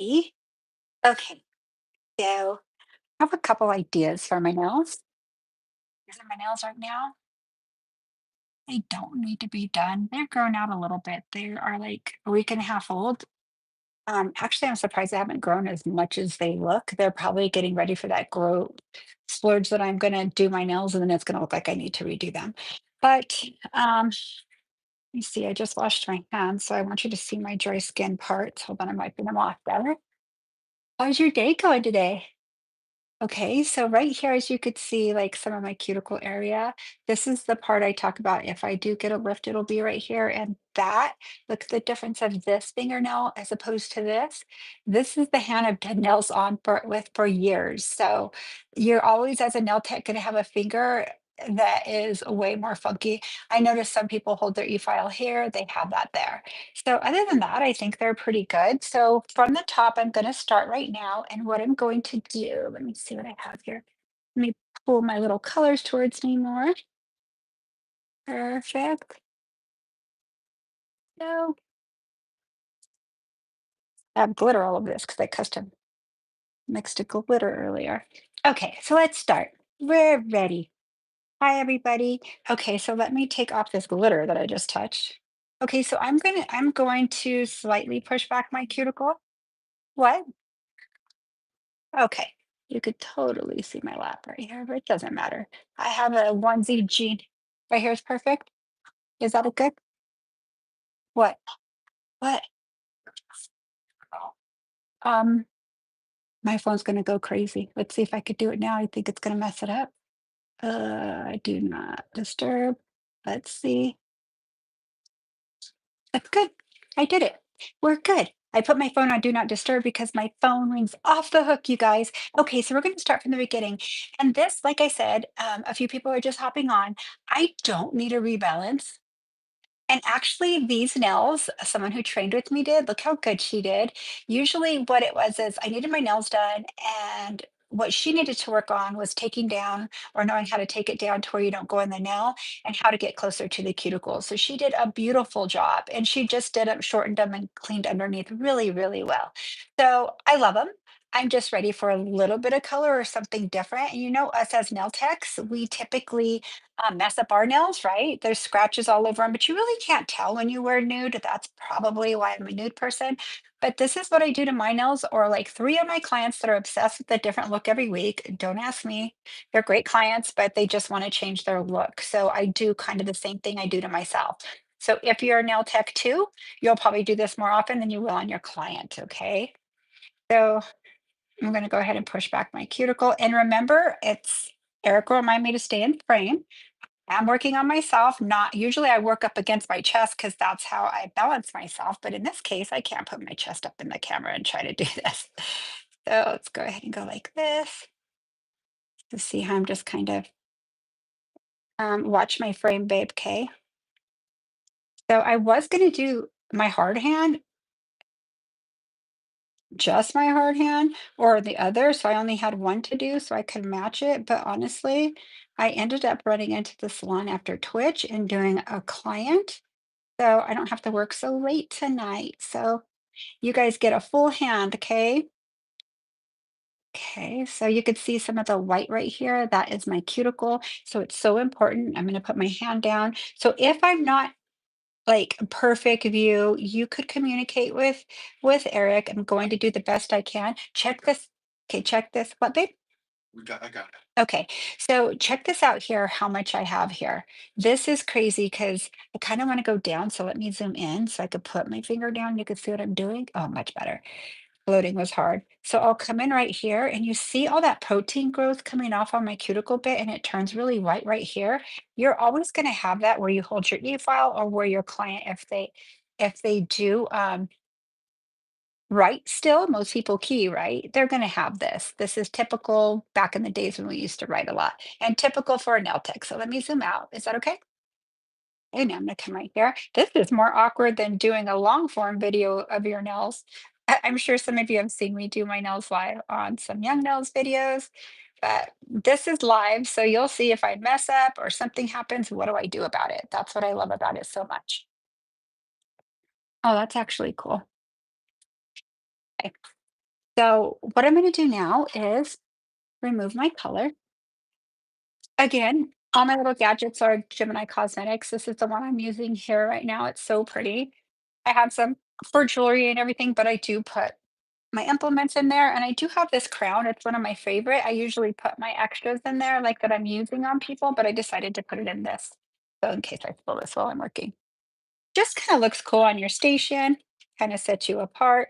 E? Okay, so I have a couple ideas for my nails. These are my nails right now. They don't need to be done. They're grown out a little bit. They are like a week and a half old. Actually, I'm surprised they haven't grown as much as they look. They're probably getting ready for that growth splurge that I'm gonna do my nails and then it's gonna look like I need to redo them. But let me see, I just washed my hands, so I want you to see my dry skin parts. Hold on, I'm wiping them off better. How's your day going today? Okay, so right here, as you could see, like some of my cuticle area, this is the part I talk about. If I do get a lift, it'll be right here. And that, look at the difference of this fingernail as opposed to this. This is the hand I've done nails on for years. So you're always, as a nail tech, going to have a finger that is way more funky. I notice some people hold their e-file here, they have that there. So other than that, I think they're pretty good. So from the top, I'm going to start right now. And what I'm going to do, let me see what I have here. Let me pull my little colors towards me more. Perfect. No, I have glitter all over this because I custom mixed a glitter earlier. Okay, so let's start. We're ready. Hi, everybody. Okay, so let me take off this glitter that I just touched. Okay, so I'm going to slightly push back my cuticle. What? Okay, you could totally see my lap right here, but it doesn't matter. I have a onesie jean. Right here is perfect. Is that a good? What? What? Um, my phone's gonna go crazy. Let's see if I could do it now. I think it's gonna mess it up. Do not disturb. Let's see. That's good. I did it. We're good. I put my phone on do not disturb because my phone rings off the hook, you guys. Okay, so we're going to start from the beginning. And this, like I said, a few people are just hopping on. I don't need a rebalance. And actually, these nails, someone who trained with me did, look how good she did. Usually, what it was is I needed my nails done, and what she needed to work on was taking down or knowing how to take it down to where you don't go in the nail and how to get closer to the cuticle. So she did a beautiful job, and she just did them, shortened them, and cleaned underneath really, really well. So I love them. I'm just ready for a little bit of color or something different. And you know, us as nail techs, we typically mess up our nails, right? There's scratches all over them, but you really can't tell when you wear nude. That's probably why I'm a nude person. But this is what I do to my nails, or like three of my clients that are obsessed with a different look every week. Don't ask me. They're great clients, but they just want to change their look. So I do kind of the same thing I do to myself. So if you're a nail tech too, you'll probably do this more often than you will on your client. Okay. So I'm going to go ahead and push back my cuticle. And remember, it's Eric will remind me to stay in frame. I'm working on myself. Not usually I work up against my chest because that's how I balance myself. But in this case, I can't put my chest up in the camera and try to do this. So let's go ahead and go like this to see how I'm just kind of watch my frame, babe. Okay. So I was going to do my hard hand, just my hard hand or the other. So I only had one to do so I could match it. But honestly, I ended up running into the salon after Twitch and doing a client. So I don't have to work so late tonight. So you guys get a full hand, okay? Okay, so you could see some of the white right here. That is my cuticle. So it's so important. I'm going to put my hand down. So if I'm not like perfect view, you could communicate with Eric. I'm going to do the best I can. Check this. Okay, check this. What, babe? I got it. Okay, so check this out here, how much I have here. This is crazy because I kind of want to go down. So let me zoom in so I could put my finger down. You can see what I'm doing. Oh, much better. Loading was hard. So I'll come in right here and you see all that protein growth coming off on my cuticle bit and it turns really white right here. You're always going to have that where you hold your e-file or where your client, if they do write still, most people key, right? They're going to have this. This is typical back in the days when we used to write a lot and typical for a nail tech. So let me zoom out. Is that okay? And I'm gonna come right here. This is more awkward than doing a long form video of your nails. I'm sure some of you have seen me do my nails live on some Young Nails videos, but this is live, so you'll see if I mess up or something happens, what do I do about it? That's what I love about it so much. Oh, that's actually cool. Okay. So what I'm going to do now is remove my color. Again, all my little gadgets are Gemini Cosmetics. This is the one I'm using here right now. It's so pretty. I have some for jewelry and everything, but I do put my implements in there, and I do have this crown. It's one of my favorite. I usually put my extras in there, like that I'm using on people, but I decided to put it in this. So in case I spill this while I'm working. Just kind of looks cool on your station, kind of sets you apart.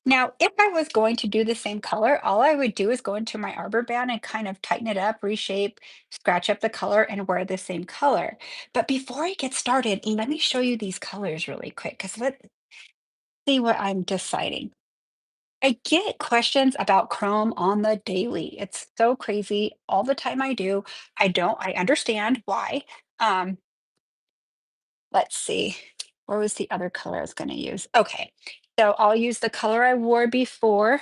Now, if I was going to do the same color, all I would do is go into my arbor band and kind of tighten it up, reshape, scratch up the color, and wear the same color. But before I get started, let me show you these colors really quick because let's see what I'm deciding. I get questions about Chrome on the daily. It's so crazy. All the time I do. I understand why. Um, let's see. What was the other color I was going to use? Okay. So I'll use the color I wore before.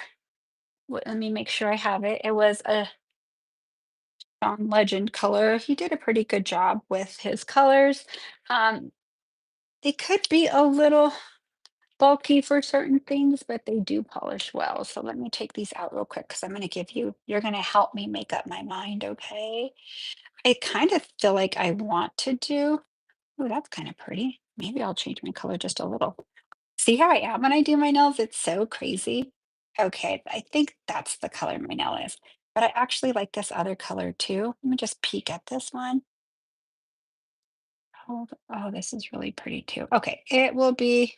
Let me make sure I have it. It was a John Legend color. He did a pretty good job with his colors. Um, they could be a little bulky for certain things, but they do polish well. So let me take these out real quick because I'm going to give you, you're going to help me make up my mind, okay? I kind of feel like I want to do, oh, that's kind of pretty. Maybe I'll change my color just a little. See how I am when I do my nails? It's so crazy. Okay, I think that's the color my nail is. But I actually like this other color too. Let me just peek at this one. Oh, this is really pretty too. Okay, it will be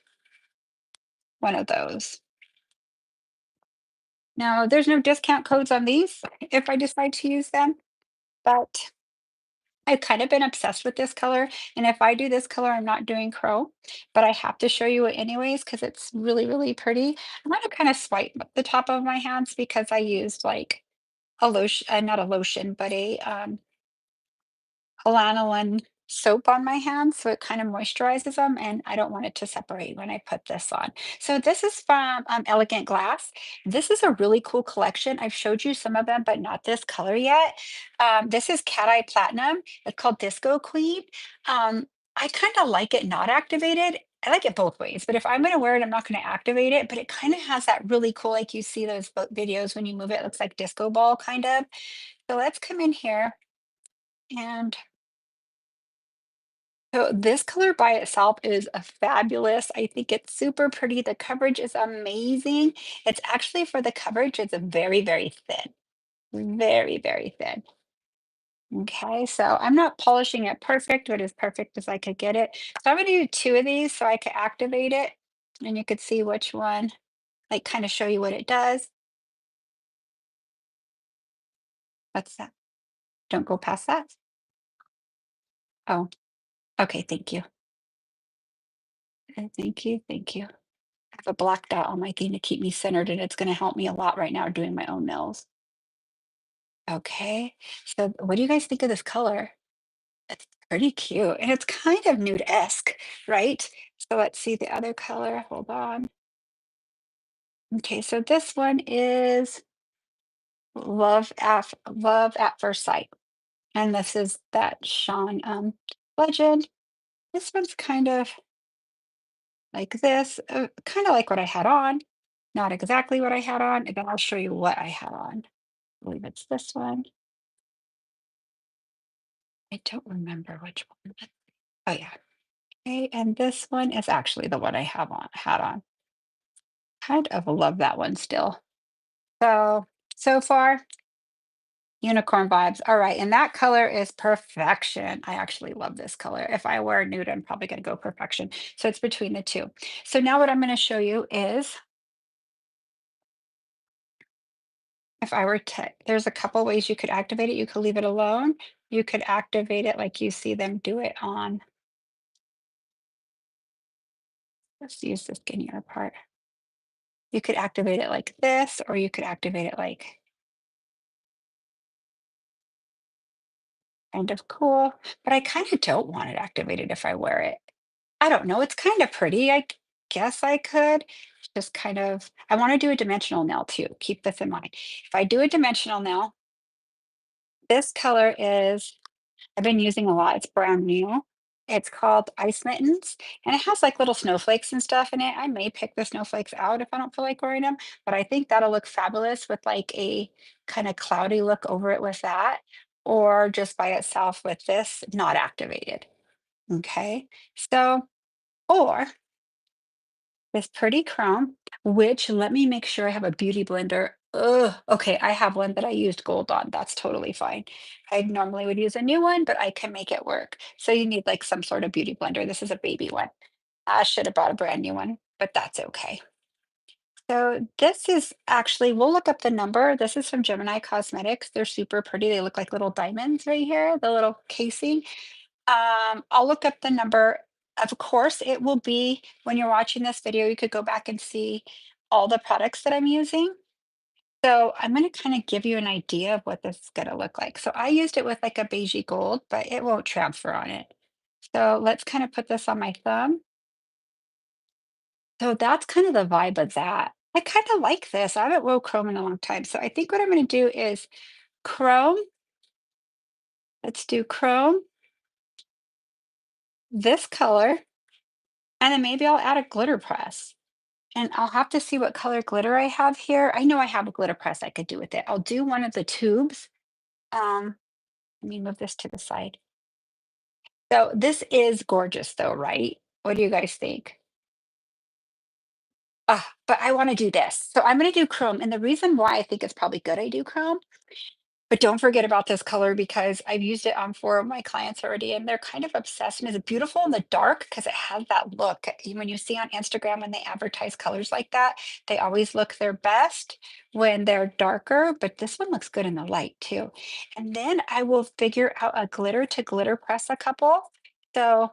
one of those. Now, there's no discount codes on these if I decide to use them, but I've kind of been obsessed with this color. And if I do this color, I'm not doing crow, but I have to show you it anyways because it's really, really pretty. I'm going to kind of swipe the top of my hands because I used like a lotion, not a lotion, but a lanolin soap on my hands, so it kind of moisturizes them, and I don't want it to separate when I put this on. So this is from Elegant Glass. This is a really cool collection. I've showed you some of them, but not this color yet. This is Cat Eye Platinum. It's called Disco Queen. I kind of like it not activated. I like it both ways, but if I'm going to wear it, I'm not going to activate it. But it kind of has that really cool, like you see those videos when you move it, it looks like disco ball kind of. So let's come in here and so this color by itself is a fabulous. I think it's super pretty. The coverage is amazing. It's actually for the coverage, it's a very, very thin. Very, very thin. Okay, so I'm not polishing it perfect, but as perfect as I could get it. So I'm gonna do two of these so I could activate it and you could see which one, like kind of show you what it does. What's that? Don't go past that. Oh, okay, thank you. Thank you, thank you. I have a black dot on my thing to keep me centered, and it's gonna help me a lot right now doing my own nails. Okay. So what do you guys think of this color? It's pretty cute and it's kind of nude-esque, right? So let's see the other color. Hold on. Okay, so this one is Love at First Sight. And this is that Sean legend. This one's kind of like this, kind of like what I had on. Not exactly what I had on, and then I'll show you what I had on. I believe it's this one. I don't remember which one. Oh yeah. Okay, and this one is actually the one I have on had on. Kind of love that one still. So, so far, unicorn vibes. All right, and that color is perfection. I actually love this color. If I wear nude, I'm probably going to go perfection. So it's between the two. So now what I'm going to show you is if I were to, there's a couple ways you could activate it. You could leave it alone. You could activate it like you see them do it on. Let's use the skinnier part. You could activate it like this, or you could activate it like kind of cool, but I kind of don't want it activated if I wear it. I don't know. It's kind of pretty. Guess I could. Just kind of, I want to do a dimensional nail too. Keep this in mind. If I do a dimensional nail, this color is, I've been using a lot. It's brown nail. It's called Ice Mittens, and it has like little snowflakes and stuff in it. I may pick the snowflakes out if I don't feel like wearing them, but I think that'll look fabulous with like a kind of cloudy look over it with that, or just by itself with this not activated. Okay. So, or this pretty chrome, which let me make sure I have a beauty blender. Ugh, okay, I have one that I used gold on. That's totally fine. I normally would use a new one, but I can make it work. So you need like some sort of beauty blender. This is a baby one. I should have bought a brand new one, but that's okay. So this is actually, we'll look up the number. This is from Gemini Cosmetics. They're super pretty. They look like little diamonds right here, the little casing. I'll look up the number. Of course, it will be when you're watching this video, you could go back and see all the products that I'm using. So I'm going to kind of give you an idea of what this is going to look like. So I used it with like a beigey gold, but it won't transfer on it. So let's kind of put this on my thumb. So that's kind of the vibe of that. I kind of like this. I haven't wore chrome in a long time. So I think what I'm going to do is chrome. Let's do chrome, this color, and then maybe I'll add a glitter press. And I'll have to see what color glitter I have here. I know I have a glitter press I could do with it. I'll do one of the tubes. Um, Let me move this to the side. So this is gorgeous though, right? What do you guys think? But I want to do this. So I'm going to do chrome. And the reason why I think it's probably good I do chrome. But don't forget about this color because I've used it on 4 of my clients already, and they're kind of obsessed. And it's beautiful in the dark because it has that look. When you see on Instagram when they advertise colors like that, they always look their best when they're darker, but this one looks good in the light too. And then I will figure out a glitter to glitter press a couple. So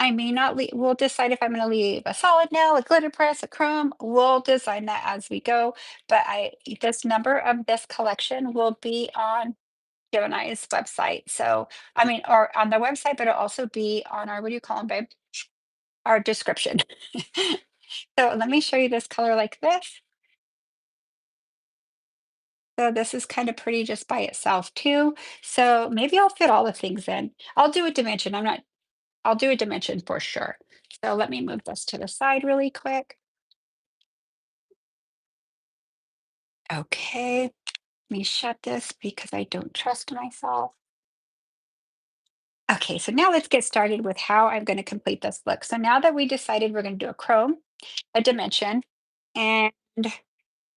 I may not leave, we'll decide if I'm going to leave a solid nail, a glitter press, a chrome. We'll design that as we go. But this number of this collection will be on Gemini's website. So, I mean, or on their website, but it'll also be on our, what do you call them, babe? Our description. So let me show you this color like this. So this is kind of pretty just by itself too. So maybe I'll fit all the things in. I'll do a dimension. I'll do a dimension for sure. So let me move this to the side really quick. Okay, let me shut this because I don't trust myself. Okay, so now let's get started with how I'm going to complete this look. So now that we decided we're going to do a chrome, a dimension, and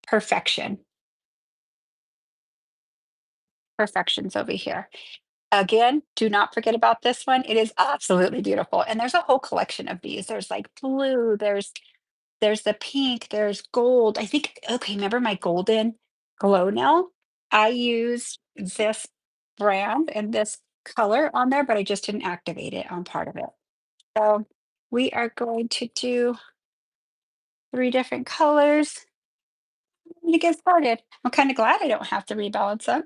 perfection. Perfection's over here. Again, do not forget about this one. It is absolutely beautiful. And there's a whole collection of these. There's like blue, there's the pink, there's gold. I think, okay, remember my golden glow nail? I used this brand and this color on there, but I just didn't activate it on part of it. So we are going to do 3 different colors to get started. I'm kind of glad I don't have to rebalance them.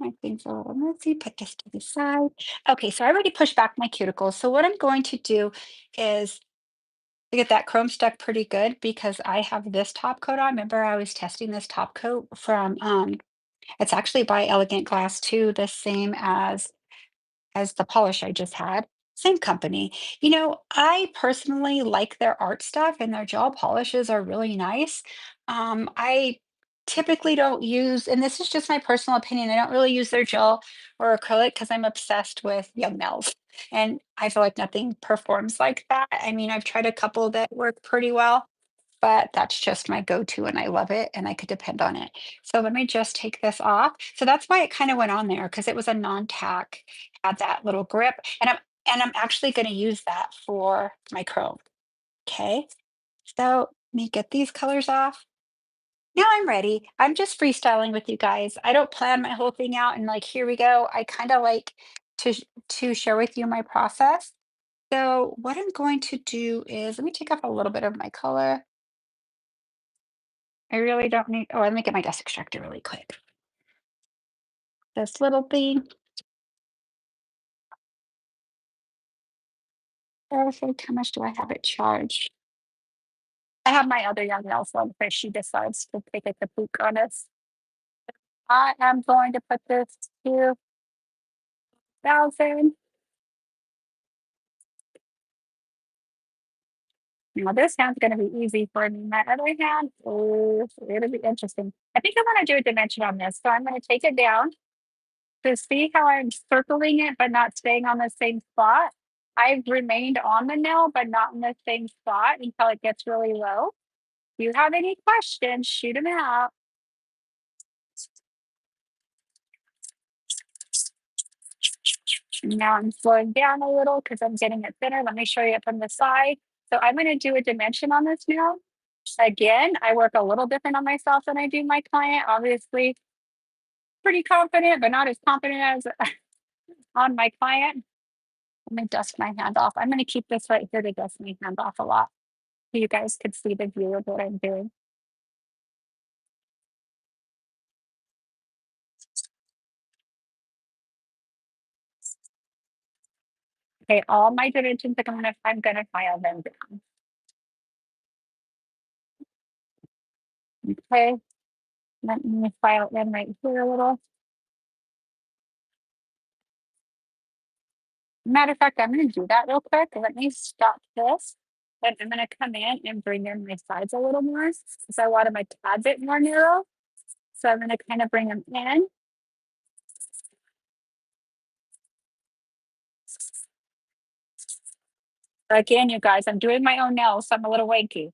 My thing's a little messy. Put this to the side. Okay, so I already pushed back my cuticles. So what I'm going to do is to get that chrome stuck pretty good because I have this top coat on. Remember, I was testing this top coat from it's actually by Elegant Glass too, the same as the polish I just had. Same company. You know, I personally like their art stuff and their gel polishes are really nice. I typically don't use, and this is just my personal opinion, I don't really use their gel or acrylic because I'm obsessed with Young Mel's. And I feel like nothing performs like that. I mean, I've tried a couple that work pretty well, but that's just my go-to and I love it and I could depend on it. So let me just take this off. So that's why it kind of went on there because it was a non-tack, had that little grip. And I'm actually going to use that for my chrome. Okay. So let me get these colors off. Now I'm ready. I'm just freestyling with you guys. I don't plan my whole thing out and like here we go. I kind of like to share with you my process. So what I'm going to do is let me take off a little bit of my color. I really don't need, oh, let me get my dust extractor really quick. This little thing. Perfect. How much do I have it charged? I have my other young nails on if she decides to take a kapook on us. I am going to put this to 1,000. Now this hand's going to be easy for me. My other hand, oh, it'll be interesting. I think I want to do a dimension on this. So I'm going to take it down to see how I'm circling it, but not staying on the same spot. I've remained on the nail, but not in the same spot until it gets really low. If you have any questions, shoot them out. Now I'm slowing down a little because I'm getting it thinner. Let me show you it from the side. So I'm going to do a dimension on this nail. Again, I work a little different on myself than I do my client. Obviously, pretty confident, but not as confident as on my client. Let me dust my hand off. I'm going to keep this right here to dust my hand off a lot so you guys could see the view of what I'm doing. Okay, all my dimensions, I'm gonna file them down. Okay, let me file in right here a little. Matter of fact, I'm gonna do that real quick. Let me stop this. And I'm gonna come in and bring in my sides a little more because I want them a tad bit more narrow. So I'm gonna kind of bring them in. Again, you guys, I'm doing my own nails, so I'm a little wanky,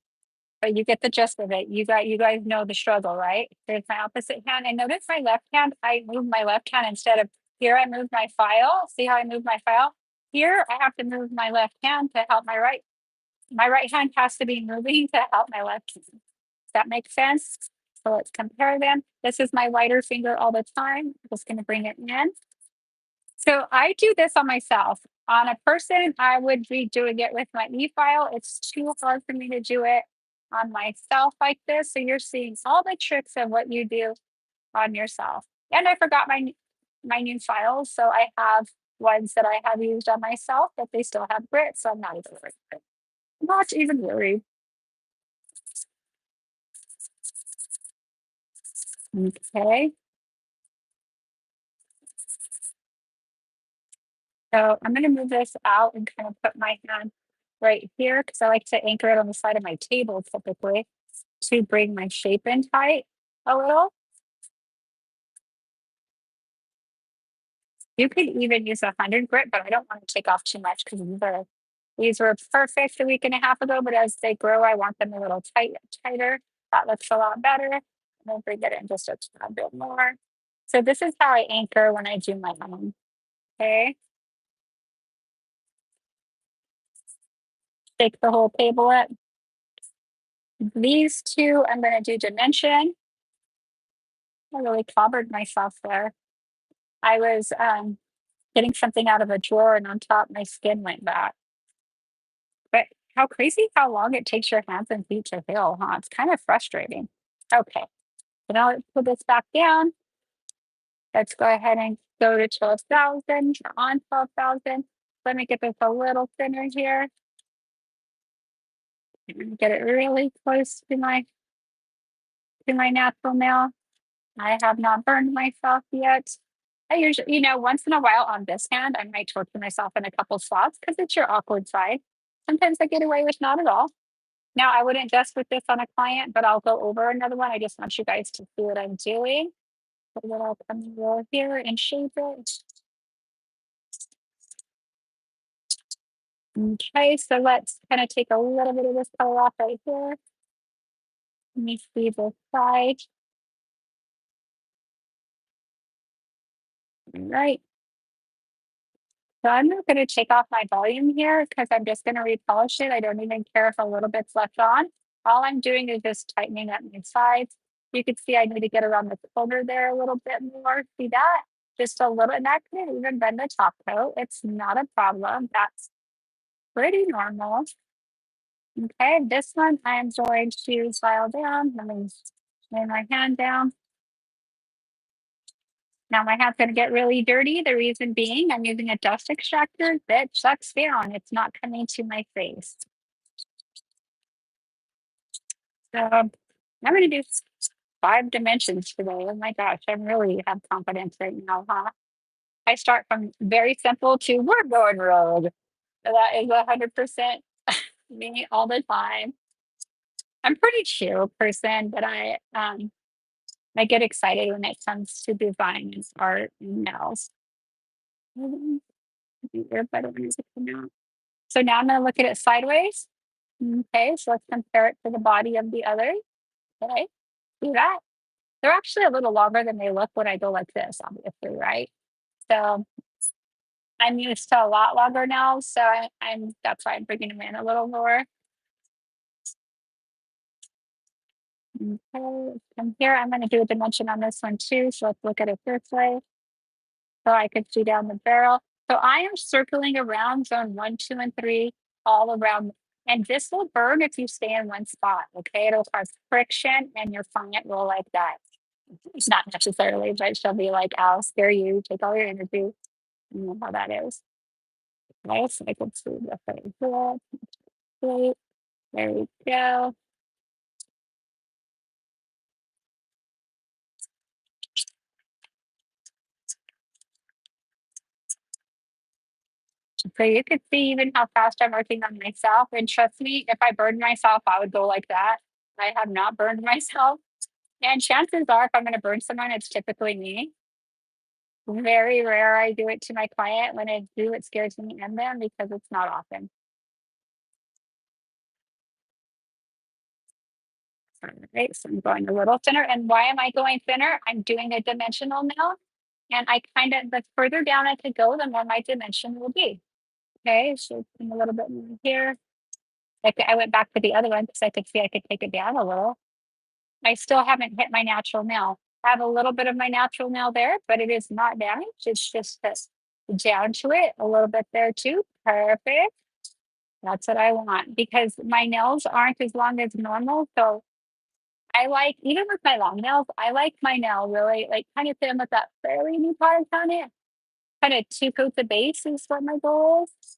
but you get the gist of it. You guys know the struggle, right? There's my opposite hand. And notice my left hand, I move my left hand instead of here, I move my file. See how I move my file? Here, I have to move my left hand to help my right. My right hand has to be moving to help my left hand. Does that make sense? So let's compare them. This is my lighter finger all the time. I'm just going to bring it in. So I do this on myself. On a person, I would be doing it with my e-file. It's too hard for me to do it on myself like this. So you're seeing all the tricks of what you do on yourself. And I forgot my new files. So I have ones that I have used on myself, but they still have grit. So I'm not even worried. Not even worried. Okay. So I'm going to move this out and kind of put my hand right here because I like to anchor it on the side of my table typically to bring my shape in tight a little. You could even use 100 grit, but I don't want to take off too much because these were perfect a week and a half ago, but as they grow, I want them a little tighter. That looks a lot better. And then bring it in just a bit more. So this is how I anchor when I do my own. Okay. Take the whole table up. These two, I'm going to do dimension. I really clobbered myself there. I was getting something out of a drawer and on top my skin went back. But how crazy how long it takes your hands and feet to heal, huh? It's kind of frustrating. Okay, so now let's put this back down. Let's go ahead and go to 12,000 on 12,000. Let me get this a little thinner here. Get it really close to my natural nail. I have not burned myself yet. I usually, once in a while on this hand, I might torture myself in a couple spots because it's your awkward side. Sometimes I get away with not at all. Now, I wouldn't just with this on a client, but I'll go over another one. I just want you guys to see what I'm doing. So then I'll come over here and shape it. Okay, so let's kind of take a little bit of this color off right here. Let me see this side. All right. So I'm not going to take off my volume here because I'm just going to repolish it. I don't even care if a little bit's left on. All I'm doing is just tightening up my sides. You can see I need to get around the corner there a little bit more. See that? Just a little, and that could even bend the top coat. It's not a problem. That's pretty normal. Okay, this one I'm going to file down. Let me lay my hand down. Now my hand's going to get really dirty. The reason being I'm using a dust extractor that sucks down. It's not coming to my face. So I'm going to do 5 dimensions today. Oh my gosh, I really have confidence right now, huh? I start from very simple to we're going rogue. So that is 100% Me all the time. I'm pretty chill person, but I get excited when it comes to design and art and nails. Mhm. Earbud music for now. So now I'm gonna look at it sideways. Okay, so let's compare it to the body of the other. Okay, see that? They're actually a little longer than they look when I go like this, obviously, right? So I'm used to a lot longer nails, so I'm that's why I'm bringing them in a little more. Okay, from here I'm gonna do a dimension on this one too. So let's look at it this way. So I could see down the barrel. So I am circling around zone 1, 2, and 3 all around. And this will burn if you stay in one spot. Okay. It'll cause friction and your client will like that. It's not necessarily, but she'll be like, I'll scare you, take all your energy. You know how that is. Okay. So I can see the thing here. Great. There we go. So you can see even how fast I'm working on myself. And trust me, if I burned myself, I would go like that. I have not burned myself. And chances are, if I'm gonna burn someone, it's typically me. Very rare I do it to my client. When I do, it scares me and them because it's not often. Right, so I'm going a little thinner. And why am I going thinner? I'm doing a dimensional now. And I kind of, the further down I could go, the more my dimension will be. Okay, so a little bit more here. Like I went back to the other one because I could see I could take it down a little. I still haven't hit my natural nail. I have a little bit of my natural nail there, but it is not damaged. It's just this down to it a little bit there too. Perfect. That's what I want because my nails aren't as long as normal. So I like, even with my long nails, I like my nail really like kind of thin with that fairly new polish on it. Kind of two coats of base is what my goal is.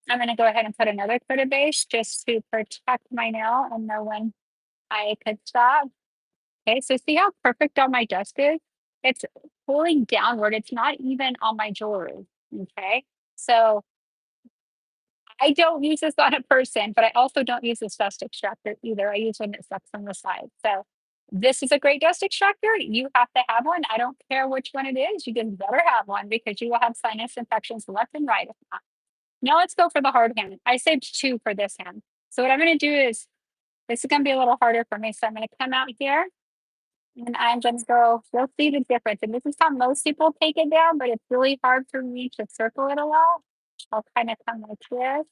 I'm going to go ahead and put another coat of base just to protect my nail and know when I could stop. Okay, so see how perfect all my dust is? It's pulling downward. It's not even on my jewelry. Okay, so I don't use this on a person, but I also don't use this dust extractor either. I use one that sucks on the side. So this is a great dust extractor. You have to have one. I don't care which one it is. You just better have one because you will have sinus infections left and right. If not. Now let's go for the hard hand. I saved two for this hand. So what I'm going to do is this is going to be a little harder for me. So I'm going to come out here and I'm gonna go, you'll see the difference. And this is how most people take it down, but it's really hard for me to circle it a lot. I'll kind of come like this,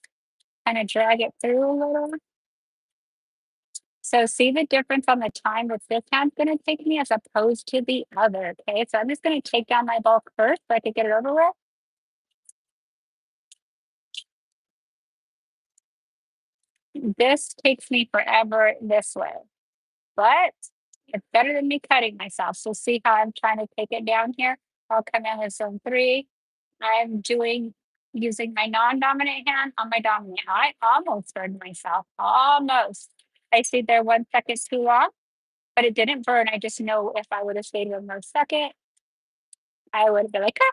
kind of drag it through a little. So see the difference on the time that this hand's gonna take me as opposed to the other, okay? So I'm just gonna take down my bulk first so I can get it over with. This takes me forever this way, but it's better than me cutting myself. So see how I'm trying to take it down here? I'll come in with zone 3. I'm doing using my non-dominant hand on my dominant. I almost burned myself. Almost. I stayed there 1 second too long, but it didn't burn. I just know if I would have stayed 1 more second, I would have been like, ah.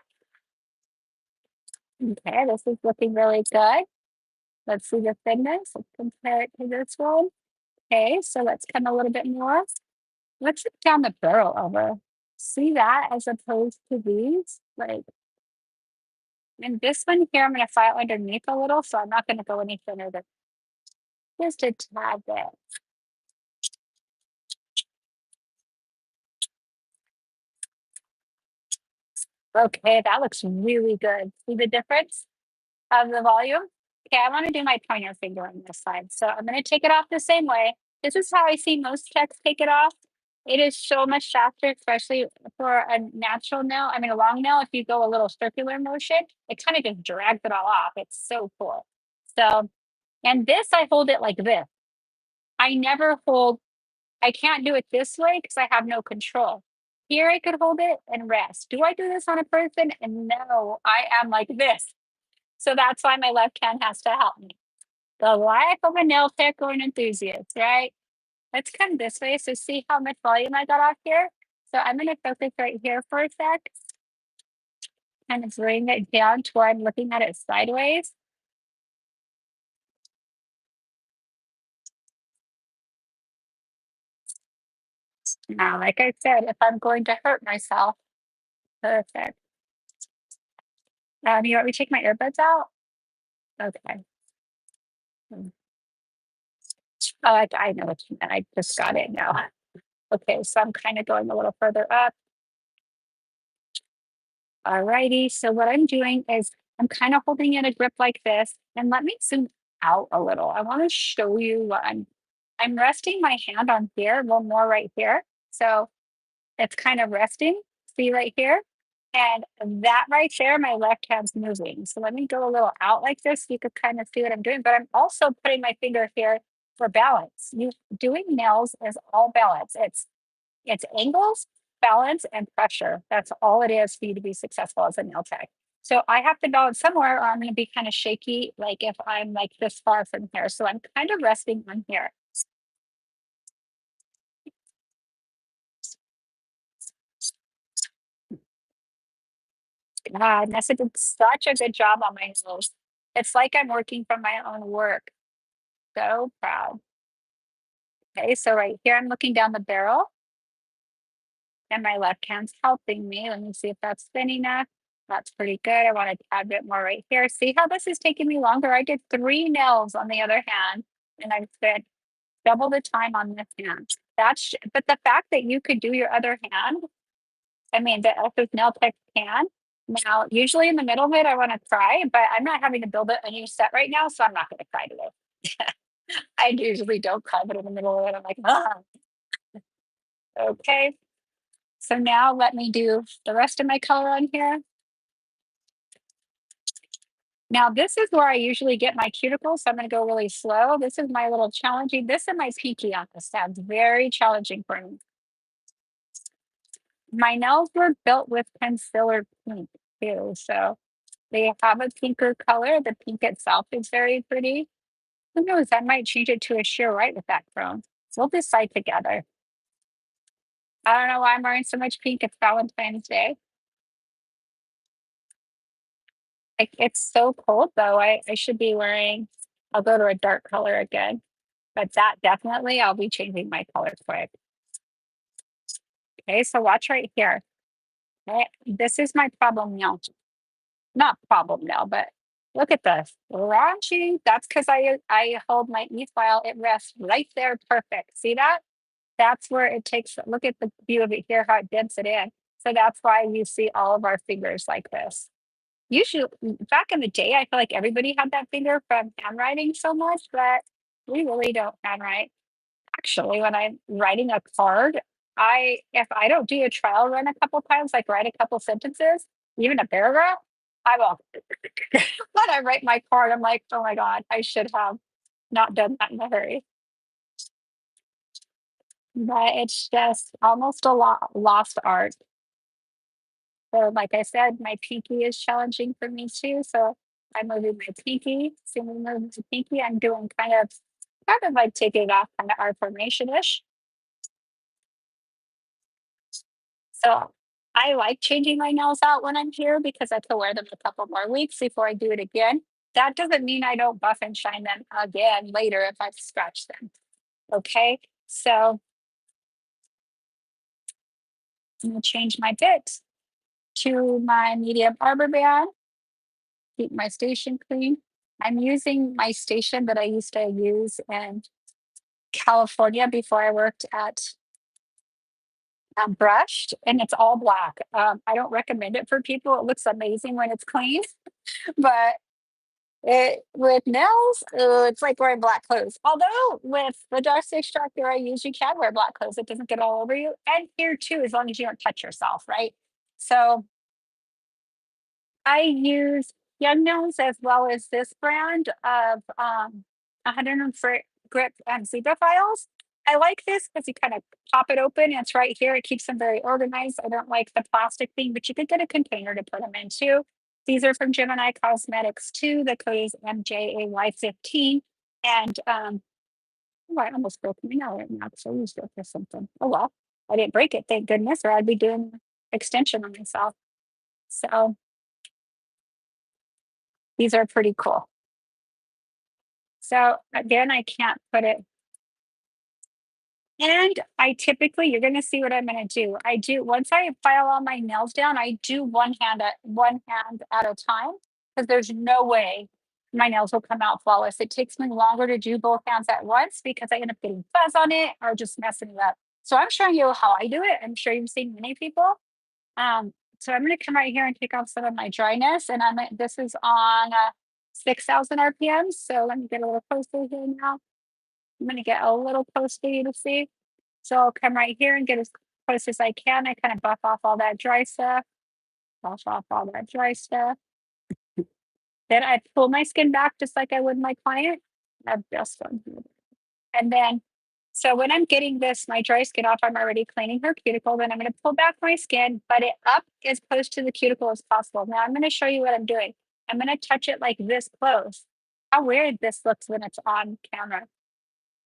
Okay, this is looking really good. Let's see the thinness. Let's compare it to this one. Okay, so let's come a little bit more. Let's look down the barrel over. See that as opposed to these? Like, and this one here, I'm going to file underneath a little, so I'm not going to go any thinner than just a tad bit. Okay, that looks really good. See the difference of the volume? Okay, I want to do my pointer finger on this side. So I'm going to take it off the same way. This is how I see most techs take it off. It is so much faster, especially for a natural nail. I mean, a long nail, if you go a little circular motion, it kind of just drags it all off. It's so cool. So, and this, I hold it like this. I never hold, I can't do it this way because I have no control. Here I could hold it and rest. Do I do this on a person? And no, I am like this. So that's why my left hand has to help me. The life of a nail tech or an enthusiast, right? Let's come this way. So see how much volume I got off here? So I'm going to focus right here for a sec and bring it down to where I'm looking at it sideways. Now, like I said, if I'm going to hurt myself, perfect. You want me to take my earbuds out? Okay. Mm. Oh, I know what you meant. I just got it now. Okay, so I'm kind of going a little further up. Alrighty, so what I'm doing is I'm kind of holding in a grip like this, and let me zoom out a little. I want to show you what I'm resting my hand on here, a little more right here. So it's kind of resting, see right here? And that right there, my left hand's moving. So let me go a little out like this. So you could kind of see what I'm doing, but I'm also putting my finger here for balance. You doing nails is all balance. It's angles, balance, and pressure. That's all it is for you to be successful as a nail tech. So I have to balance somewhere or I'm going to be kind of shaky, like if I'm like this far from here. So I'm kind of resting on here. God, Nessa did such a good job on my nails. It's like I'm working from my own work. So proud. Okay, so right here, I'm looking down the barrel and my left hand's helping me. Let me see if that's thin enough. That's pretty good. I want to add a bit more right here. See how this is taking me longer? I did 3 nails on the other hand, and I spent double the time on this hand. But the fact that you could do your other hand, I mean, the Elsa's nail tech can. Now, usually in the middle of it, I want to cry, but I'm not having to build a new set right now, so I'm not going to cry today. I usually don't cry, but in the middle of it, I'm like, ah, okay. So now let me do the rest of my color on here. Now this is where I usually get my cuticle, so I'm going to go really slow. This is my little challenging. This and my pinky on this sounds very challenging for me. My nails were built with concealer pink too, so they have a pinker color. The pink itself is very pretty. Who knows? I might change it to a sheer white with that chrome. So we'll decide together. I don't know why I'm wearing so much pink. It's Valentine's Day. It's so cold though. I should be wearing, I'll go to a dark color again. But that definitely, I'll be changing my color quick. Okay, so watch right here. Okay, this is my problem nail. Not problem nail, but look at this. Raunchy. That's because I hold my e-file. It rests right there. Perfect. See that? That's where it takes, look at the view of it here, how it dents it in. So that's why you see all of our fingers like this. Usually, back in the day, I feel like everybody had that finger from handwriting so much, but we really don't handwrite. Actually, when I'm writing a card, if I don't do a trial run a couple times, like write a couple sentences, even a paragraph, I will. When I write my card, I'm like, oh my God, I should have not done that in a hurry. But it's just almost a lot lost art. So, like I said, my pinky is challenging for me too. So I'm moving my pinky. See me move my pinky. I'm doing kind of like taking off kind of R formation-ish. So I like changing my nails out when I'm here because I can wear them a couple more weeks before I do it again. That doesn't mean I don't buff and shine them again later if I've scratched them. Okay, so I'm gonna change my bit to my medium arbor band, keep my station clean. I'm using my station that I used to use in California before I worked at Brushed, and it's all black. I don't recommend it for people. It looks amazing when it's clean, but with nails, it's like wearing black clothes. Although with the dust extractor I use, you can wear black clothes. It doesn't get all over you. And here too, as long as you don't touch yourself, right? So I use Young Nails as well as this brand of 100 grip zebra files. I like this because you kind of pop it open and it's right here. It keeps them very organized. I don't like the plastic thing, but you could get a container to put them into. These are from Gemini Cosmetics too. The code is MJAY15. And oh, I almost broke my nail right now because I used it for something. Oh well, I didn't break it, thank goodness, or I'd be doing extension on myself. So these are pretty cool. So again, I can't put it And I typically, you're gonna see what I'm gonna do. Once I file all my nails down, I do one hand at a time because there's no way my nails will come out flawless. It takes me longer to do both hands at once because I end up getting fuzz on it or just messing it up. So I'm showing you how I do it. I'm sure you've seen many people. So I'm gonna come right here and take off some of my dryness, and this is on 6,000 RPM. So let me get a little closer here now. I'm gonna get a little close for you to see. So I'll come right here and get as close as I can. I kind of buff off all that dry stuff, buff off all that dry stuff. Then I pull my skin back just like I would my client. I've just one here. And then, so when I'm getting my dry skin off, I'm already cleaning her cuticle. Then I'm going to pull back my skin, but it up as close to the cuticle as possible. Now I'm going to show you what I'm doing. I'm going to touch it like this close. How weird this looks when it's on camera.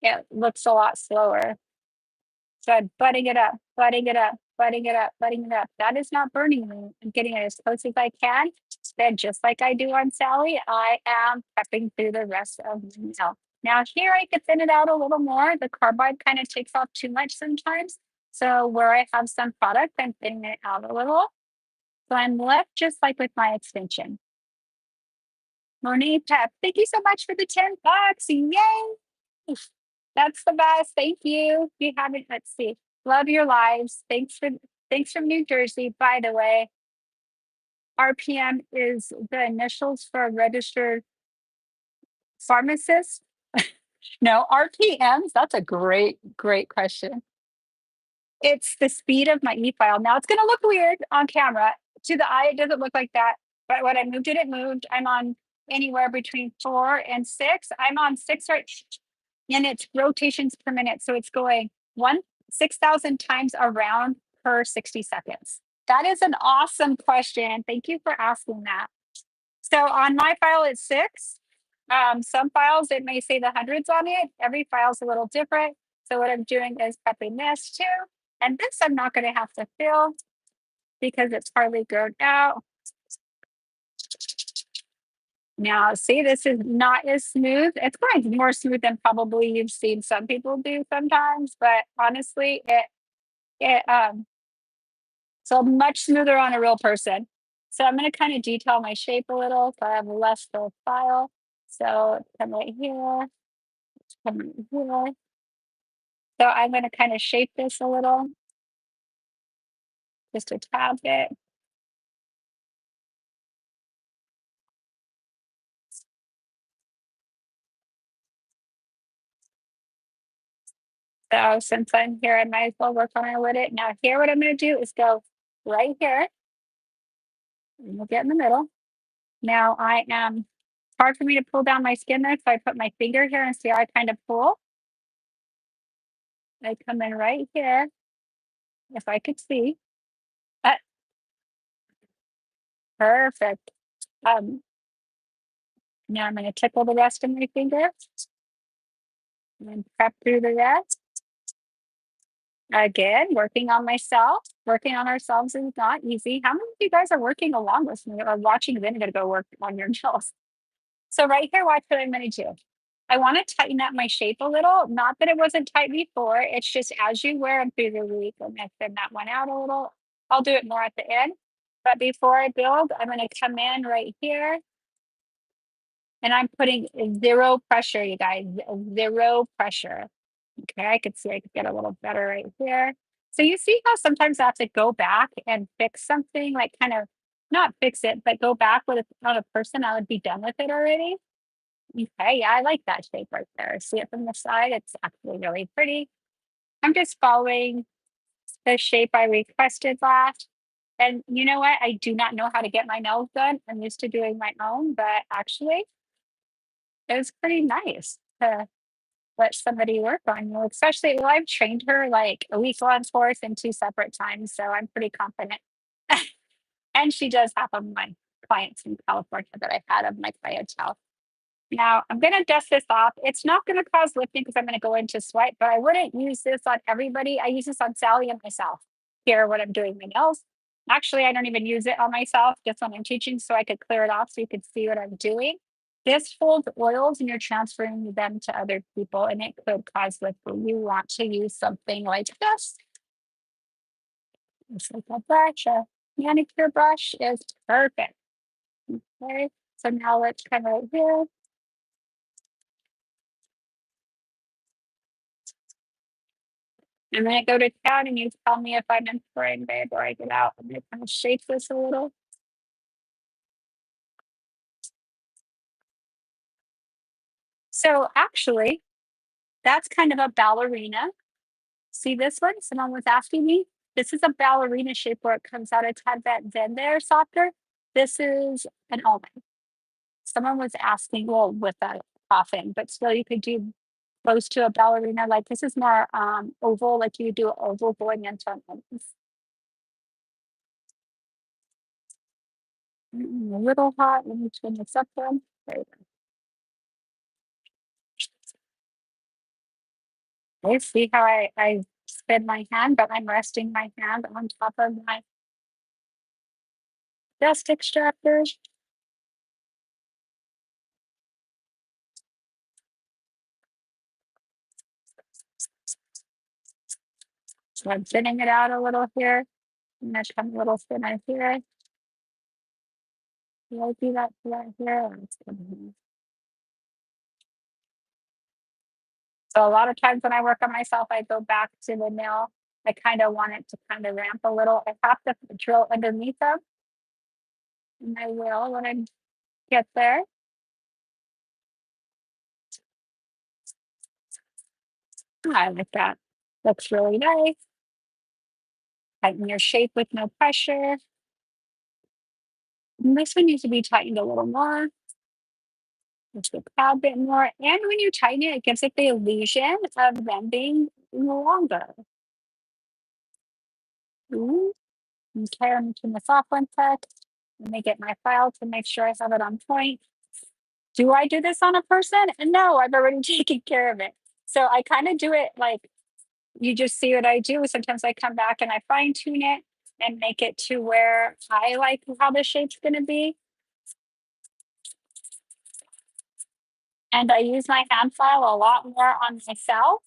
It looks a lot slower. So I'm butting it up, butting it up, butting it up, butting it up. That is not burning me. I'm getting it as close as I can. Then just like I do on Sally, I am prepping through the rest of the nail. Now here I could thin it out a little more. The carbide kind of takes off too much sometimes. So where I have some product, I'm thinning it out a little. So I'm left just like with my extension. Monet Pep, thank you so much for the $10. Yay! That's the best. Thank you. If you haven't, let's see. Love your lives. Thanks from New Jersey. By the way, RPM is the initials for a registered pharmacist. No, RPMs. That's a great question. It's the speed of my e-file. Now it's gonna look weird on camera. To the eye, it doesn't look like that. But when I moved it, it moved. I'm on anywhere between 4 and 6. I'm on 6 right, and it's rotations per minute. So it's going 6,000 times around per 60 seconds. That is an awesome question. Thank you for asking that. So on my file, it's 6. Some files, it may say the hundreds on it. Every file's a little different. So what I'm doing is prepping this too. And this I'm not going to have to fill because it's hardly grown out. Now, see, this is not as smooth. It's going more smooth than probably you've seen some people do sometimes, but honestly, it so much smoother on a real person. So I'm going to kind of detail my shape a little so I have less full file. So come right here, come right here. So I'm going to kind of shape this a little, just a tad bit. So since I'm here, I might as well work on it with it. Now here, what I'm going to do is go right here. And we'll get in the middle. Now hard for me to pull down my skin there, so I put my finger here and see how I kind of pull. I come in right here, if I could see. Uh, Perfect. Now I'm going to tickle the rest of my finger and prep through the rest. Again, working on myself, working on ourselves is not easy. How many of you guys are working along with me or watching Vinny go work on your nails? So right here, watch what I'm going to do. I want to tighten up my shape a little. Not that it wasn't tight before. It's just as you wear them through the week, I'm going to thin that one out a little. I'll do it more at the end. But before I build, I'm going to come in right here. And I'm putting zero pressure, you guys, zero pressure. Okay, I could see I could get a little better right here. So you see how sometimes I have to go back and fix something, like kind of not fix it, but go back with on a person, I would be done with it already. Okay, yeah, I like that shape right there. See it from the side, it's actually really pretty. I'm just following the shape I requested last. And you know what? I do not know how to get my nails done. I'm used to doing my own, but actually it was pretty nice to let somebody work on you, especially well, I've trained her like a week-long course and 2 separate times, so I'm pretty confident. And she does half of my clients in California that I've had of my clientele. Now I'm gonna dust this off. It's not gonna cause lifting because I'm gonna go into sweat, but I wouldn't use this on everybody. I use this on Sally and myself here when I'm doing my nails. Actually, I don't even use it on myself, just when I'm teaching, so I could clear it off so you could see what I'm doing. This holds oils and you're transferring them to other people, and it could cause liquid. You want to use something like this. It's like a brush, a manicure brush is perfect. Okay, so now let's come right here. And then I go to town and you tell me if I'm in spring, babe, or I get out and I kind of shake this a little. So actually, that's kind of a ballerina. See this one? Someone was asking me. This is a ballerina shape where it comes out a tad bit thin there, softer. This is an almond. Someone was asking, well, with a coffin, but still you could do close to a ballerina. Like this is more oval, like you do oval going into an almond. A little hot. Let me turn this up then. There you go. Okay, see how I spin my hand, but I'm resting my hand on top of my dust extractor. So I'm thinning it out a little here. And then come a little thinner here. Do I do that here? So a lot of times when I work on myself, I go back to the nail. I kind of want it to kind of ramp a little. I have to drill underneath them, and I will when I get there. I like that. Looks really nice. Tighten your shape with no pressure. And this one needs to be tightened a little more. Just a tad bit more. And when you tighten it, it gives it the illusion of them being longer. Ooh. Okay, I'm making the soft one sec. Let me get my file to make sure I have it on point. Do I do this on a person? No, I've already taken care of it. So I kind of do it like you just see what I do. Sometimes I come back and I fine tune it and make it to where I like how the shape's going to be. And I use my hand file a lot more on myself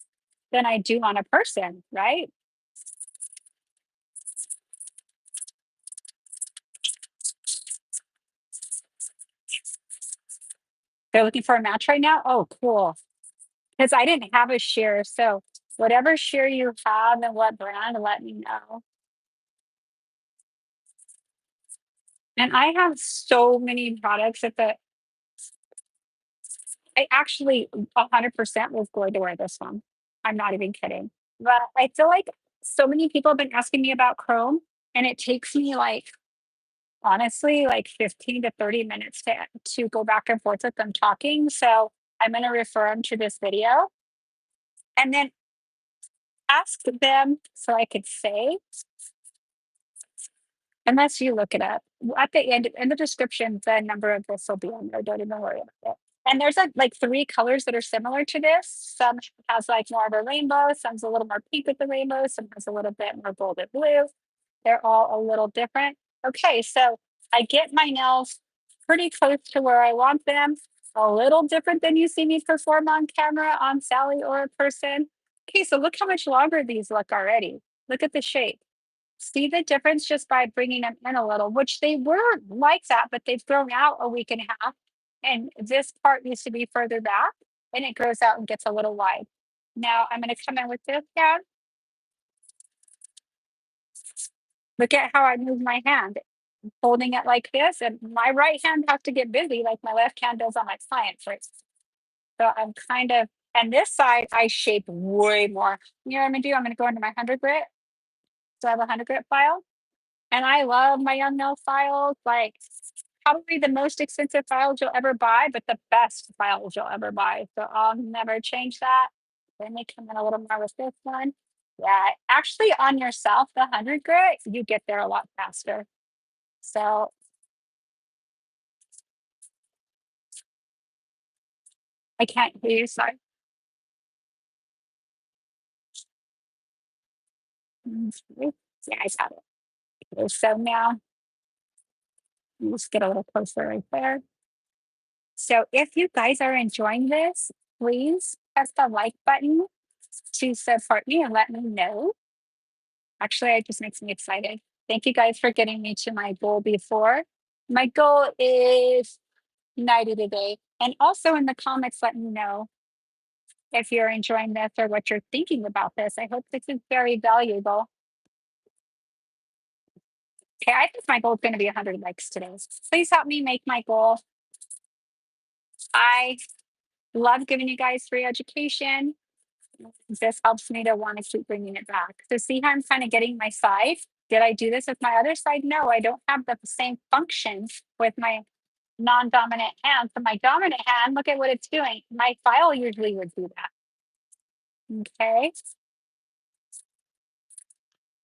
than I do on a person, right? They're looking for a match right now. Oh, cool. Because I didn't have a shear. So whatever shear you have and what brand, let me know. And I have so many products that I actually 100% was going to wear this one. I'm not even kidding. But I feel like so many people have been asking me about Chrome, and it takes me like honestly like 15 to 30 minutes to go back and forth with them talking. So I'm going to refer them to this video and then ask them so I could say, unless you look it up at the end in the description, the number of this will be on there. Don't even worry about it. And there's like three colors that are similar to this. Some has like more of a rainbow, some's a little more pink with the rainbow, some has a little bit more gold and blue. They're all a little different. Okay, so I get my nails pretty close to where I want them. A little different than you see me perform on camera on Sally or a person. Okay, so look how much longer these look already. Look at the shape. See the difference just by bringing them in a little, which they were like that, but they've grown out a week and a half. And this part needs to be further back and it grows out and gets a little wide. Now I'm going to come in with this down. Look at how I move my hand, holding it like this. And my right hand has to get busy like my left hand does on my clients. Right? So I'm kind of, and this side I shape way more. You know what I'm going to do? I'm going to go into my 100 grit. So I have a 100 grit file. And I love my young nail files, like probably the most expensive files you'll ever buy, but the best files you'll ever buy. So I'll never change that. Let me come in a little more with this one. Yeah, actually on yourself, the 100 grit, you get there a lot faster. So I can't hear you, sorry. Yeah, I got it. Okay, so now let's get a little closer right there. So if you guys are enjoying this, please press the like button to support me and let me know. Actually, it just makes me excited. Thank you guys for getting me to my goal before. My goal is 90 today. And also in the comments, let me know if you're enjoying this or what you're thinking about this. I hope this is very valuable. Okay, I think my goal is going to be 100 likes today. Please help me make my goal. I love giving you guys free education. This helps me to want to keep bringing it back. So see how I'm kind of getting my side? Did I do this with my other side? No, I don't have the same function with my non-dominant hand. So my dominant hand, look at what it's doing. My file usually would do that. Okay.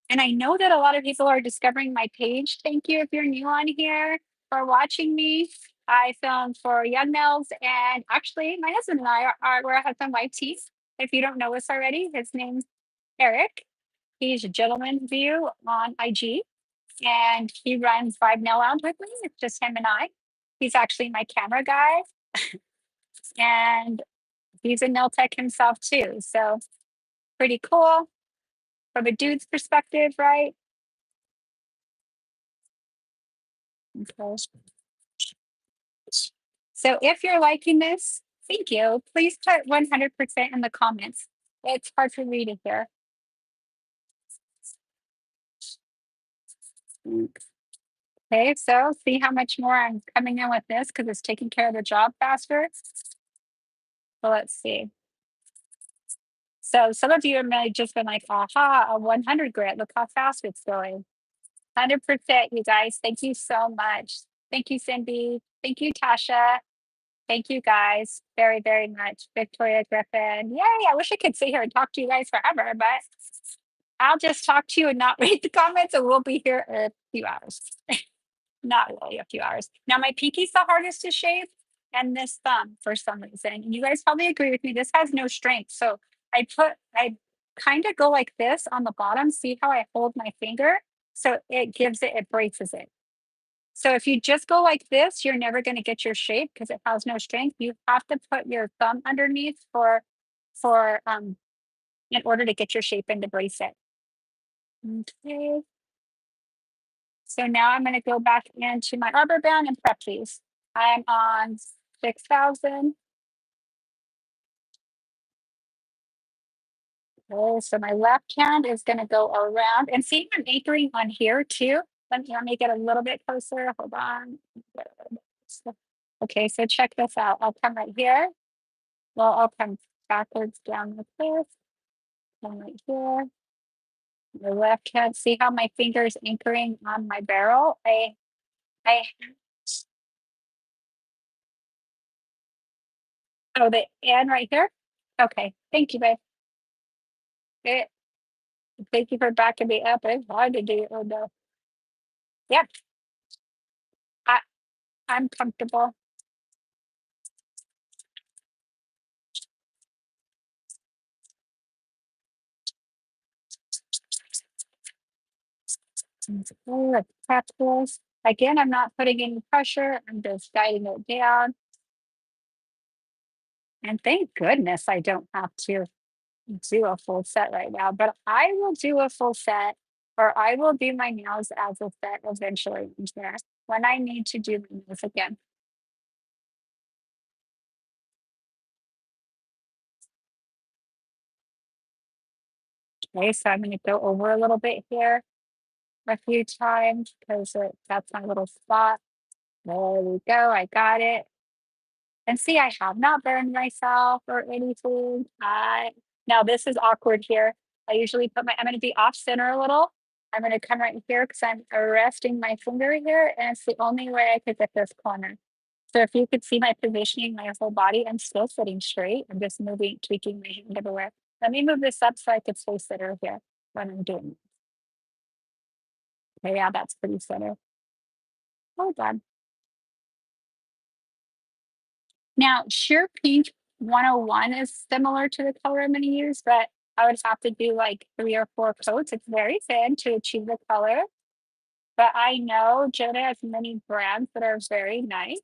And I know that a lot of people are discovering my page. Thank you if you're new on here for watching me. I film for young males, and actually my husband and I we're a husband wife team. If you don't know us already, his name's Eric. He's a gentleman view on IG, and he runs Vibe Nail Lounge with me. It's just him and I. He's actually my camera guy, and he's a nail tech himself too. So pretty cool from a dude's perspective, right? Okay. So if you're liking this, thank you. Please put 100% in the comments. It's hard to read it here. Okay, so see how much more I'm coming in with this because it's taking care of the job faster. So let's see. So some of you may have just been like, aha, a 100 grit. Look how fast it's going. 100%, you guys. Thank you so much. Thank you, Cindy. Thank you, Tasha. Thank you guys very, very much. Victoria Griffin. Yay. I wish I could sit here and talk to you guys forever, but I'll just talk to you and not read the comments, and we'll be here a few hours. Not really a few hours. Now, my pinky's the hardest to shave, and this thumb for some reason. And you guys probably agree with me. This has no strength. So I kind of go like this on the bottom. See how I hold my finger? So it braces it. So if you just go like this, you're never going to get your shape because it has no strength. You have to put your thumb underneath for in order to get your shape and to brace it. Okay. So now I'm going to go back into my arbor band and prep these. I'm on 6,000. Okay, so my left hand is going to go around and see I'm anchoring on here too. Let me get a little bit closer. Hold on. Okay, so check this out. I'll come right here. Well, I'll come backwards down like this. Come right here. My left hand. See how my fingers anchoring on my barrel? I oh the end right here. Okay, thank you, babe. It, thank you for backing me up. It's hard to do. Oh no. Yep, I I'm comfortable. Let's tap this. Again, I'm not putting any pressure. I'm just guiding it down. And thank goodness I don't have to do a full set right now, but I will do a full set, or I will do my nails as a set eventually there when I need to do my nails again. Okay, so I'm going to go over a little bit here a few times because that's my little spot. There we go. I got it. And see, I have not burned myself or anything. Now this is awkward here. I usually I'm going to be off center a little. I'm going to come right here because I'm resting my finger here, and it's the only way I could get this corner. So if you could see my positioning, my whole body, I'm still sitting straight. I'm just moving, tweaking my hand everywhere. Let me move this up so I could stay center here when I'm doing it. Okay, yeah, that's pretty center. Hold on. Now, Sheer Pink 101 is similar to the color I'm going to use, but I would have to do like 3 or 4 coats. It's very thin to achieve the color. But I know Jonah has many brands that are very nice.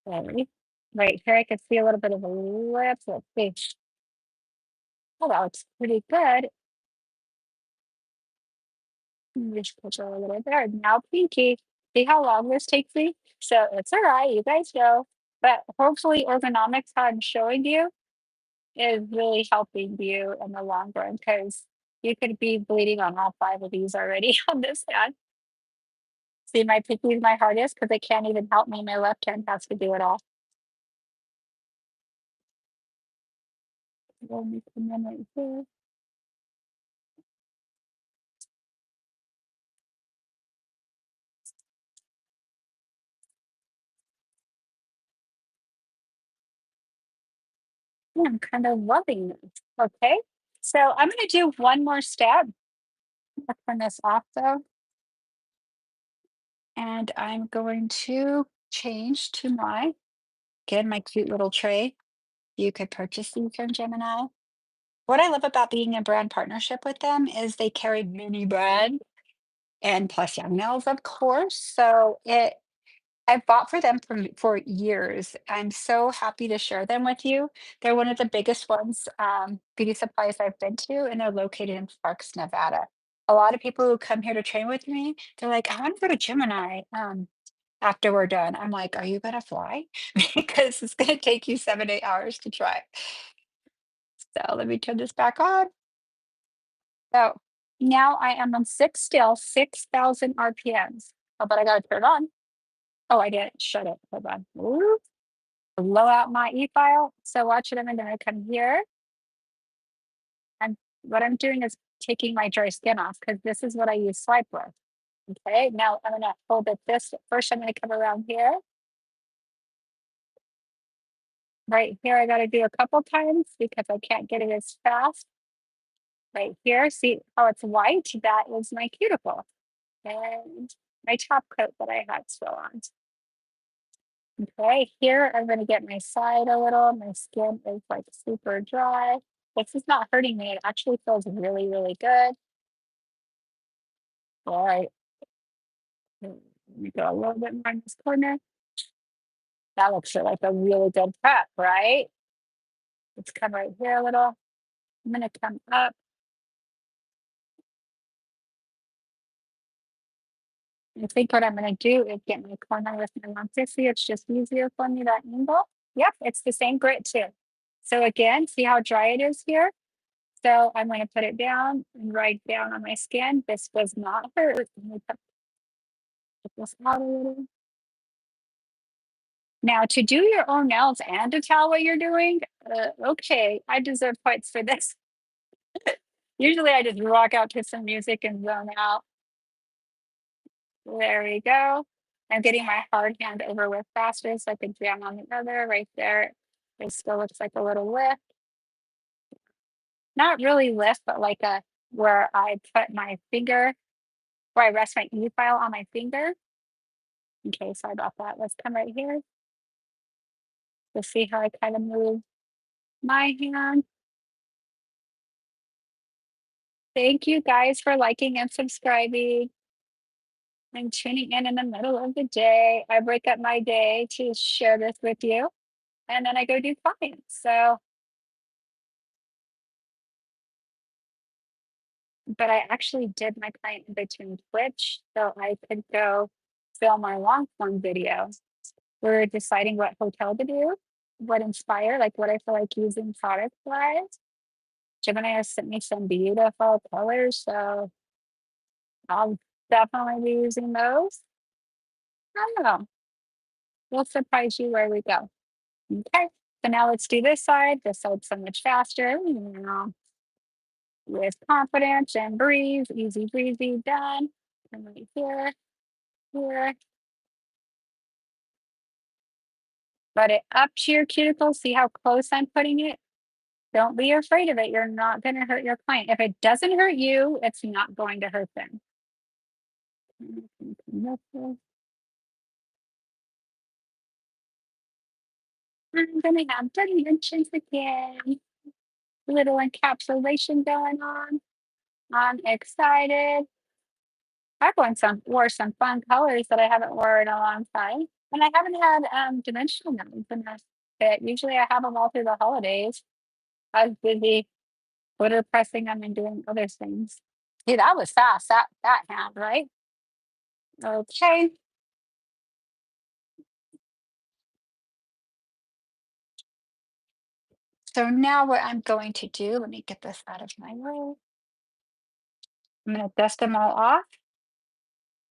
Okay. Right here, I can see a little bit of a lip. Let's see. Oh, that looks pretty good. Just put a little there. Now, pinky. See how long this takes me? So it's all right. You guys know. But hopefully, ergonomics, how I'm showing you, is really helping you in the long run because you could be bleeding on all five of these already on this hand. See, my pinky is my hardest because it can't even help me. My left hand has to do it all. Let me come in right here. Yeah, I'm kind of loving this. Okay. So I'm going to do one more step. I'll turn this off though. And I'm going to change to again, my cute little tray. You could purchase these from Gemini. What I love about being in brand partnership with them is they carry mini brand and plus young nails, of course. So I've bought for them for years. I'm so happy to share them with you. They're one of the biggest ones, beauty supplies I've been to, and they're located in Sparks, Nevada. A lot of people who come here to train with me, they're like, I want to go to Gemini after we're done. I'm like, are you gonna fly? Because it's gonna take you 7, 8 hours to try. So let me turn this back on. So now I am on six still, 6,000 RPMs. Oh, but I gotta turn it on. Oh, I didn't shut it. Hold on. Ooh, blow out my e-file. So watch it. I'm gonna come here. And what I'm doing is taking my dry skin off because this is what I use swipe with. Okay, now I'm gonna hold it this first. I'm gonna come around here. Right here, I gotta do a couple times because I can't get it as fast. Right here, see how it's white? That is my cuticle. And my top coat that I had still on. Okay, here I'm gonna get my side a little. My skin is like super dry. This is not hurting me. It actually feels really, really good. All right, let me go a little bit more in this corner. That looks like a really good prep, right? Let's come right here a little. I'm gonna come up. I think what I'm gonna do is get my corner with my 150. It's just easier for me, that angle. Yep, it's the same grit too. So again, see how dry it is here? So I'm going to put it down and right down on my skin. This does not hurt. Let me put this out a little. Now, to do your own nails and to tell what you're doing, okay, I deserve points for this. Usually I just rock out to some music and zone out. There we go. I'm getting my hard hand over with faster so I can jam on the other right there. It still looks like a little lift. Not really lift, but like a where I put my finger, where I rest my E file on my finger. Okay, sorry about that. Let's come right here to see how I kind of move my hand. Thank you guys for liking and subscribing and tuning in the middle of the day. I break up my day to share this with you, and then I go do clients. So, but I actually did my client in between Twitch, so I could go film our long form video. We're deciding what hotel to do, what inspire, like what I feel like using product wise. Gemini has sent me some beautiful colors, so I'll definitely be using those. I don't know. We'll surprise you where we go. Okay. So now let's do this side. This side's so much faster. With confidence and breeze, easy breezy, done. And right here, here. Let it up to your cuticle. See how close I'm putting it? Don't be afraid of it. You're not going to hurt your client. If it doesn't hurt you, it's not going to hurt them. I'm going to have dimensions again. Little encapsulation going on. I'm excited. I've wore some fun colors that I haven't worn in a long time. And I haven't had dimensional numbers in a bit. Usually I have them all through the holidays. I was busy glitter pressing them and doing other things. Hey, that was fast, that hand, right? Okay. So now what I'm going to do, let me get this out of my way. I'm going to dust them all off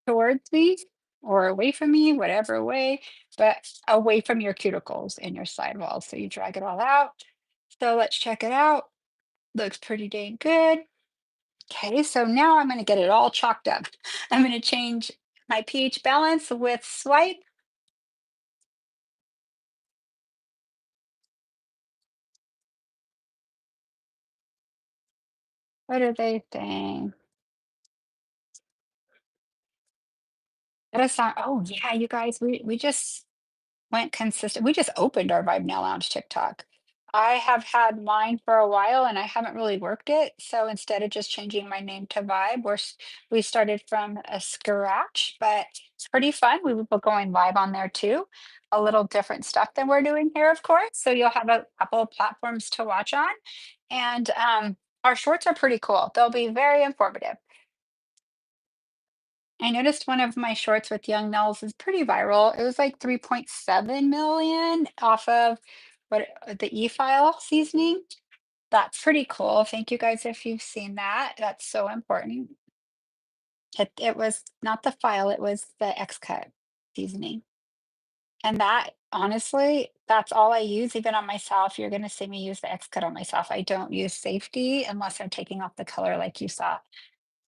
towards me or away from me, whatever way, but away from your cuticles and your sidewalls. So you drag it all out. So let's check it out. Looks pretty dang good. Okay, so now I'm going to get it all chalked up. I'm going to change my pH balance with swipe. What are they saying? That is not, oh yeah, you guys, we just went consistent. We just opened our Vibe Nail Lounge TikTok. I have had mine for a while and I haven't really worked it. So instead of just changing my name to Vibe, we started from a scratch, but it's pretty fun. We will be going live on there too. A little different stuff than we're doing here, of course. So you'll have a couple of platforms to watch on. And our shorts are pretty cool. They'll be very informative. I noticed one of my shorts with Young Nels is pretty viral. It was like 3.7 million off of the e-file seasoning. That's pretty cool. Thank you guys if you've seen that. That's so important. It was not the file, it was the X-Cut seasoning. And that honestly, that's all I use even on myself. You're gonna see me use the X-Cut on myself. I don't use safety unless I'm taking off the color like you saw.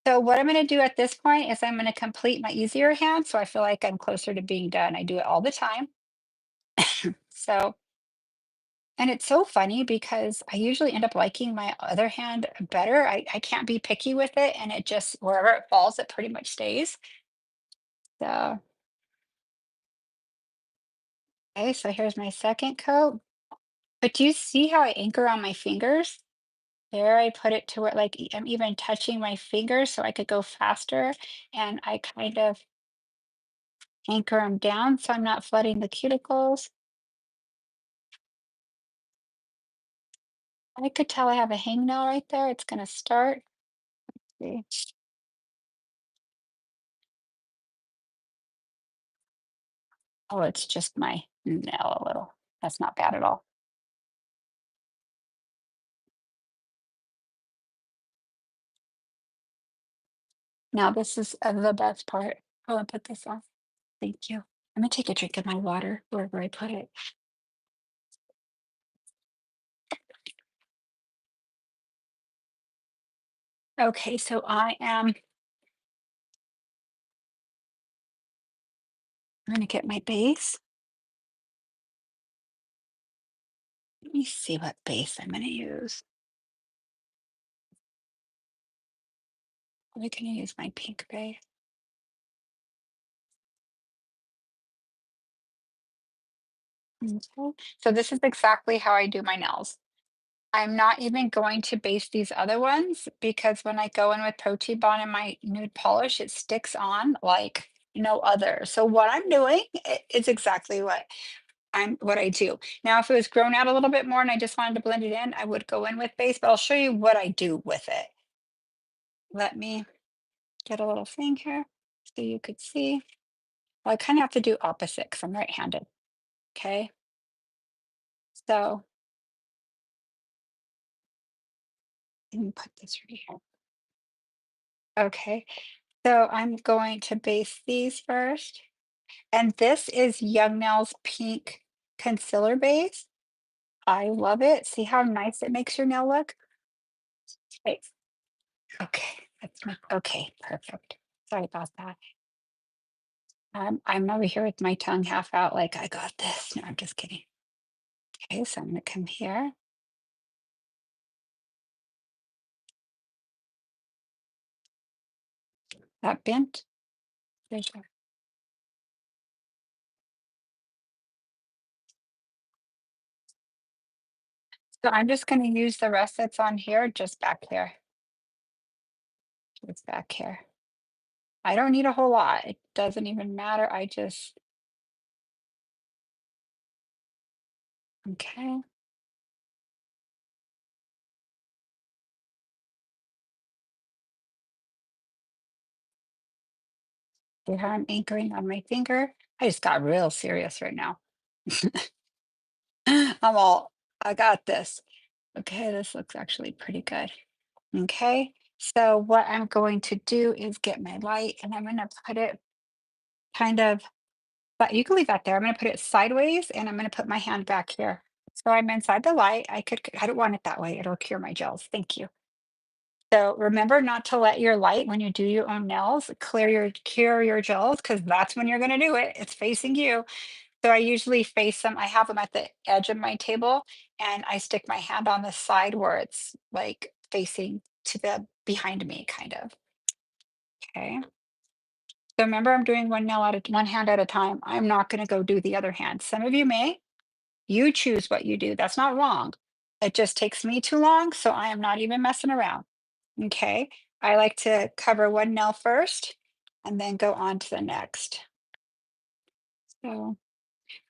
So what I'm gonna do at this point is I'm gonna complete my easier hand, so I feel like I'm closer to being done. I do it all the time. So, and it's so funny because I usually end up liking my other hand better. I can't be picky with it, and it just wherever it falls, it pretty much stays. So, okay, so here's my second coat. But do you see how I anchor on my fingers? There, I put it to where like I'm even touching my fingers so I could go faster, and I kind of anchor them down so I'm not flooding the cuticles. I could tell I have a hangnail right there. It's gonna start. See. Oh, it's just my nail a little. That's not bad at all. Now this is the best part. Oh, I put this on. Thank you. I'm gonna take a drink of my water wherever I put it. Okay, so I'm gonna get my base. Let me see what base I'm gonna use. I'm gonna use my pink base. Okay. So this is exactly how I do my nails. I'm not even going to base these other ones because when I go in with Protein Bond and my nude polish, it sticks on like no other. So what I'm doing is exactly what I do. Now, if it was grown out a little bit more and I just wanted to blend it in, I would go in with base, but I'll show you what I do with it. Let me get a little thing here so you could see. Well, I kind of have to do opposite because I'm right-handed. Okay. So let me put this right here. Okay. So I'm going to base these first. And this is Young Nails Pink Concealer Base. I love it. See how nice it makes your nail look? Okay, okay, okay, perfect. Sorry about that. I'm over here with my tongue half out, like I got this. No, I'm just kidding. Okay, so I'm gonna come here. That bent. There's so I'm just gonna use the rest that's on here, just back here. Just back here. I don't need a whole lot. It doesn't even matter. I just Okay. See how I'm anchoring on my finger? I just got real serious right now. I'm all, I got this. Okay, this looks actually pretty good. Okay, so what I'm going to do is get my light and I'm going to put it kind of, but you can leave that there. I'm going to put it sideways and I'm going to put my hand back here. So I'm inside the light. I don't want it that way. It'll cure my gels. Thank you. So remember not to let your light when you do your own nails cure your gels because that's when you're going to do it. It's facing you. So I usually face them. I have them at the edge of my table and I stick my hand on the side where it's like facing to the behind me kind of. Okay. So remember I'm doing one hand at a time. I'm not going to go do the other hand. Some of you may. You choose what you do. That's not wrong. It just takes me too long, so I am not even messing around. Okay. I like to cover one nail first and then go on to the next. So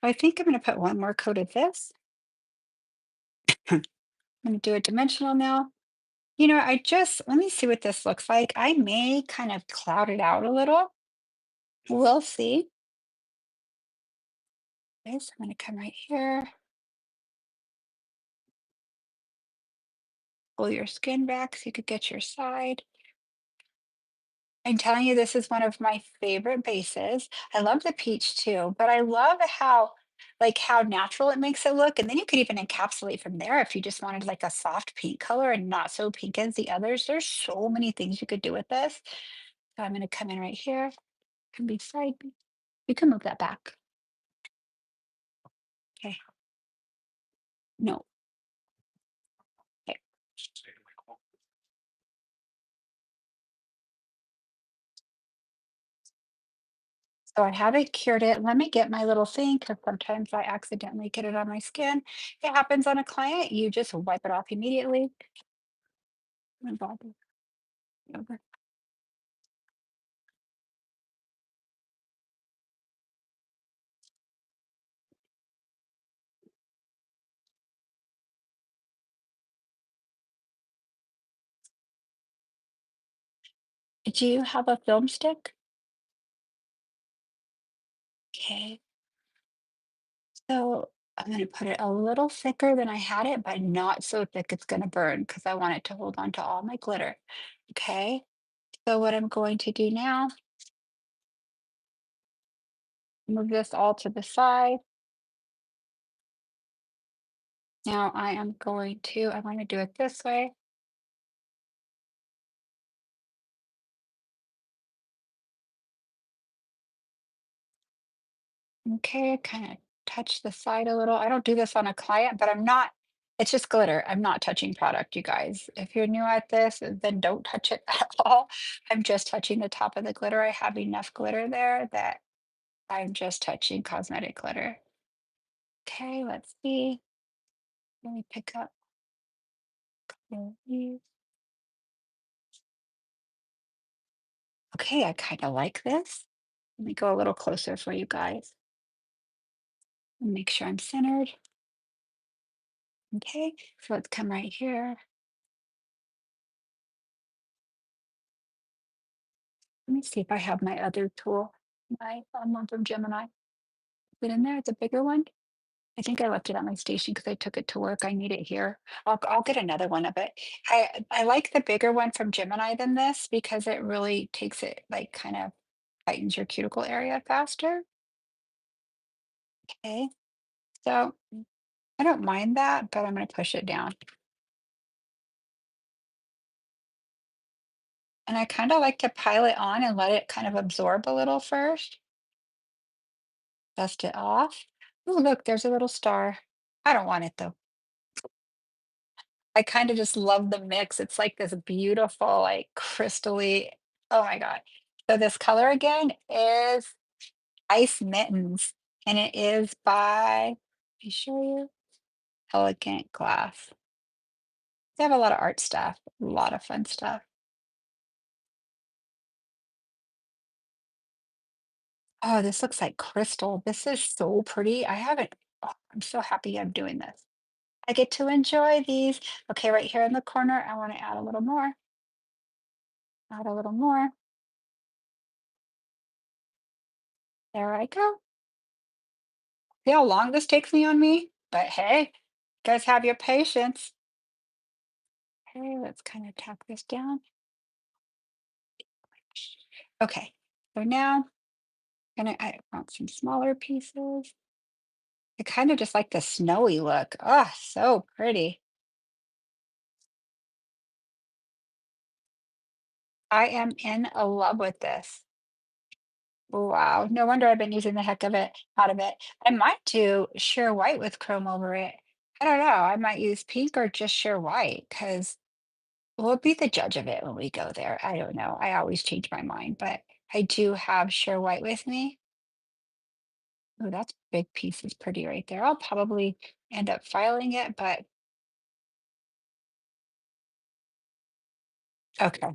I think I'm going to put one more coat of this. I'm going to do a dimensional nail. Let me see what this looks like. I may kind of cloud it out a little. We'll see. Okay, so I'm going to come right here, pull your skin back so you could get your side. I'm telling you, this is one of my favorite bases. I love the peach too, but I love how natural it makes it look. And then you could even encapsulate from there if you just wanted like a soft pink color and not so pink as the others. There's so many things you could do with this. So I'm going to come in right here. Can be side. You can move that back. Okay. No. Okay. So I haven't cured it. Let me get my little thing because sometimes I accidentally get it on my skin. It happens on a client. You just wipe it off immediately. No bother. Over. Do you have a film stick? Okay. So I'm going to put it a little thicker than I had it, but not so thick it's going to burn because I want it to hold on to all my glitter. Okay. So what I'm going to do now, move this all to the side. Now I'm going to do it this way. Okay, kind of touch the side a little. I don't do this on a client, but it's just glitter. I'm not touching product, you guys. If you're new at this, then don't touch it at all. I'm just touching the top of the glitter. I have enough glitter there that I'm just touching cosmetic glitter. Okay, let's see. Let me pick up these. Okay, I kind of like this. Let me go a little closer for you guys. Make sure I'm centered. Okay, so let's come right here. Let me see if I have my other tool, my one from Gemini. Is it in there? It's a bigger one. I think I left it at my station because I took it to work. I need it here. I'll get another one of it. I like the bigger one from Gemini than this because it really takes it like kind of tightens your cuticle area faster. Okay, so I don't mind that, but I'm going to push it down. And I kind of like to pile it on and let it kind of absorb a little first. Dust it off. Oh, look, there's a little star. I don't want it though. I kind of just love the mix. It's like this beautiful, like crystally. Oh my God. So this color again is Ice Mittens, and it is by, let me show you, Elegant Glass. They have a lot of art stuff, a lot of fun stuff. Oh, this looks like crystal. This is so pretty. I haven't, Oh, I'm so happy I'm doing this. I get to enjoy these. Okay, right here in the corner, I want to add a little more, add a little more. There I go. See how long this takes me on me? But hey, guys have your patience. Okay, let's kind of tap this down. Okay, so now I want some smaller pieces. I kind of just like the snowy look. Oh, so pretty. I am in love with this. Wow, no wonder I've been using the heck of it out of it. I might do sheer white with chrome over it. I don't know. I might use pink or just sheer white because we'll be the judge of it when we go there. I don't know. I always change my mind, but I do have sheer white with me. Oh, that's big piece is pretty right there. I'll probably end up filing it, but okay.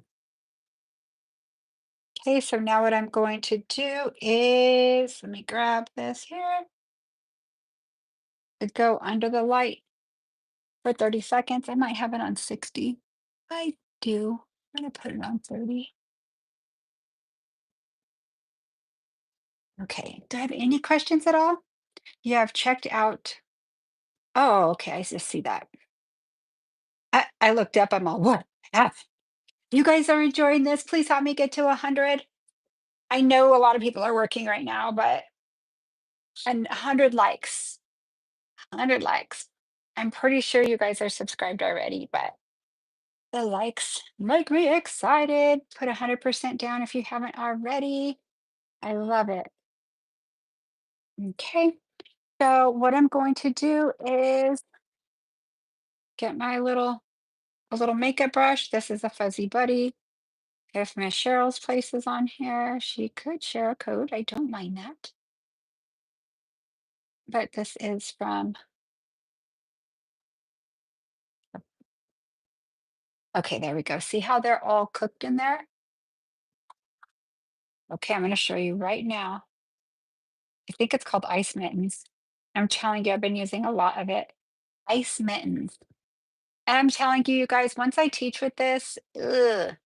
Okay, so now what I'm going to do is, let me grab this here, to go under the light for 30 seconds. I might have it on 60. I do. I'm gonna put it on 30. Okay. Do I have any questions at all? Yeah, I've checked out. Oh, okay. I just see that. I looked up. I'm all, what? Ah, you guys are enjoying this. Please help me get to 100. I know a lot of people are working right now, but and 100 likes. 100 likes. I'm pretty sure you guys are subscribed already, but the likes make me excited. Put 100% down if you haven't already. I love it. Okay. So what I'm going to do is get my little makeup brush. This is a Fuzzy Buddy. If Miss Cheryl's place is on here, she could share a code. I don't mind that. But this is from, okay, there we go. See how they're all cooked in there? Okay, I'm going to show you right now. I think it's called Ice Mittens. I'm telling you, I've been using a lot of it. Ice Mittens. And I'm telling you, you guys, once I teach with this, ugh,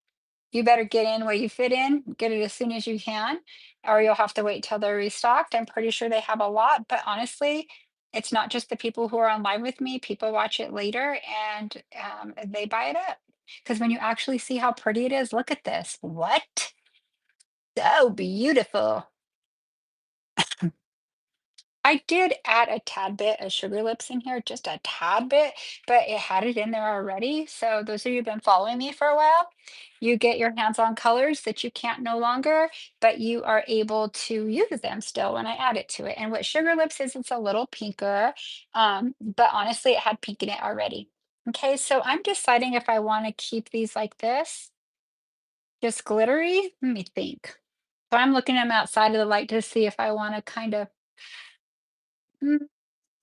you better get in where you fit in, get it as soon as you can, or you'll have to wait till they're restocked. I'm pretty sure they have a lot, but honestly, it's not just the people who are on live with me. People watch it later and they buy it up. Because when you actually see how pretty it is, look at this. What? So beautiful. I did add a tad bit of Sugar Lips in here, just a tad bit, but it had it in there already. So those of you who've been following me for a while, you get your hands on colors that you can't no longer, but you are able to use them still when I add it to it. And what Sugar Lips is, it's a little pinker, but honestly, it had pink in it already. Okay, so I'm deciding if I want to keep these like this, just glittery. Let me think. So I'm looking at them outside of the light to see if I want to kind of.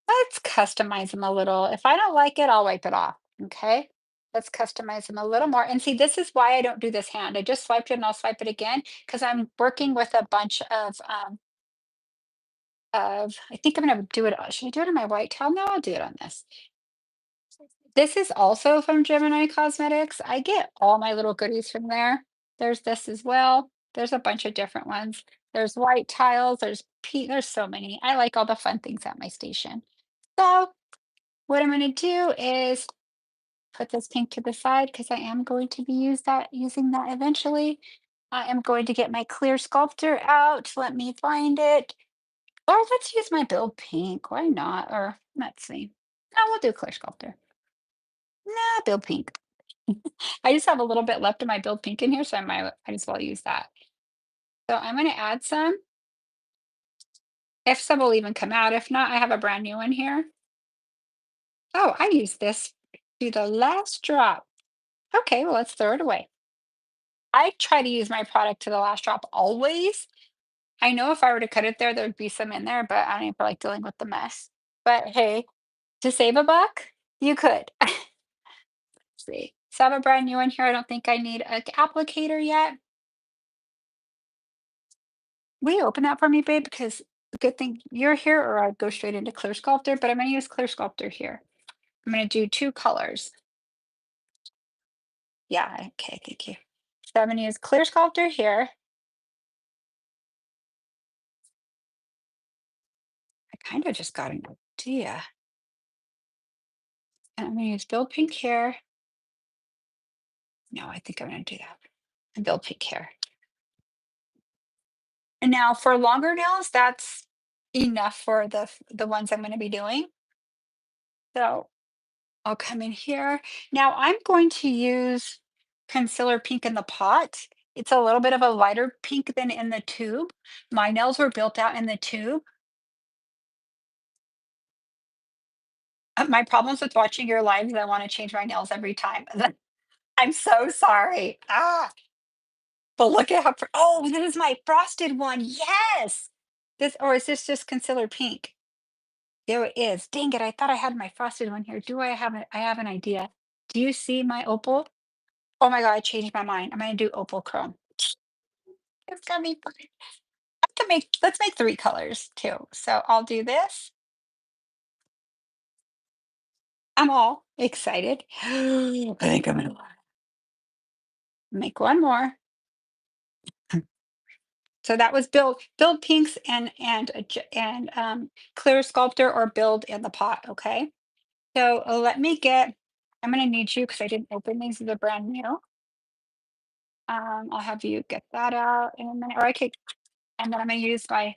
Let's customize them a little. If I don't like it, I'll wipe it off. Okay. Let's customize them a little more. And see, this is why I don't do this hand. I just swiped it and I'll swipe it again because I'm working with a bunch I think I'm gonna do it. Should I do it on my white towel? No, I'll do it on this. This is also from Gemini Cosmetics. I get all my little goodies from there. There's this as well. There's a bunch of different ones. There's white tiles, there's so many. I like all the fun things at my station. So what I'm going to do is put this pink to the side because I am going to be using that eventually. I am going to get my clear sculptor out. Let me find it. Or let's use my build pink. Why not? Or let's see. No, we'll do clear sculptor. Nah, build pink. I just have a little bit left of my build pink in here, so I might as well use that. So I'm going to add some. If some will even come out. If not, I have a brand new one here. Oh, I used this to the last drop. Okay, well, let's throw it away. I try to use my product to the last drop always. I know if I were to cut it there, there'd be some in there, but I don't even feel like dealing with the mess. But hey, to save a buck, you could. See. So I have a brand new one here. I don't think I need an applicator yet. Will you open that for me, babe? Because Good thing you're here, or I'd go straight into Clear Sculptor, but I'm gonna use Clear Sculptor here. I'm gonna do 2 colors. Yeah, okay, thank you. So I'm gonna use Clear Sculptor here. I kind of just got an idea. And I'm gonna use Build Pink here. No, I think I'm gonna do that. And Build Pink here. And now for longer nails, that's enough for the ones I'm gonna be doing. So I'll come in here. Now I'm going to use concealer pink in the pot. It's a little bit of a lighter pink than in the tube. My nails were built out in the tube. My problems with watching your lives, I want to change my nails every time. I'm so sorry. Ah, but look at how, oh, this is my frosted one. Yes. This, or is this just concealer pink? There it is. Dang it. I thought I had my frosted one here. Do I have it? I have an idea. Do you see my opal? Oh my God, I changed my mind. I'm gonna do opal chrome. It's gonna be fun. I can make, let's make 3 colors too. So I'll do this. I'm all excited. I think I'm gonna make one more. So that was build pinks and clear sculptor or build in the pot. Okay. So let me get. I'm gonna need you because I didn't open these. These are brand new. I'll have you get that out in a minute, or I could, and then I'm gonna use my.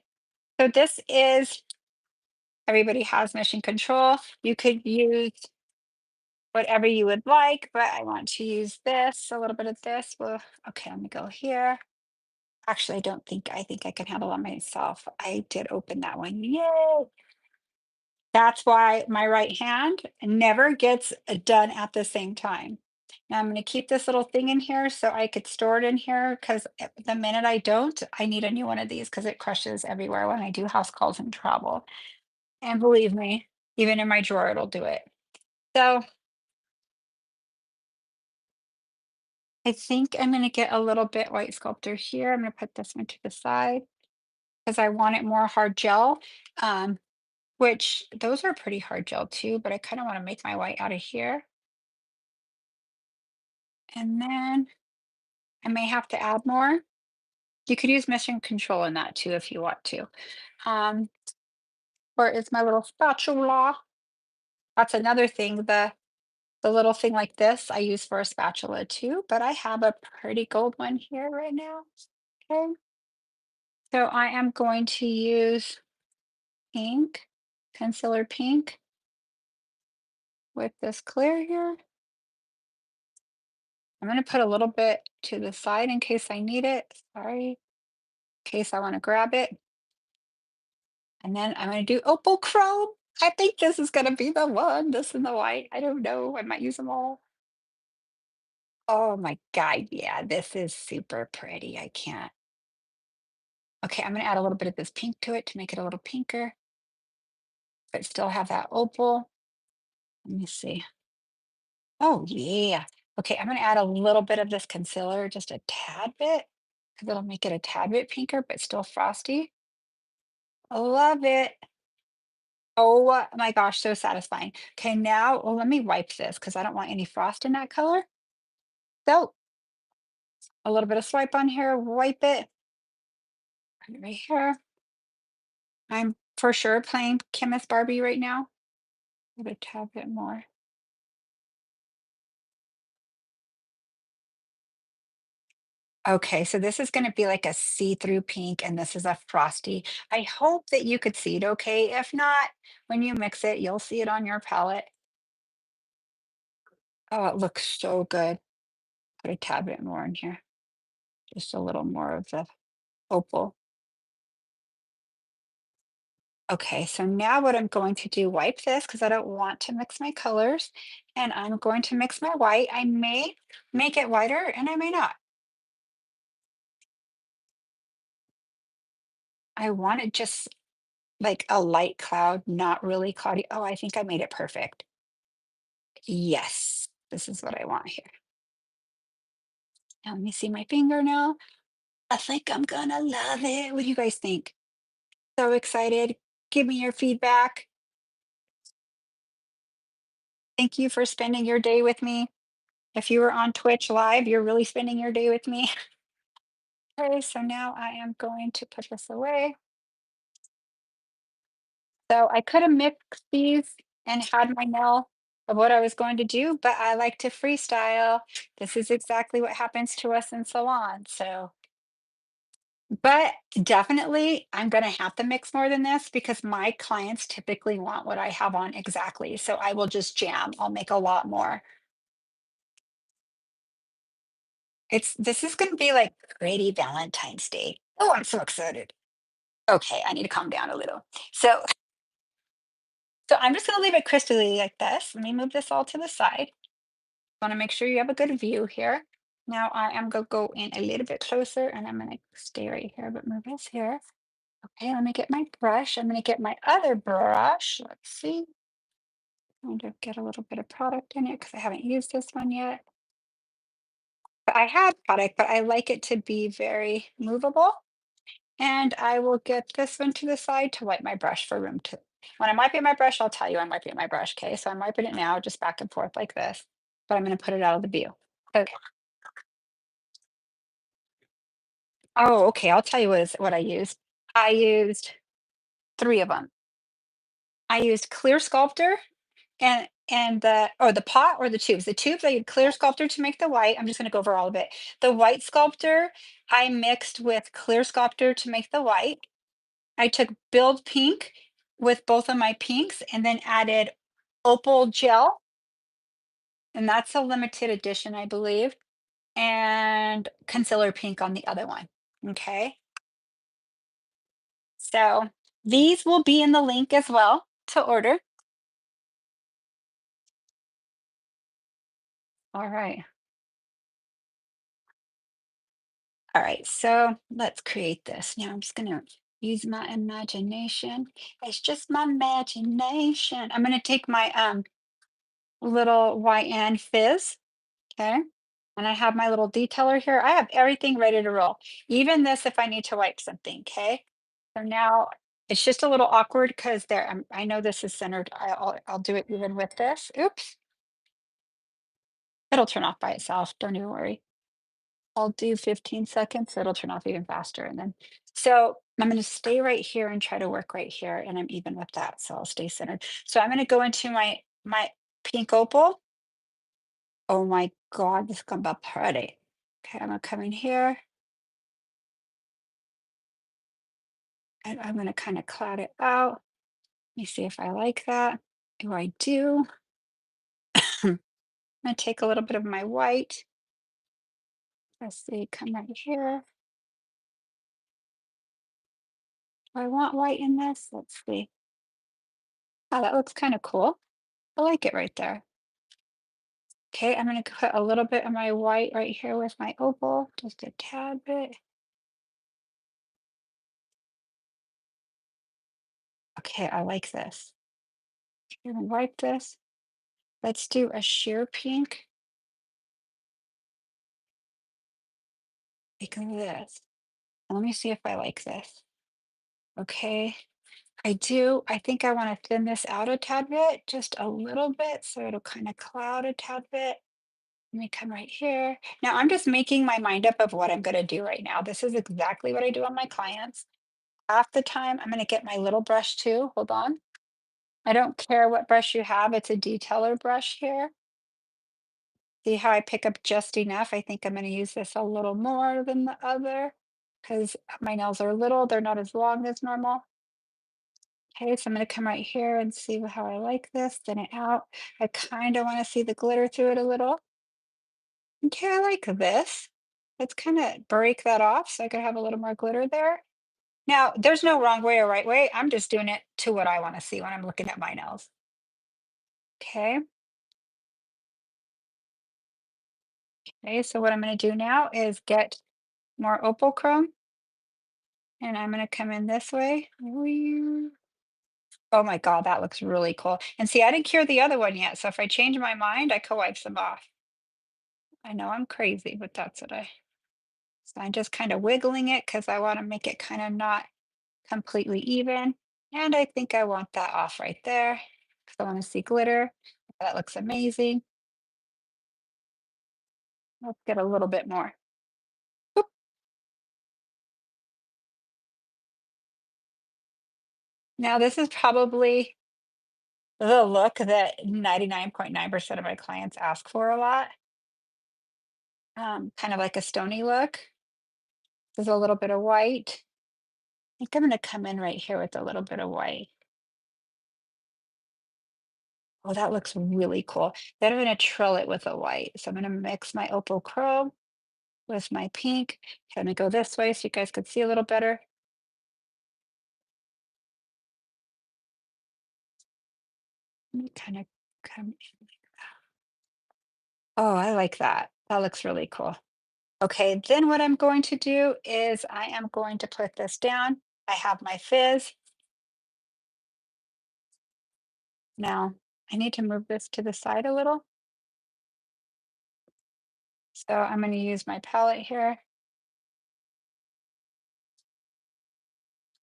So this is, everybody has mission control. You could use whatever you would like, but I want to use this, a little bit of this. Well, okay, let me go here. Actually, I think I can handle it myself. I did open that one. Yay! That's why my right hand never gets done at the same time. Now I'm going to keep this little thing in here so I could store it in here, because the minute I don't, I need a new one of these because it crushes everywhere when I do house calls and travel. And believe me, even in my drawer, it'll do it. So I think I'm going to get a little bit white sculptor here. I'm going to put this one to the side because I want it more hard gel. Um, which those are pretty hard gel too, but I kind of want to make my white out of here. And then I may have to add more. You could use mission control in that too if you want to. Um, or is my little spatula. That's another thing. The little thing like this I use for a spatula too, but I have a pretty gold one here right now. Okay. So I am going to use pink, concealer pink with this clear here. I'm going to put a little bit to the side in case I need it. Sorry, in case I want to grab it. And then I'm going to do opal chrome. I think this is going to be the one. This and the white. I don't know. I might use them all. Oh my God. Yeah, this is super pretty. I can't. Okay, I'm going to add a little bit of this pink to it to make it a little pinker, but still have that opal. Let me see. Oh, yeah. Okay, I'm going to add a little bit of this concealer, just a tad bit, because it'll make it a tad bit pinker, but still frosty. Love it. Oh my gosh, so satisfying. Okay, now, well, let me wipe this because I don't want any frost in that color. So a little bit of swipe on here, wipe it right here. I'm for sure playing Chemist Barbie right now. Maybe a tad bit more. Okay, so this is going to be like a see-through pink, and this is a frosty. I hope that you could see it okay. If not, when you mix it, you'll see it on your palette. Oh, it looks so good. Put a tad bit more in here. Just a little more of the opal. Okay, so now what I'm going to do, wipe this because I don't want to mix my colors, and I'm going to mix my white. I may make it whiter and I may not. I want it just like a light cloud, not really cloudy. Oh, I think I made it perfect. Yes, this is what I want here. Now let me see my finger now. I think I'm gonna love it. What do you guys think? So excited. Give me your feedback. Thank you for spending your day with me. If you were on Twitch live, you're really spending your day with me. Okay, so now I am going to put this away. So I could have mixed these and had my nail of what I was going to do, but I like to freestyle. This is exactly what happens to us in salon. So, but definitely I'm going to have to mix more than this because my clients typically want what I have on exactly. So I will just jam. I'll make a lot more. This is going to be like pretty Valentine's Day. Oh, I'm so excited. Okay, I need to calm down a little. So I'm just going to leave it crystally like this. Let me move this all to the side. Want to make sure you have a good view here. Now I am going to go in a little bit closer and I'm going to stay right here, but move this here. Okay, let me get my brush. I'm going to get my other brush. Let's see. I'm going to get a little bit of product in it because I haven't used this one yet. But I had product, but I like it to be very movable. And I will get this one to the side to wipe my brush for room to. When I'm wiping my brush, I'll tell you I'm wiping my brush. Okay, so I'm wiping it now, just back and forth like this, but I'm going to put it out of the view. Okay. Oh, okay. I'll tell you what I used. I used 3 of them. I used clear sculptor and the pot or the tubes. The tubes, I used clear sculptor to make the white. I'm just gonna go over all of it. The white sculptor, I mixed with clear sculptor to make the white. I took build pink with both of my pinks and then added opal gel, and that's a limited edition, I believe, and concealer pink on the other one. Okay. So these will be in the link as well to order. All right. All right. So let's create this. Now I'm just going to use my imagination. It's just my imagination. I'm going to take my little YN fizz. Okay. And I have my little detailer here. I have everything ready to roll. Even this if I need to wipe something. Okay. So now it's just a little awkward because there, I know this is centered. I'll do it even with this. Oops. It'll turn off by itself. Don't even worry. I'll do 15 seconds. It'll turn off even faster. And then, so I'm going to stay right here and try to work right here. And I'm even with that. So I'll stay centered. So I'm going to go into my pink opal. Oh my God, this is going to be pretty. Okay, I'm going to come in here and I'm going to kind of cloud it out. Let me see if I like that. Do I do? I'm going to take a little bit of my white. Let's see, come right here. Do I want white in this? Let's see. Oh, that looks kind of cool. I like it right there. Okay, I'm going to put a little bit of my white right here with my opal, just a tad bit. Okay, I like this. I'm going to wipe this. Let's do a sheer pink like this. And let me see if I like this. Okay, I do. I think I want to thin this out a tad bit, just a little bit, so it'll kind of cloud a tad bit. Let me come right here. Now I'm just making my mind up of what I'm going to do right now. This is exactly what I do on my clients. Half the time, I'm going to get my little brush too. Hold on. I don't care what brush you have, it's a detailer brush here. See how I pick up just enough? I think I'm gonna use this a little more than the other because my nails are little, they're not as long as normal. Okay, so I'm gonna come right here and see how I like this, thin it out. I kind of want to see the glitter through it a little. Okay, I like this. Let's kind of break that off so I could have a little more glitter there. Now, there's no wrong way or right way. I'm just doing it to what I want to see when I'm looking at my nails. Okay. Okay, so what I'm going to do now is get more opal chrome and I'm going to come in this way. Whee! Oh my God, that looks really cool. And see, I didn't cure the other one yet. So if I change my mind, I could wipe them off. I know I'm crazy, but that's what so I'm just kind of wiggling it because I want to make it kind of not. completely even. And I think I want that off right there because I want to see glitter. That looks amazing. Let's get a little bit more. Oop. Now this is probably the look that 99.9% of my clients ask for a lot. Kind of like a stony look. There's a little bit of white. I think I'm going to come in right here with a little bit of white. Oh, that looks really cool. Then I'm going to trill it with a white. So I'm going to mix my opal chrome with my pink. Let me go this way so you guys could see a little better. Let me kind of come in. Oh, I like that. That looks really cool. Okay, then what I'm going to do is I am going to put this down. I have my fizz. Now, I need to move this to the side a little. So I'm going to use my palette here.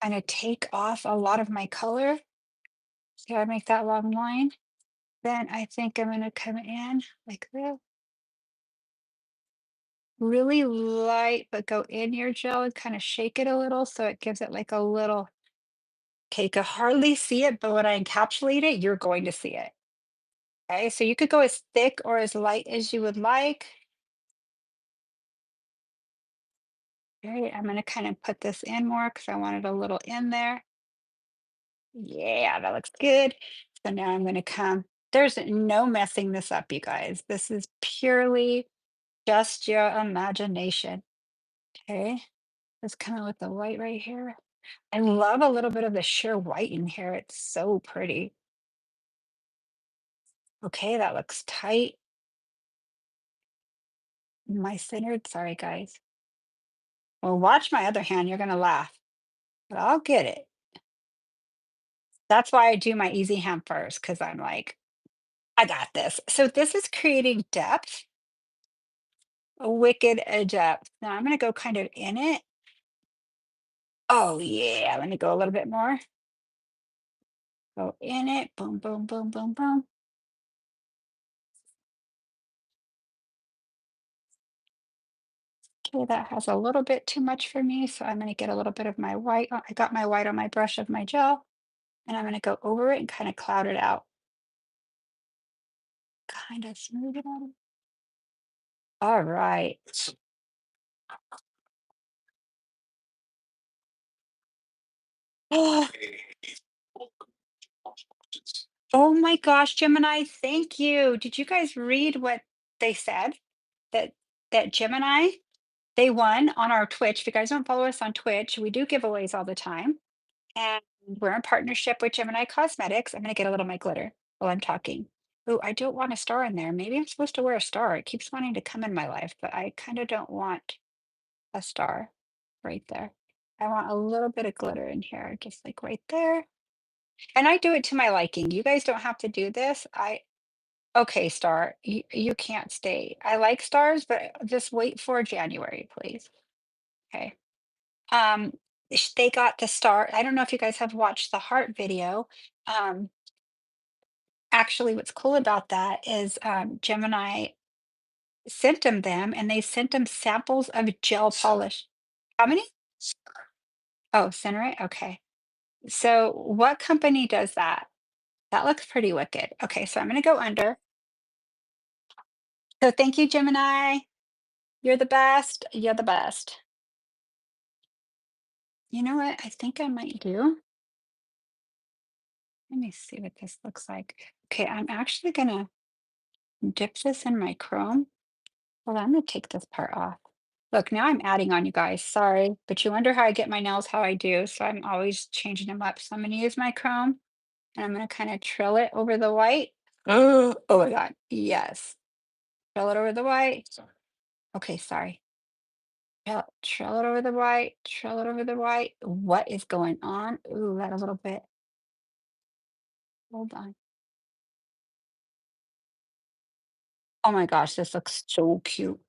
I'm going to take off a lot of my color. See how I make that long line? Then I think I'm going to come in like this. Really light, but go in your gel and kind of shake it a little so it gives it like a little. Okay, you can hardly see it, but when I encapsulate it, you're going to see it. Okay, so you could go as thick or as light as you would like. Right, I'm gonna kind of put this in more because I want it a little in there. Yeah, that looks good. So now I'm gonna come. There's no messing this up, you guys. This is purely just your imagination. Okay, let's come in with the white right here. I love a little bit of the sheer white in here. It's so pretty. Okay, that looks tight. My centered, sorry guys. Well, watch my other hand. You're gonna laugh, but I'll get it. That's why I do my easy hand first, because I'm like, I got this. So this is creating depth, a wicked depth. Now I'm gonna go kind of in it. Oh yeah, let me go a little bit more. Go in it. Boom, boom, boom, boom, boom. Okay, that has a little bit too much for me, so I'm gonna get a little bit of my white. I got my white on my brush of my gel, and I'm gonna go over it and kind of cloud it out. Kind of smooth it out. All right. Oh, oh my gosh, Gemini, thank you. Did you guys read what they said? That that Gemini, they won on our Twitch. If you guys don't follow us on Twitch, we do giveaways all the time. And we're in partnership with Gemini Cosmetics. I'm gonna get a little of my glitter while I'm talking. Oh, I don't want a star in there. Maybe I'm supposed to wear a star. It keeps wanting to come in my life, but I kind of don't want a star right there. I want a little bit of glitter in here, just like right there. And I do it to my liking. You guys don't have to do this. Okay, star, you can't stay. I like stars, but just wait for January, please. Okay. Um, they got the star. I don't know if you guys have watched the heart video. Um, Actually, what's cool about that is Gemini sent them and they sent them samples of gel polish. How many? Oh, center it. Okay. So what company does that? That looks pretty wicked. Okay, so I'm gonna go under. So thank you, Gemini. You're the best. You're the best. You know what I think I might do? Let me see what this looks like. Okay, I'm actually gonna dip this in my chrome. Hold on, I'm gonna take this part off. Look, now I'm adding on, you guys. Sorry, but you wonder how I get my nails how I do. So I'm always changing them up. So I'm gonna use my chrome and I'm gonna kind of trill it over the white. Oh my God. Yes. Trill it over the white. Okay, sorry. Trill it over the white. Trill it over the white. What is going on? Ooh, that a little bit. Hold on. Oh my gosh, this looks so cute.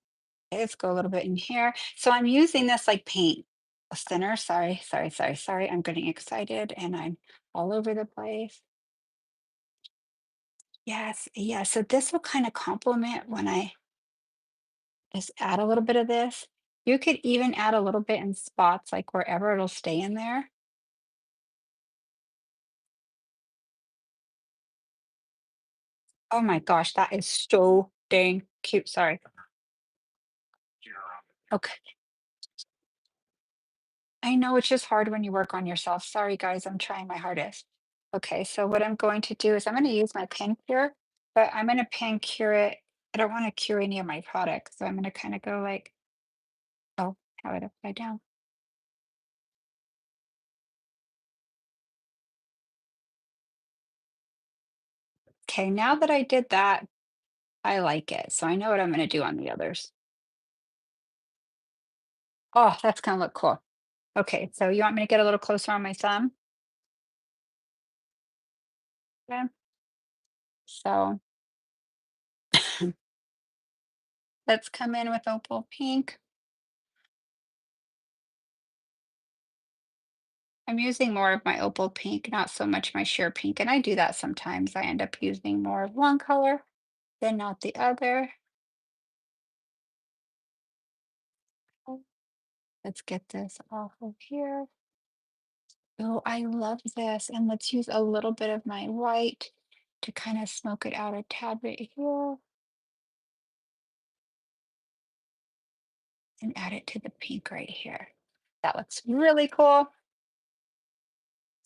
Okay, let's go a little bit in here. So I'm using this like paint. Center. Sorry, sorry, sorry, sorry. I'm getting excited and I'm all over the place. Yes, yeah. So this will kind of complement when I just add a little bit of this. You could even add a little bit in spots, like wherever it'll stay in there. Oh my gosh, that is so dang cute. Sorry. Okay. I know it's just hard when you work on yourself. Sorry, guys, I'm trying my hardest. Okay, so what I'm going to do is I'm going to use my pen cure, but I'm going to pen cure it. I don't want to cure any of my products, so I'm going to kind of go like, oh, have it upside down. Okay, now that I did that, I like it. So I know what I'm going to do on the others. Oh, that's going to look cool. Okay, so you want me to get a little closer on my thumb? Yeah. So let's come in with opal pink. I'm using more of my opal pink, not so much my sheer pink, and I do that sometimes. I end up using more of one color than not the other. Oh, let's get this off of here. Oh, I love this. And let's use a little bit of my white to kind of smoke it out a tad bit here and add it to the pink right here. That looks really cool.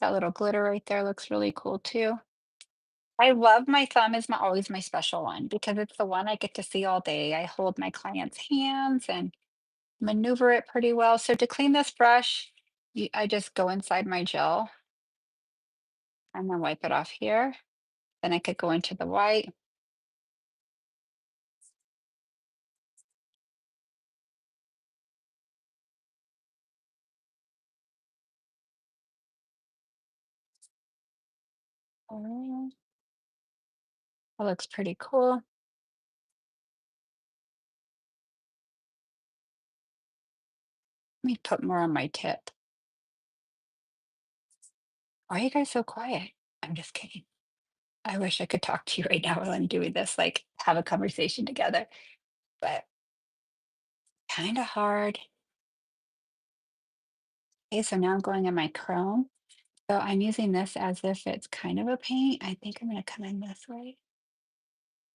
That little glitter right there looks really cool too. I love my thumb is always my special one because it's the one I get to see all day. I hold my clients' hands and maneuver it pretty well. So to clean this brush, I just go inside my gel and then wipe it off here. Then I could go into the white. Oh, that looks pretty cool. Let me put more on my tip. Why are you guys so quiet? I'm just kidding. I wish I could talk to you right now while I'm doing this, like have a conversation together, but kind of hard. Okay, so now I'm going in my chrome. So I'm using this as if it's kind of a paint. I think I'm going to come in this way.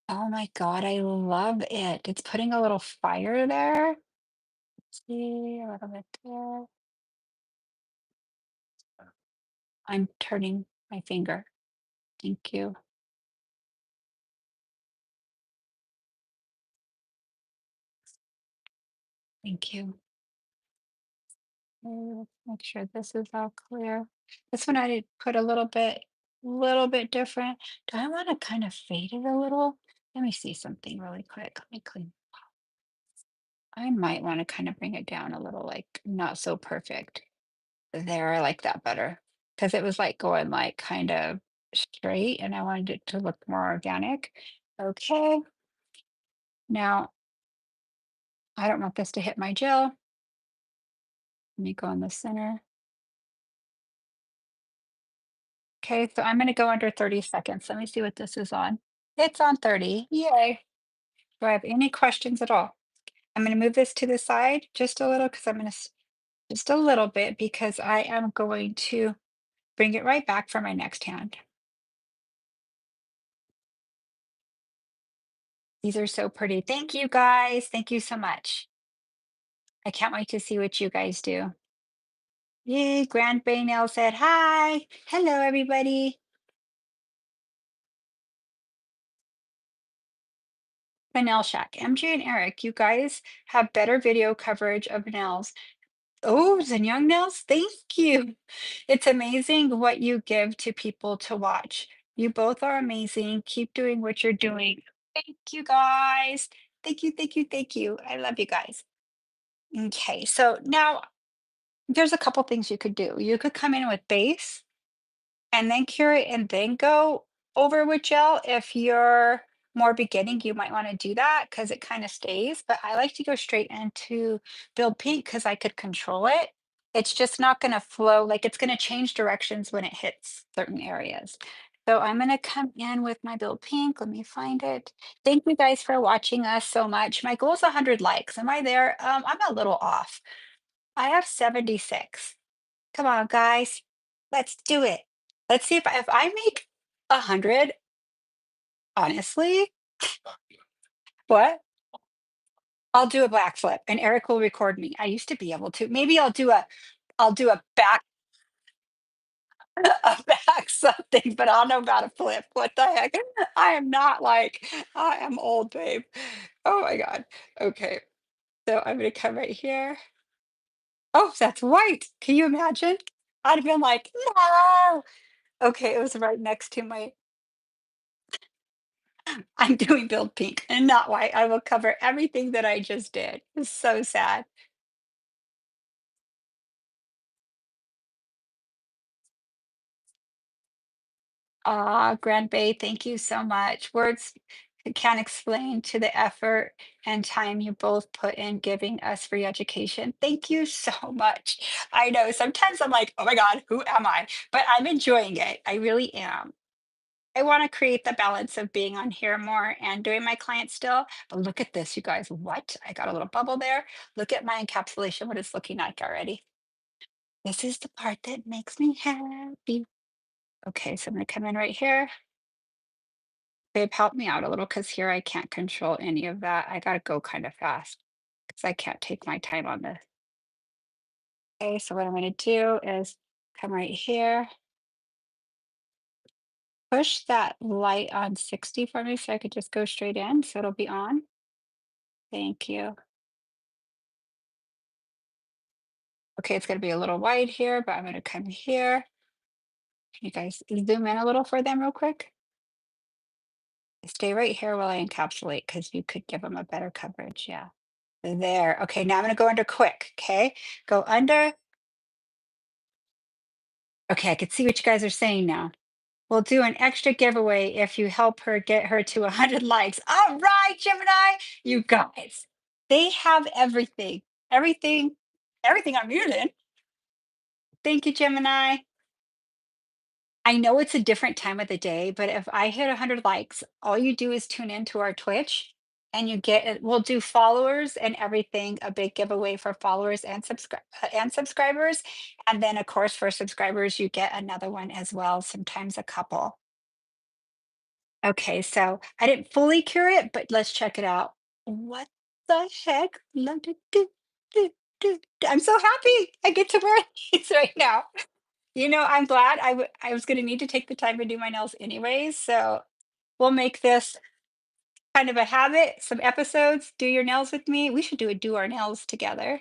Oh my God, I love it. It's putting a little fire there. See, a little bit there. I'm turning my finger. Thank you. Thank you. Let's make sure this is all clear. This one I did put a little bit different. Do I want to kind of fade it a little? Let me see something really quick. Let me clean. I might want to kind of bring it down a little, like not so perfect. There, I like that better because it was like going like kind of straight and I wanted it to look more organic. Okay, now I don't want this to hit my gel. Let me go in the center. Okay, so I'm gonna go under 30 seconds. Let me see what this is on. It's on 30. Yay. Do I have any questions at all? I'm gonna move this to the side just a little because just a little bit because I am going to bring it right back for my next hand. These are so pretty. Thank you guys. Thank you so much. I can't wait to see what you guys do. Yay, Grand Baynell said hi. Hello, everybody. The Nail Shack. MJ and Eric, you guys have better video coverage of nails. Oh, and young nails, thank you. It's amazing what you give to people to watch. You both are amazing. Keep doing what you're doing. Thank you, guys. Thank you, thank you, thank you. I love you guys. Okay, so now there's a couple things you could do. You could come in with base and then cure it and then go over with gel. If you're more beginning, you might want to do that because it kind of stays. But I like to go straight into build pink because I could control it. It's just not gonna flow, like, it's gonna change directions when it hits certain areas. So I'm gonna come in with my Build Pink. Let me find it. Thank you guys for watching us so much. My goal is 100 likes. Am I there? I'm a little off. I have 76. Come on, guys. Let's do it. Let's see if I make 100, honestly, what? I'll do a backflip and Eric will record me. I used to be able to. Maybe I'll do a back a back something, but I don't know about a flip. What the heck? I am not like I am old, babe. Oh my God. Okay. So I'm gonna come right here. Oh, that's white. Can you imagine? I'd have been like, no. Okay, it was right next to my I'm doing build pink and not white. I will cover everything that I just did. It's so sad. Ah, Grand Bay, thank you so much. Words can't explain to the effort and time you both put in giving us free education. Thank you so much. I know sometimes I'm like, oh my God, who am I? But I'm enjoying it. I really am. I want to create the balance of being on here more and doing my clients still. But look at this, you guys. What? I got a little bubble there. Look at my encapsulation, what it's looking like already. This is the part that makes me happy. Okay, so I'm going to come in right here. Babe, help me out a little because here I can't control any of that. I gotta go kind of fast because I can't take my time on this. Okay, so what I'm gonna do is come right here, push that light on 60 for me so I could just go straight in, so it'll be on. Thank you. Okay, it's gonna be a little wide here, but I'm gonna come here. Can you guys zoom in a little for them real quick? Stay right here while I encapsulate because you could give them a better coverage. Yeah. There. Okay, now I'm gonna go under quick. Okay, go under. Okay, I can see what you guys are saying now. We'll do an extra giveaway if you help her get her to 100 likes. All right, Gemini, you guys. They have everything. Everything, everything I'm using. Thank you, Gemini. I know it's a different time of the day, but if I hit 100 likes, all you do is tune into our Twitch and you get it. We'll do followers and everything, a big giveaway for followers and subscribers. And then of course for subscribers, you get another one as well, sometimes a couple. Okay, so I didn't fully cure it, but let's check it out. What the heck? I'm so happy I get to wear these right now. I'm glad I was gonna need to take the time to do my nails anyways, so we'll make this kind of a habit, some episodes, do your nails with me. We should do our nails together.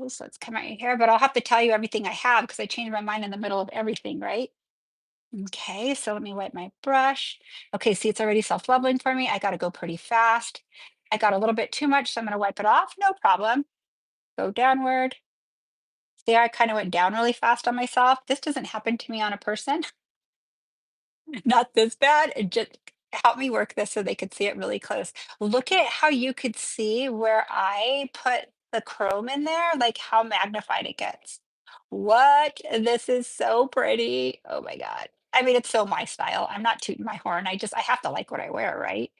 So let's come out here, but I'll have to tell you everything I have because I changed my mind in the middle of everything, right? Okay, so let me wipe my brush. Okay, see, it's already self-leveling for me. I got to go pretty fast. I got a little bit too much, so I'm going to wipe it off. No problem. Go downward. See, I kind of went down really fast on myself. This doesn't happen to me on a person. Not this bad. It just help me work this so they could see it really close. Look at how you could see where I put the chrome in there, like how magnified it gets. What? This is so pretty. Oh my God. I mean, it's so my style. I'm not tooting my horn. I have to like what I wear, right?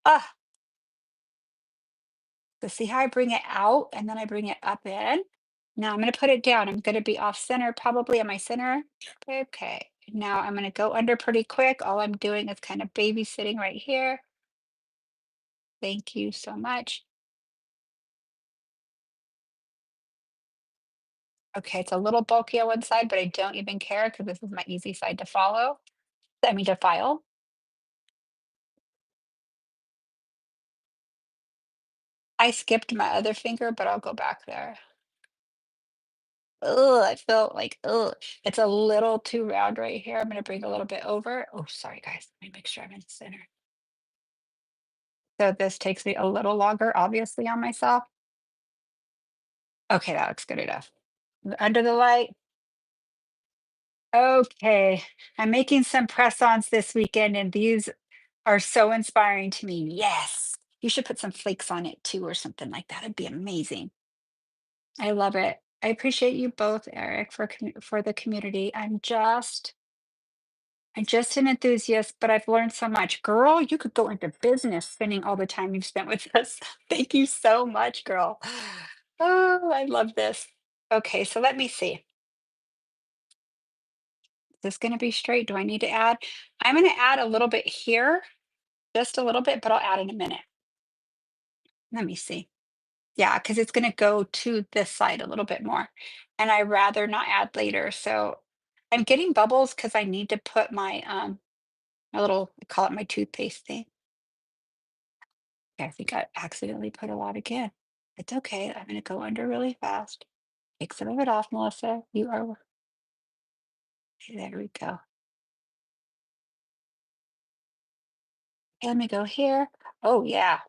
Ah, so see how I bring it out and then I bring it up in? Now I'm going to put it down. I'm going to be off center, probably. Am I center? Okay. Now I'm going to go under pretty quick. All I'm doing is kind of babysitting right here. Thank you so much. Okay, it's a little bulky on one side, but I don't even care because this is my easy side to follow. I mean, to file. I skipped my other finger, but I'll go back there. Oh, I feel like, oh, it's a little too round right here. I'm going to bring a little bit over. Oh, sorry, guys. Let me make sure I'm in the center. So this takes me a little longer, obviously, on myself. Okay, that looks good enough. Under the light. Okay, I'm making some press-ons this weekend, and these are so inspiring to me. Yes, you should put some flakes on it too, or something like that. It'd be amazing. I love it. I appreciate you both, Eric, for for the community. I'm just an enthusiast, but I've learned so much. Girl, you could go into business spending all the time you've spent with us. Thank you so much, girl. Oh, I love this. Okay, so let me see. Is this going to be straight? Do I need to add? I'm going to add a little bit here, just a little bit, but I'll add in a minute. Let me see. Yeah, because it's going to go to this side a little bit more. And I rather not add later. So I'm getting bubbles because I need to put my little, I call it my toothpaste thing. I think I accidentally put a lot again. It's okay. I'm going to go under really fast. Take some of it off, Melissa. You are, there we go. Okay, let me go here. Oh, yeah.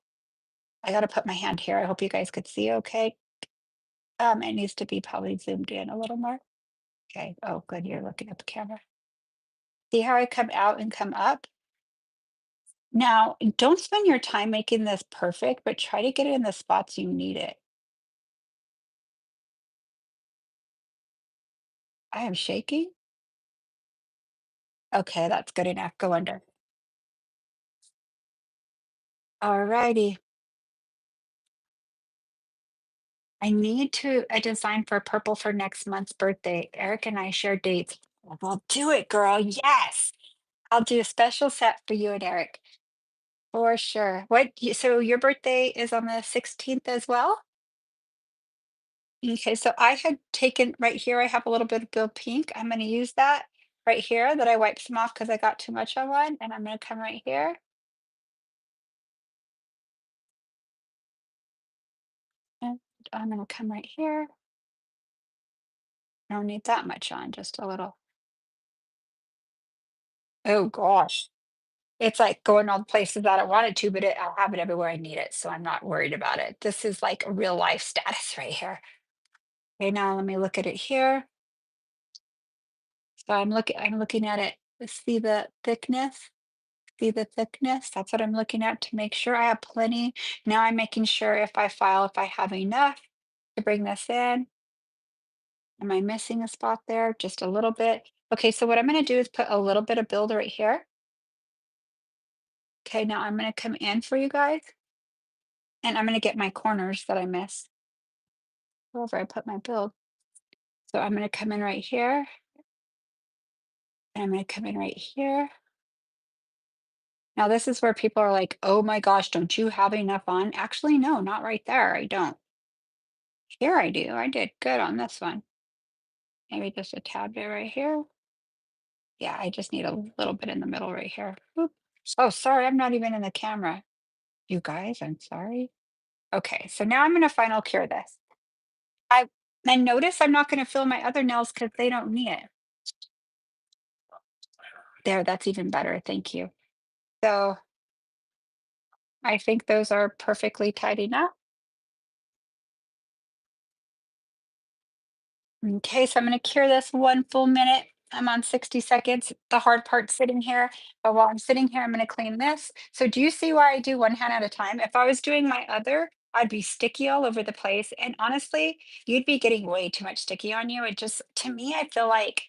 I got to put my hand here. I hope you guys could see okay. It needs to be probably zoomed in a little more. Okay. Oh, good. You're looking at the camera. See how I come out and come up? Now, don't spend your time making this perfect, but try to get it in the spots you need it. I am shaking. Okay, that's good enough. Go under. All righty. I design for purple for next month's birthday. Eric and I share dates. Well, do it, girl. Yes. I'll do a special set for you and Eric for sure. So your birthday is on the 16th as well? Okay, so I had taken right here, I have a little bit of Bill Pink. I'm going to use that right here that I wiped some off because I got too much on one. And I'm going to come right here. And I'm going to come right here. I don't need that much on, just a little. Oh gosh. It's like going all the places that I wanted to, but I'll have it everywhere I need it. So I'm not worried about it. This is like a real life status right here. Okay, now let me look at it here. So I'm looking at it. See the thickness? See the thickness? That's what I'm looking at to make sure I have plenty. Now I'm making sure if I have enough to bring this in. Am I missing a spot there? Just a little bit. Okay, so what I'm going to do is put a little bit of build right here. Okay, now I'm going to come in for you guys and I'm going to get my corners that I missed wherever I put my build. So I'm going to come in right here and I'm going to come in right here. Now this is where people are like, oh my gosh, don't you have enough on? Actually, no, not right there. I don't. Here I do. I did good on this one. Maybe just a tad bit right here. Yeah, I just need a little bit in the middle right here. Oop. Oh, sorry, I'm not even in the camera. You guys, I'm sorry. Okay, so now I'm going to final cure this. I and notice I'm not going to fill my other nails because they don't need it. There, that's even better. Thank you. So I think those are perfectly tidied up. Okay, so I'm going to cure this 1 full minute. I'm on 60 seconds. The hard part's sitting here. But while I'm sitting here, I'm going to clean this. So do you see why I do one hand at a time? If I was doing my other, I'd be sticky all over the place. And honestly, you'd be getting way too much sticky on you. It just, to me, I feel like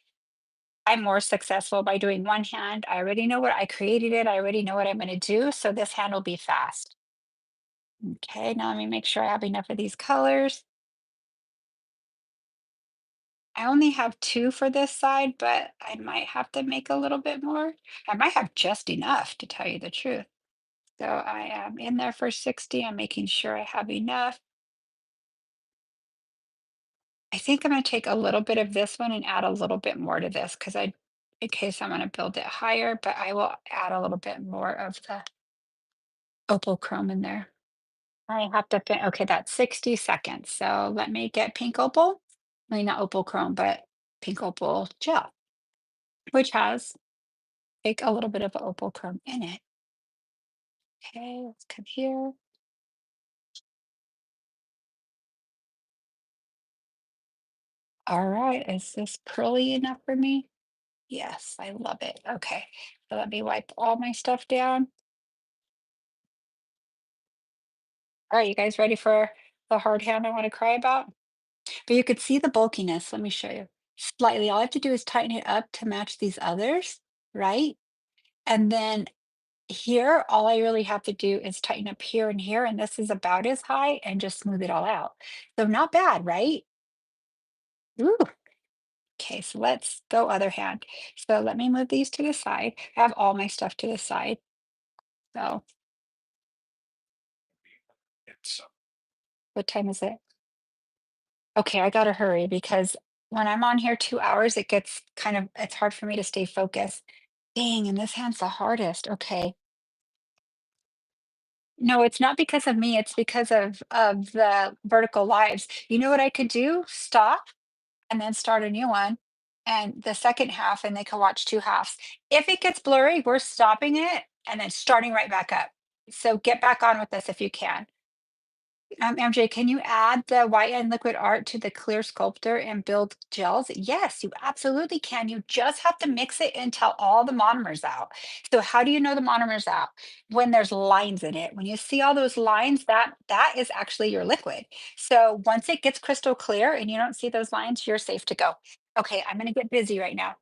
I'm more successful by doing one hand. I already know what I created it. I already know what I'm going to do. So this hand will be fast. Okay, now let me make sure I have enough of these colors. I only have 2 for this side, but I might have to make a little bit more. I might have just enough to tell you the truth. So I am in there for 60. I'm making sure I have enough. I think I'm going to take a little bit of this one and add a little bit more to this because in case I'm going to build it higher, but I will add a little bit more of the opal chrome in there. I have to fit, okay, that's 60 seconds. So let me get pink opal. I mean, not opal chrome, but pink opal gel, which has take a little bit of opal chrome in it. Okay, let's come here. All right, is this curly enough for me? Yes, I love it. Okay, so let me wipe all my stuff down. All right, you guys ready for the hard hand I want to cry about? But you could see the bulkiness. Let me show you. Slightly. All I have to do is tighten it up to match these others, right? And then here, all I really have to do is tighten up here and here, and this is about as high, and just smooth it all out. So not bad, right? Ooh. Okay, so let's go other hand. So let me move these to the side. I have all my stuff to the side. So what time is it? Okay, I gotta hurry because when I'm on here 2 hours, it gets it's hard for me to stay focused. Dang, and this hand's the hardest. Okay. No, it's not because of me, it's because of the vertical lives. You know what I could do? Stop and then start a new one and the second half, and they can watch two halves. If it gets blurry, we're stopping it and then starting right back up. So get back on with this if you can. MJ, can you add the white and liquid art to the clear sculptor and build gels? Yes, you absolutely can. You just have to mix it until all the monomers out. So how do you know the monomers out? When there's lines in it. When you see all those lines, that is actually your liquid. So once it gets crystal clear and you don't see those lines, you're safe to go. Okay, I'm gonna get busy right now.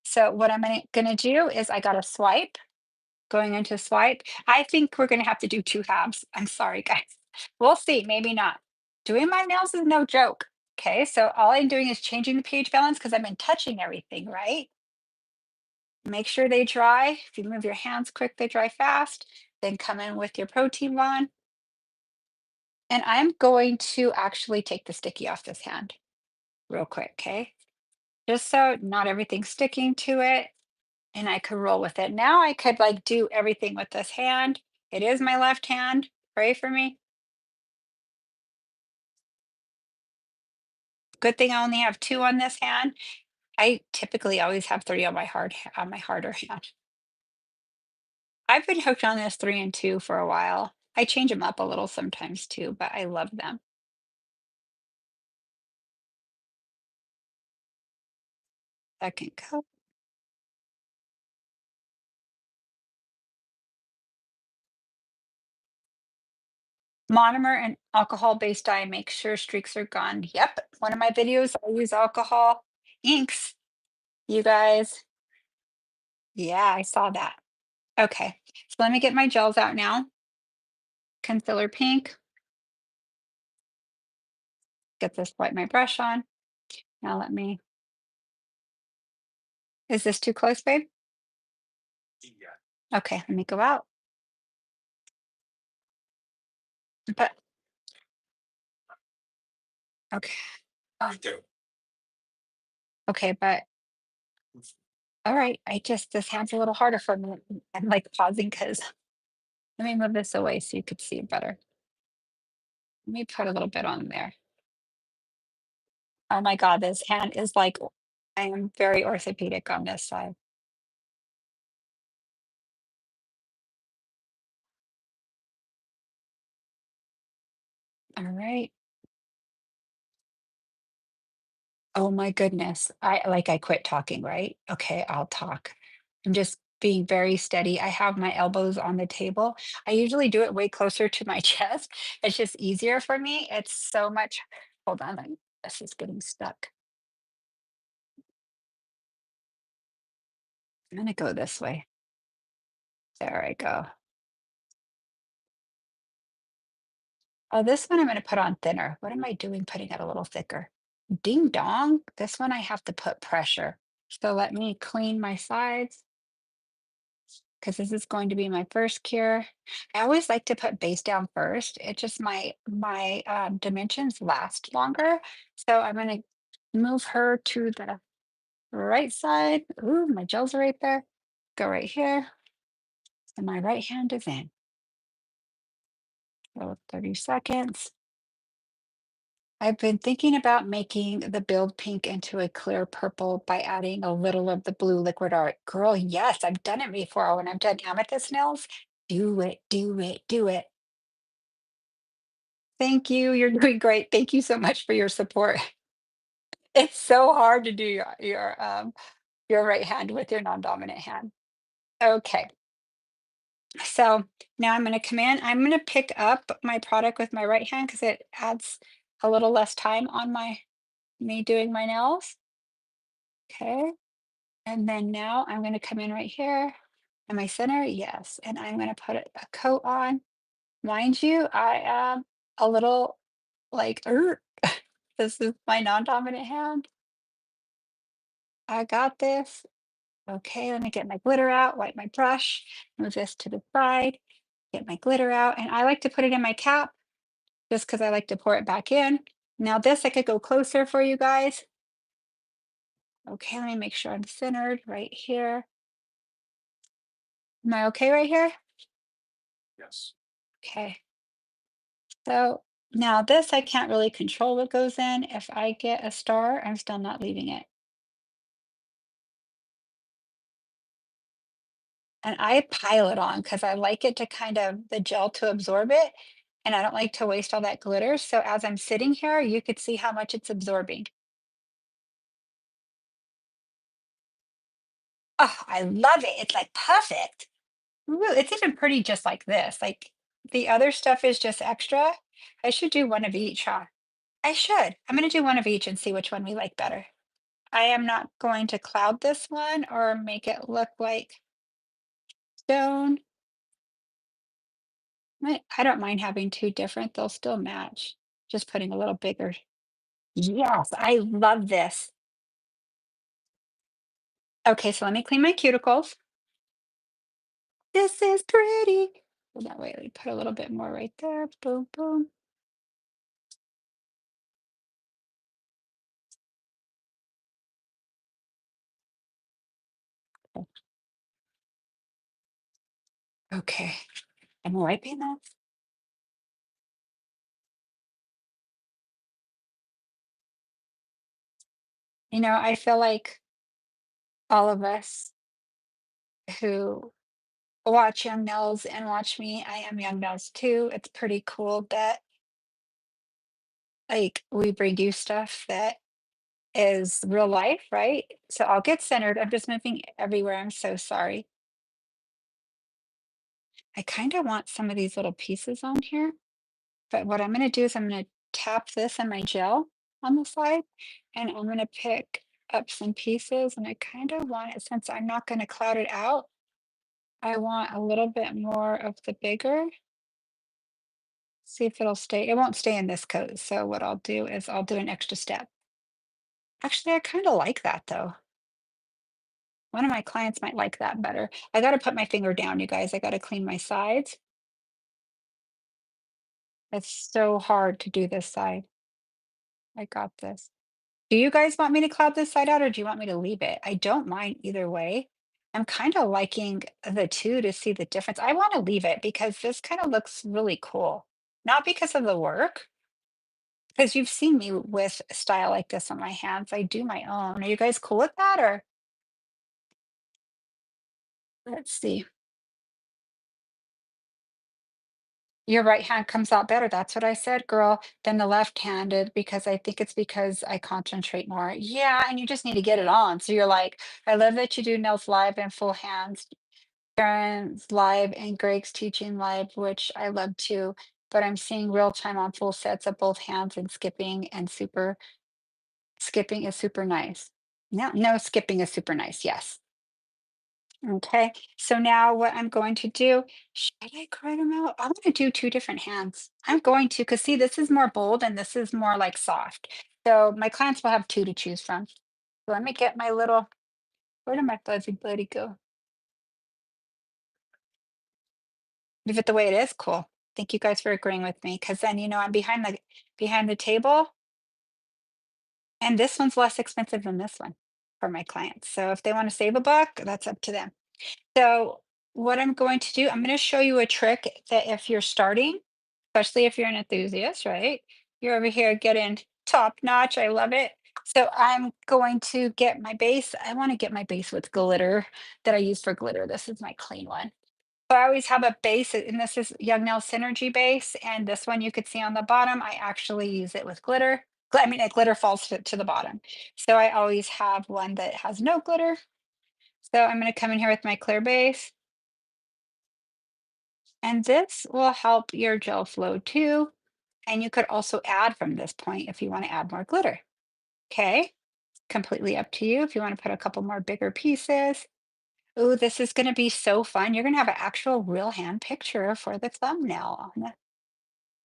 So what I'm gonna do is I got to swipe going into swipe. I think we're gonna have to do 2 halves. I'm sorry, guys. We'll see, maybe not. Doing my nails is no joke. Okay, so all I'm doing is changing the pH balance because I've been touching everything, right? Make sure they dry. If you move your hands quick, they dry fast. Then come in with your protein bond. And I'm going to actually take the sticky off this hand real quick, okay? Just so not everything's sticking to it. And I could roll with it. Now I could like do everything with this hand. It is my left hand. Pray for me. Good thing I only have two on this hand. I typically always have three on on my harder hand. I've been hooked on this three and two for a while. I change them up a little sometimes too, but I love them. Second cup. Monomer and alcohol-based dye make sure streaks are gone. Yep, one of my videos, I use alcohol inks. You guys, yeah, I saw that. Okay, so let me get my gels out now. Concealer pink. Get this, wipe my brush on. Now let me, is this too close, babe? Okay, let me go out. But, okay, okay, but, all right, this hand's a little harder for me. I'm like pausing because let me move this away so you could see it better. Let me put a little bit on there. Oh my God, this hand is like, I am very orthopedic on this side. All right. Oh my goodness. I quit talking, right? Okay, I'll talk. I'm just being very steady. I have my elbows on the table. I usually do it way closer to my chest. It's just easier for me. It's so much. Hold on, this is getting stuck. I'm gonna go this way. There I go. Oh, this one I'm gonna put on thinner. What am I doing putting it a little thicker? Ding dong. This one I have to put pressure. So let me clean my sides because this is going to be my first cure. I always like to put base down first. It just my dimensions last longer. So I'm gonna move her to the right side. Ooh, my gels are right there. Go right here. And my right hand is in. So 30 seconds. I've been thinking about making the build pink into a clear purple by adding a little of the blue liquid art. Girl, yes, I've done it before. When I've done amethyst nails, do it, do it, do it. Thank you. You're doing great. Thank you so much for your support. It's so hard to do your right hand with your non-dominant hand. Okay. So now I'm going to come in. I'm going to pick up my product with my right hand because it adds a little less time on my me doing my nails. Okay. And then now I'm going to come in right here. Am I center? Yes. And I'm going to put a coat on. Mind you, I am a little like, this is my non-dominant hand. I got this. Okay, let me get my glitter out, wipe my brush, move this to the side, get my glitter out. And I like to put it in my cap just because I like to pour it back in. Now this, I could go closer for you guys. Okay, let me make sure I'm centered right here. Am I okay right here? Yes. Okay. So now this, I can't really control what goes in. If I get a star, I'm still not leaving it. And I pile it on because I like it to kind of the gel to absorb it. And I don't like to waste all that glitter. So as I'm sitting here, you could see how much it's absorbing. Oh, I love it. It's like perfect. Really, it's even pretty just like this. Like the other stuff is just extra. I should do one of each, huh? I should. I'm going to do one of each and see which one we like better. I am not going to cloud this one or make it look like stone. I don't mind having two different, they'll still match. Just putting a little bigger. Yes, I love this. Okay, so let me clean my cuticles. This is pretty. So that way, we put a little bit more right there. Boom, boom. Okay, I'm wiping this. I feel like all of us who watch Young Nels and watch me, I am Young Nels too. It's pretty cool that like we bring you stuff that is real life, right? So I'll get centered. I'm just moving everywhere. I'm so sorry. I kind of want some of these little pieces on here, but what I'm going to do is I'm going to tap this in my gel on the side, and I'm going to pick up some pieces, and I kind of want it, since I'm not going to cloud it out, I want a little bit more of the bigger. See if it'll stay. It won't stay in this coat. So what I'll do is I'll do an extra step. Actually, I kind of like that though. One of my clients might like that better. I got to put my finger down, you guys. I got to clean my sides. It's so hard to do this side. I got this. Do you guys want me to cloud this side out or do you want me to leave it? I don't mind either way. I'm kind of liking the two to see the difference. I want to leave it because this kind of looks really cool. Not because of the work, because you've seen me with a style like this on my hands. I do my own. Are you guys cool with that or let's see. Your right hand comes out better. That's what I said, girl, than the left-handed because I think it's because I concentrate more. Yeah, and you just need to get it on. So you're like, I love that you do nails live and full hands. Karen's live and Greg's teaching live, which I love too. But I'm seeing real time on full sets of both hands and skipping is super nice. No, no, skipping is super nice. Yes. Okay, so now what I'm going to do, should I cry them out? I'm going to do two different hands. I'm going to, because see, this is more bold and this is more like soft. So my clients will have two to choose from. So let me get my little, where did my fuzzy buddy go? Leave it the way it is. Cool. Thank you guys for agreeing with me. Because then, I'm behind the table, and this one's less expensive than this one for my clients. So if they want to save a buck, that's up to them. So what I'm going to do, I'm going to show you a trick that if you're starting, especially if you're an enthusiast, right? You're over here getting top notch. I love it. So I'm going to get my base. I want to get my base with glitter that I use for glitter. This is my clean one. So I always have a base, and this is Young Nail Synergy base. And this one you could see on the bottom, I actually use it with glitter. I mean, glitter falls to the bottom. So I always have one that has no glitter. So I'm going to come in here with my clear base. And this will help your gel flow too. And you could also add from this point if you want to add more glitter. Okay, completely up to you if you want to put a couple more bigger pieces. Ooh, this is going to be so fun. You're going to have an actual real hand picture for the thumbnail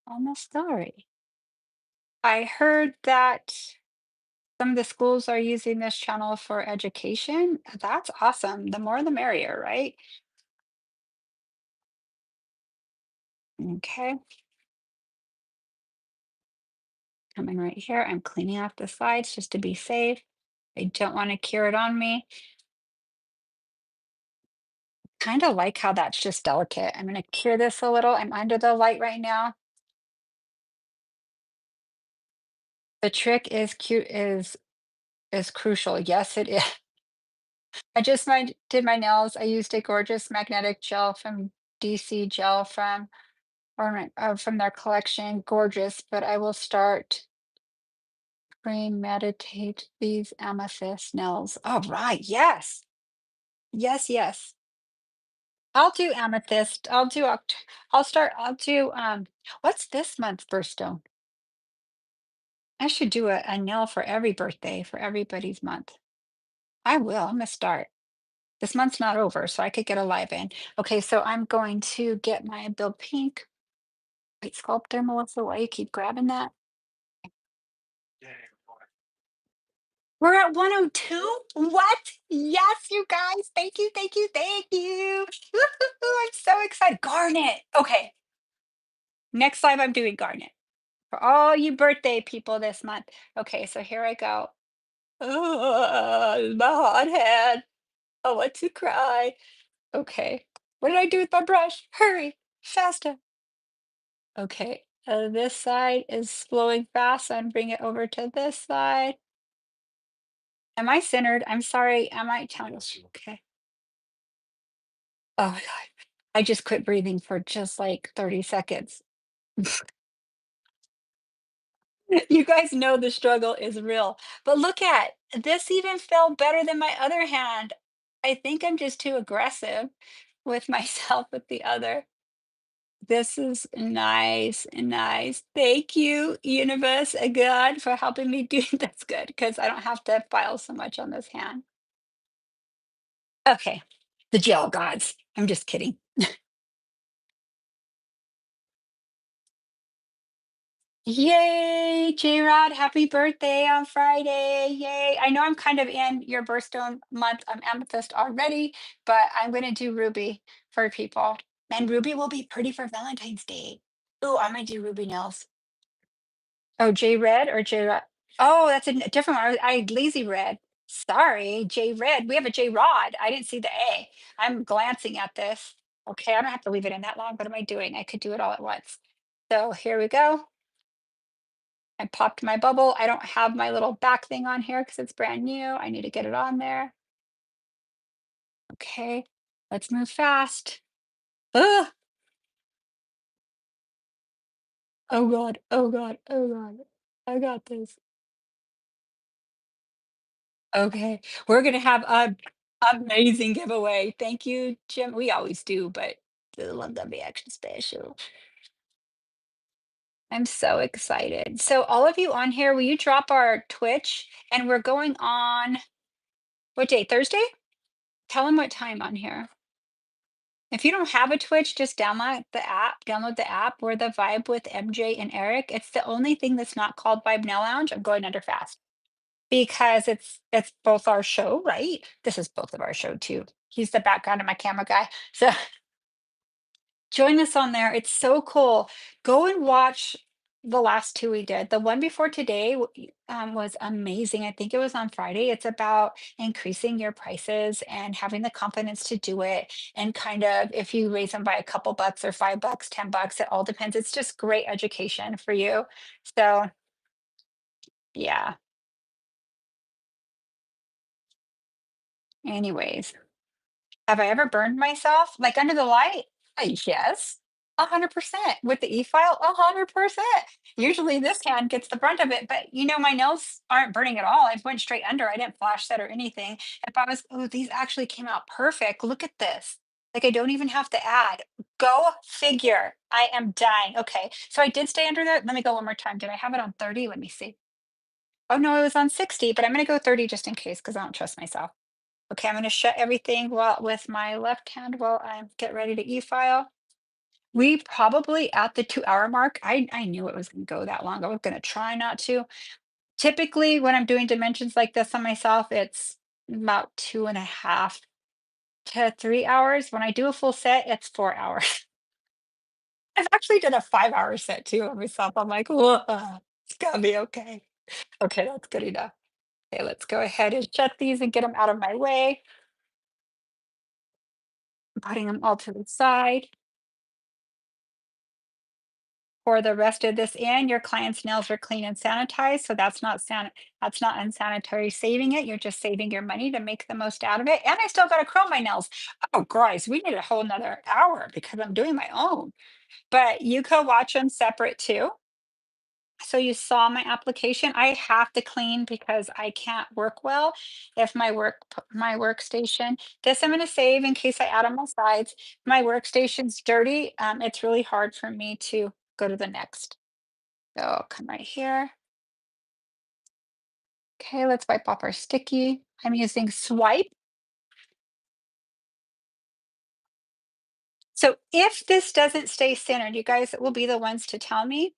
on the story. I heard that some of the schools are using this channel for education. That's awesome. The more the merrier, right? Okay, coming right here. I'm cleaning off the slides just to be safe. I don't want to cure it on me. Kind of like how that's just delicate. I'm going to cure this a little. I'm under the light right now. The trick is cute is crucial. Yes, it is. I just did my nails. I used a gorgeous magnetic gel from DC Gel from their collection. Gorgeous, but I will start premeditate these amethyst nails. All right. Yes. Yes, yes. I'll do amethyst. I'll do what's this month's birthstone? I should do a nail for every birthday for everybody's month. I will. I'm gonna start. This month's not over, so I could get a live in. Okay, so I'm going to get my Bill Pink. Wait, Sculptor, Melissa, why you keep grabbing that? We're at 102? What? Yes, you guys. Thank you, thank you, thank you. Woo-hoo-hoo, I'm so excited. Garnet. Okay, next live I'm doing Garnet for all you birthday people this month. Okay, so here I go. Oh, my hot head. I want to cry. Okay. What did I do with my brush? Hurry, faster. Okay. This side is flowing fast, so I'm bring it over to this side. Am I centered? I'm sorry. Am I telling you? Okay. Oh my God. I just quit breathing for just like 30 seconds. You guys know the struggle is real. But look at this even felt better than my other hand. I think I'm just too aggressive with myself with the other. This is nice, nice. Thank you, universe, God, for helping me do that's good because I don't have to file so much on this hand. Okay, the gel gods. I'm just kidding. Yay, J-Rod, happy birthday on Friday. Yay. I know I'm kind of in your birthstone month. I'm amethyst already, but I'm going to do ruby for people. And ruby will be pretty for Valentine's Day. Oh, I might do ruby nails. Oh, J Red or J Rod? Oh, that's a different one. I lazy read. Sorry, J Red. We have a J Rod. I didn't see the A. I'm glancing at this. Okay, I don't have to leave it in that long. What am I doing? I could do it all at once. So here we go. I popped my bubble. I don't have my little back thing on here because it's brand new. I need to get it on there. Okay, let's move fast. Ugh. Oh God. Oh God. Oh God. I got this. Okay, we're gonna have a amazing giveaway. Thank you, Jim. We always do, but the one gonna be extra special. I'm so excited. So all of you on here, will you drop our Twitch? And we're going on what day? Thursday? Tell them what time on here. If you don't have a Twitch, just download the app. Download the app. We're the Vibe with MJ and Eric. It's the only thing that's not called Vibe Nail Lounge. I'm going under fast. Because it's both our show, right? This is both of our show too. He's the background of my camera guy. So join us on there. It's so cool. Go and watch the last two we did. The one before today was amazing. I think it was on Friday. It's about increasing your prices and having the confidence to do it. And kind of if you raise them by a couple bucks or $5, $10, it all depends. It's just great education for you. So yeah. Anyways. Have I ever burned myself, like, under the light? Yes, 100%. With the e-file, 100%. Usually, this hand gets the brunt of it, but, my nails aren't burning at all. I went straight under. I didn't flash set or anything. If I was "Oh, these actually came out perfect. Look at this." Like, I don't even have to add. Go figure. I am dying. Okay, so I did stay under that. Let me go one more time. Did I have it on 30? Let me see. Oh no, it was on 60, but I'm gonna go 30 just in case because I don't trust myself. Okay, I'm gonna shut everything while with my left hand while I get ready to e-file. We probably at the 2-hour mark, I knew it was gonna go that long. I was gonna try not to. Typically, when I'm doing dimensions like this on myself, it's about 2.5 to 3 hours. When I do a full set, it's 4 hours. I've actually done a 5-hour set too on myself. I'm like, "Whoa, it's gonna be okay." Okay, that's good enough. Okay, let's go ahead and shut these and get them out of my way. Putting them all to the side. For the rest of this in, your client's nails are clean and sanitized, so that's not unsanitary saving it. You're just saving your money to make the most out of it. And I still got to curl my nails. Oh, guys, we need a whole nother hour because I'm doing my own. But you could watch them separate too. So you saw my application. I have to clean because I can't work well if my workstation. This I'm going to save in case I add on my sides. My workstation's dirty. It's really hard for me to go to the next. So I'll come right here. Okay, let's wipe off our sticky. I'm using Swipe. So if this doesn't stay centered, you guys will be the ones to tell me.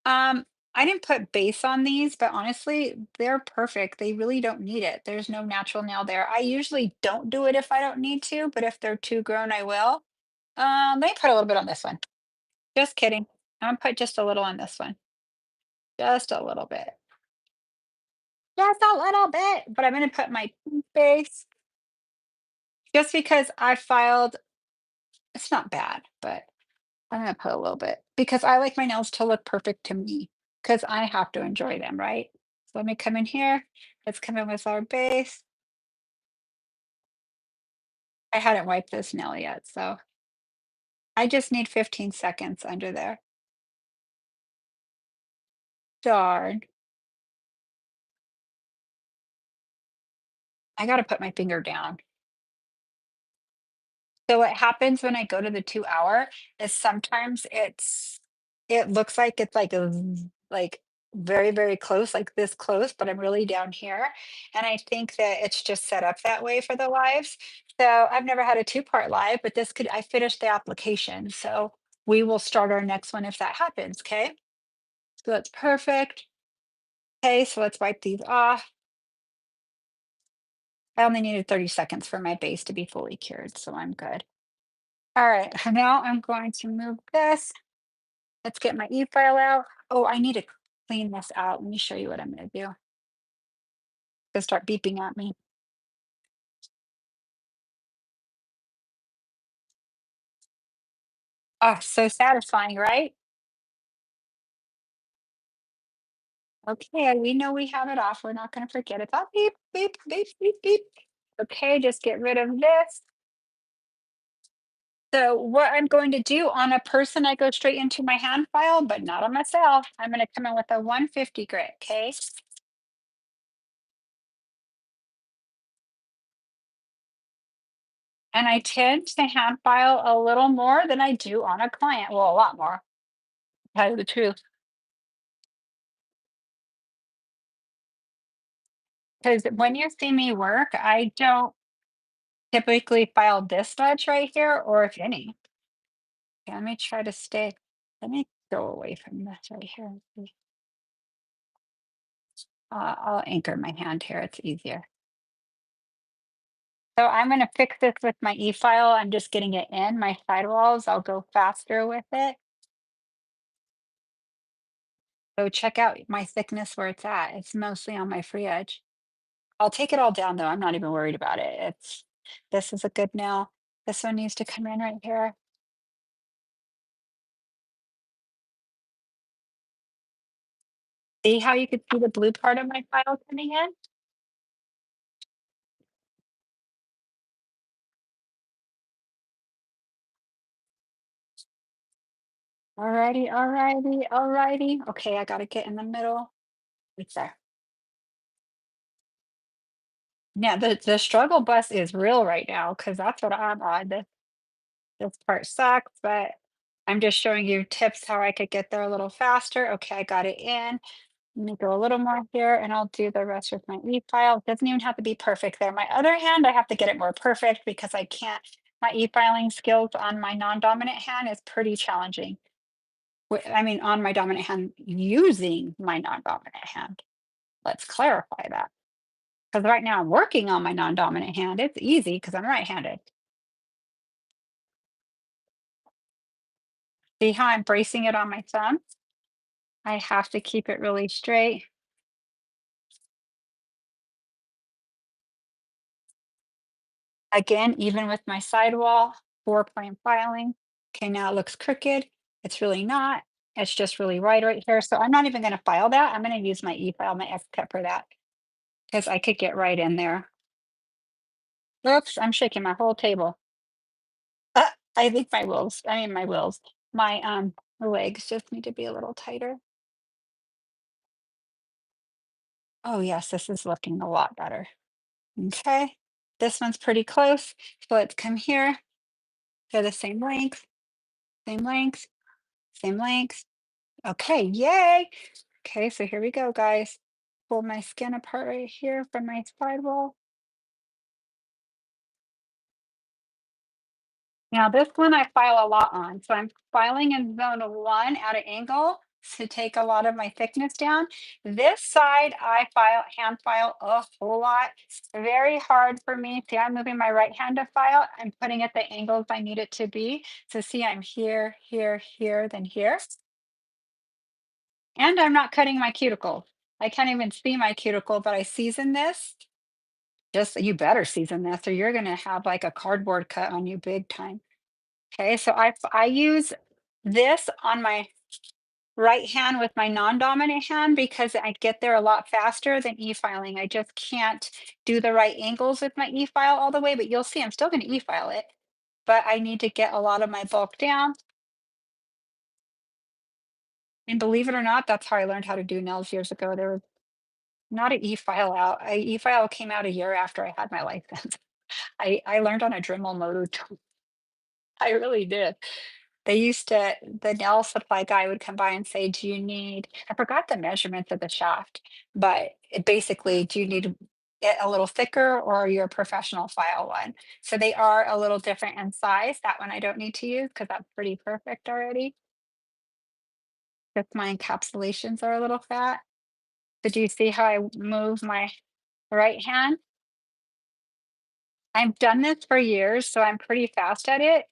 Um, I didn't put base on these, but honestly, they're perfect. They really don't need it. There's no natural nail there. I usually don't do it if I don't need to, but if they're too grown, I will. Let me put a little bit on this one. Just kidding. I'm gonna put just a little on this one. Just a little bit. Just a little bit. But I'm gonna put my pink base just because I filed. It's not bad, but I'm gonna put a little bit because I like my nails to look perfect to me because I have to enjoy them, right? So let me come in here. Let's come in with our base. I hadn't wiped this nail yet, so I just need 15 seconds under there. Darn. I gotta put my finger down. So what happens when I go to the 2-hour is sometimes it looks like it's like like very, very close, like this close, but I'm really down here. And I think that it's just set up that way for the lives. So I've never had a two-part live, but this could I finished the application. So we will start our next one if that happens. Okay. So that's perfect. Okay, so let's wipe these off. I only needed 30 seconds for my base to be fully cured, so I'm good. All right, now I'm going to move this. Let's get my e-file out. Oh, I need to clean this out. Let me show you what I'm gonna do. It'll start beeping at me. Oh, so satisfying, right? Okay, we know we have it off. We're not gonna forget it. Oh, beep, beep, beep, beep, beep. Okay, just get rid of this. So what I'm going to do on a person, I go straight into my hand file, but not on myself. I'm gonna come in with a 150 grit, okay? And I tend to hand file a little more than I do on a client. Well, a lot more, to tell you the truth. Because when you see me work, I don't typically file this much right here, or if any. Okay, let me try to stay. Let me go away from this right here. And see. I'll anchor my hand here. It's easier. So I'm going to fix this with my e-file. I'm just getting it in my sidewalls. I'll go faster with it. So check out my thickness where it's at. It's mostly on my free edge. I'll take it all down though. I'm not even worried about it. This is a good nail. This one needs to come in right here. See how you could see the blue part of my file coming in? Alrighty, alrighty, alrighty. Okay, I gotta get in the middle. Right there. Yeah, the struggle bus is real right now because that's what I'm on. This part sucks, but I'm just showing you tips how I could get there a little faster. Okay, I got it in. Let me go a little more here and I'll do the rest with my e-file. It doesn't even have to be perfect there. My other hand, I have to get it more perfect because I can't, my e-filing skills on my non-dominant hand is pretty challenging. I mean, on my dominant hand, using my non-dominant hand. Let's clarify that. Because right now I'm working on my non-dominant hand. It's easy because I'm right-handed. See how I'm bracing it on my thumb? I have to keep it really straight. Again, even with my sidewall, 4-point filing. Okay, now it looks crooked. It's really not. It's just really right here. So I'm not even going to file that. I'm going to use my e-file, my X cut for that because I could get right in there. Oops, I'm shaking my whole table. I think my legs just need to be a little tighter. Oh yes, this is looking a lot better. Okay, this one's pretty close. So let's come here. They're the same length, same length, same length. Okay, yay. Okay, so here we go, guys. Pull my skin apart right here from my sidewall. Now this one I file a lot on. So I'm filing in zone 1 at an angle to take a lot of my thickness down. This side I hand file a whole lot. Very hard for me. See, I'm moving my right hand to file. I'm putting it the angles I need it to be. So see, I'm here, here, here, then here. And I'm not cutting my cuticle. I can't even see my cuticle, but I season this. Just you better season this or you're gonna have like a cardboard cut on you big time. Okay, so I use this on my right hand with my non-dominant hand because I get there a lot faster than e-filing. I just can't do the right angles with my e-file all the way, but you'll see I'm still gonna e-file it, but I need to get a lot of my bulk down. And believe it or not, that's how I learned how to do nails years ago. There was not an e-file out. E-file came out a year after I had my license. I learned on a Dremel motor tool. I really did. The nail supply guy would come by and say, do you need, I forgot the measurements of the shaft, but it basically, do you need it a little thicker or are you a professional file one? So they are a little different in size. That one I don't need to use because that's pretty perfect already. Just my encapsulations are a little fat. Did you see how I move my right hand? I've done this for years, so I'm pretty fast at it.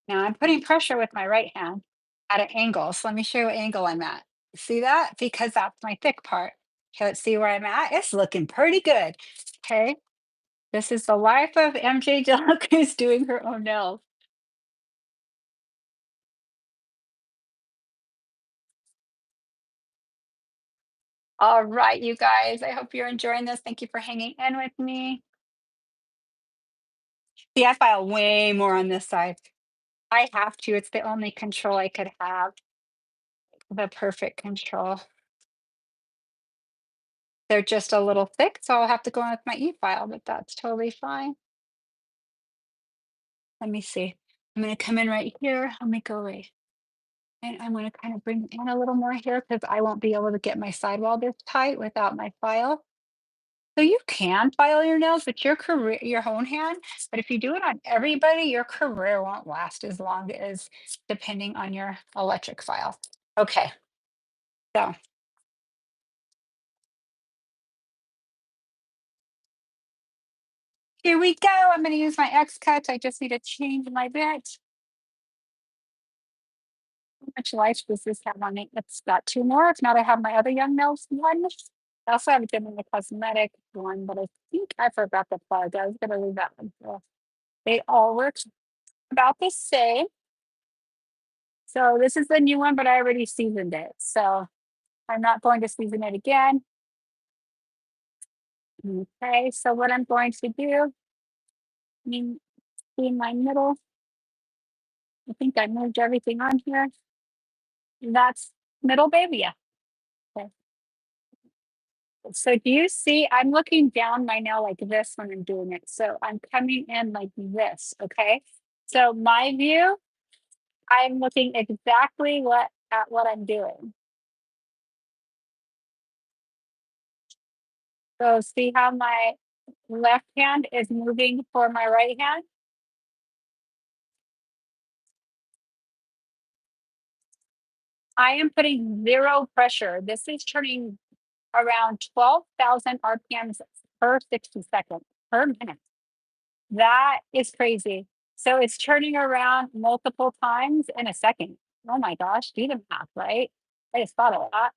Now I'm putting pressure with my right hand at an angle. So let me show you what angle I'm at. See that? Because that's my thick part. Okay, let's see where I'm at. It's looking pretty good. Okay. This is the life of MJ Dillok who's doing her own nails. All right, you guys. I hope you're enjoying this. Thank you for hanging in with me. See, I file way more on this side. I have to. It's the only control I could have. The perfect control. They're just a little thick, so I'll have to go in with my e-file, but that's totally fine. Let me see. I'm gonna come in right here. Let me go right. And I'm gonna kind of bring in a little more here because I won't be able to get my sidewall this tight without my file. So you can file your nails with your own hand, but if you do it on everybody, your career won't last as long as depending on your electric file. Okay, so here we go. I'm gonna use my X cuts. I just need to change my bit. How much life does this have on it? It's got 2 more. If not, I have my other young nails one. I also have them in the cosmetic one, but I think I forgot the plug. I was gonna leave that one. So they all work about the same. So this is the new one, but I already seasoned it. So I'm not going to season it again. Okay, so what I'm going to do, in my middle, I think I moved everything on here. That's middle baby. Yeah. Okay. So do you see, I'm looking down my nail like this when I'm doing it. So I'm coming in like this, okay? So my view I'm looking exactly at what I'm doing. So see how my left hand is moving for my right hand? I am putting zero pressure. This is turning around 12,000 RPMs per 60 seconds per minute. That is crazy. So it's turning around multiple times in a second. Oh my gosh, do the math, right? I just thought of that.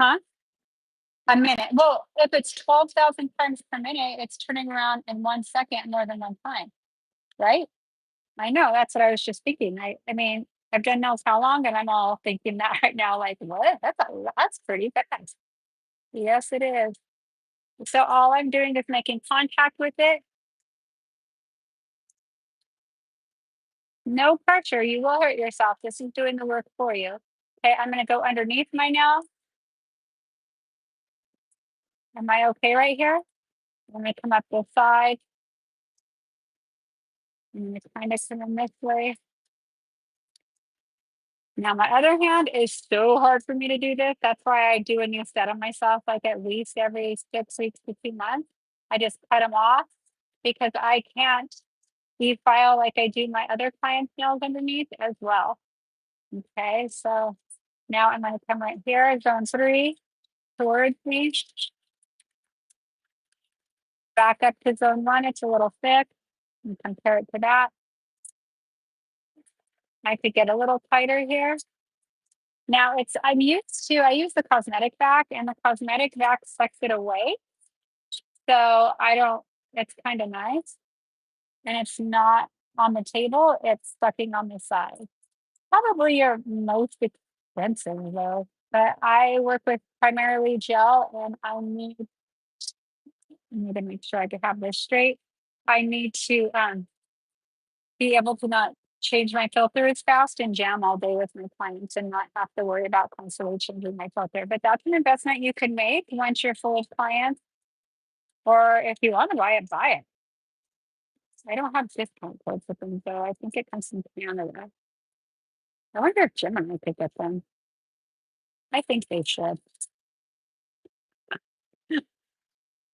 Huh? A minute. Well, if it's 12,000 times per minute, it's turning around in 1 second more than one time, right? I know. That's what I was just thinking. I mean, I've done nails how long, and I'm all thinking that right now, like, what? That's pretty fast. Yes, it is. So all I'm doing is making contact with it. No pressure. You will hurt yourself. This is doing the work for you. Okay, I'm gonna go underneath my nail. Am I okay right here? I'm gonna come up this side. I'm gonna kind of come in this way. Now my other hand is so hard for me to do this. That's why I do a new set on myself, like at least every 6 weeks to 2 months. I just cut them off because I can't defile like I do my other clients' nails underneath as well. Okay, so now I'm gonna come right here, zone 3 towards me, back up to zone 1. It's a little thick. And compare it to that. I could get a little tighter here. Now I use the cosmetic vac, and the cosmetic vac sucks it away. So I don't, it's kind of nice. And it's not on the table, it's sucking on the side. Probably your most expensive though. But I work with primarily gel, and I need to make sure I can have this straight. I need to be able to not change my filter as fast and jam all day with my clients and not have to worry about constantly changing my filter. But that's an investment you can make once you're full of clients, or if you want to buy it, buy it. I don't have discount codes with them though. I think it comes from Canada. I wonder if Gemini could get them. I think they should.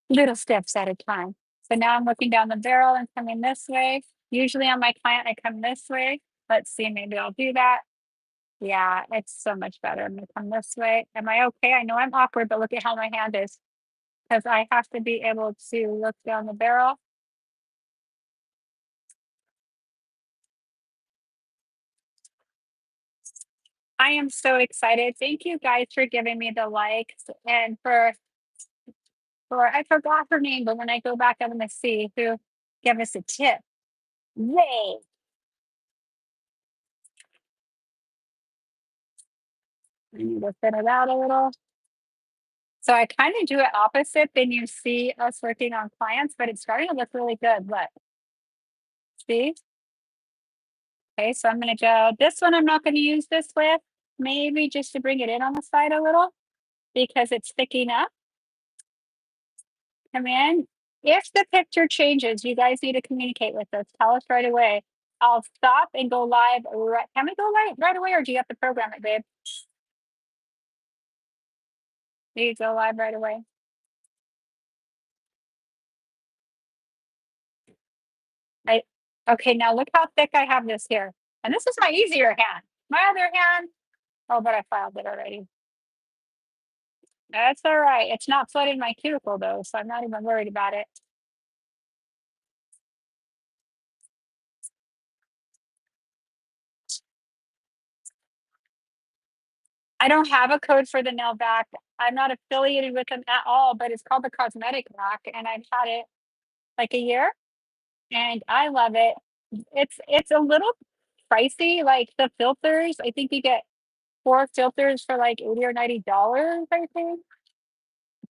Little steps at a time. So now I'm looking down the barrel and coming this way. Usually on my client, I come this way. Let's see, maybe I'll do that. Yeah, it's so much better. I'm gonna come this way. Am I okay? I know I'm awkward, but look at how my hand is, because I have to be able to look down the barrel. I am so excited. Thank you guys for giving me the likes, and for I forgot her name, but when I go back, I'm gonna see who gave us a tip. Yay! I need to thin it out a little. So I kind of do it opposite than you see us working on clients, but it's starting to look really good. Look, see? Okay, so I'm gonna go, this one I'm not gonna use this with, maybe just to bring it in on the side a little because it's sticking up. Come in. If the picture changes, you guys need to communicate with us. Tell us right away. I'll stop and go live. Can we go live right away, or do you have to program it, babe? Do you go live right away? I Okay, now look how thick I have this here. And this is my easier hand. My other hand, oh, but I filed it already. That's all right. It's not flooding my cuticle though, so I'm not even worried about it. I don't have a code for the nail vac. I'm not affiliated with them at all, but it's called the cosmetic vac, and I've had it like a year, and I love it. It's a little pricey, like the filters. I think you get 4 filters for like $80 or $90, I think.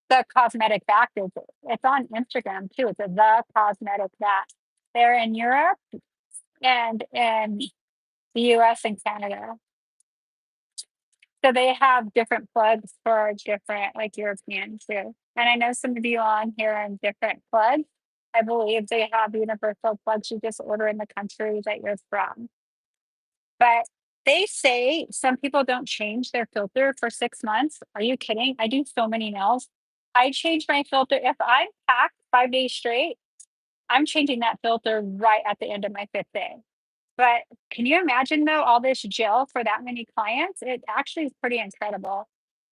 The cosmetic vac is, it's on Instagram too. It's the cosmetic vac. They're in Europe and in the US and Canada. So they have different plugs for different like Europeans too. And I know some of you on here are in different plugs. I believe they have universal plugs. You just order in the country that you're from. But they say some people don't change their filter for 6 months. Are you kidding? I do so many nails. I change my filter. If I'm packed 5 days straight, I'm changing that filter right at the end of my fifth day. But can you imagine though, all this gel for that many clients? It actually is pretty incredible.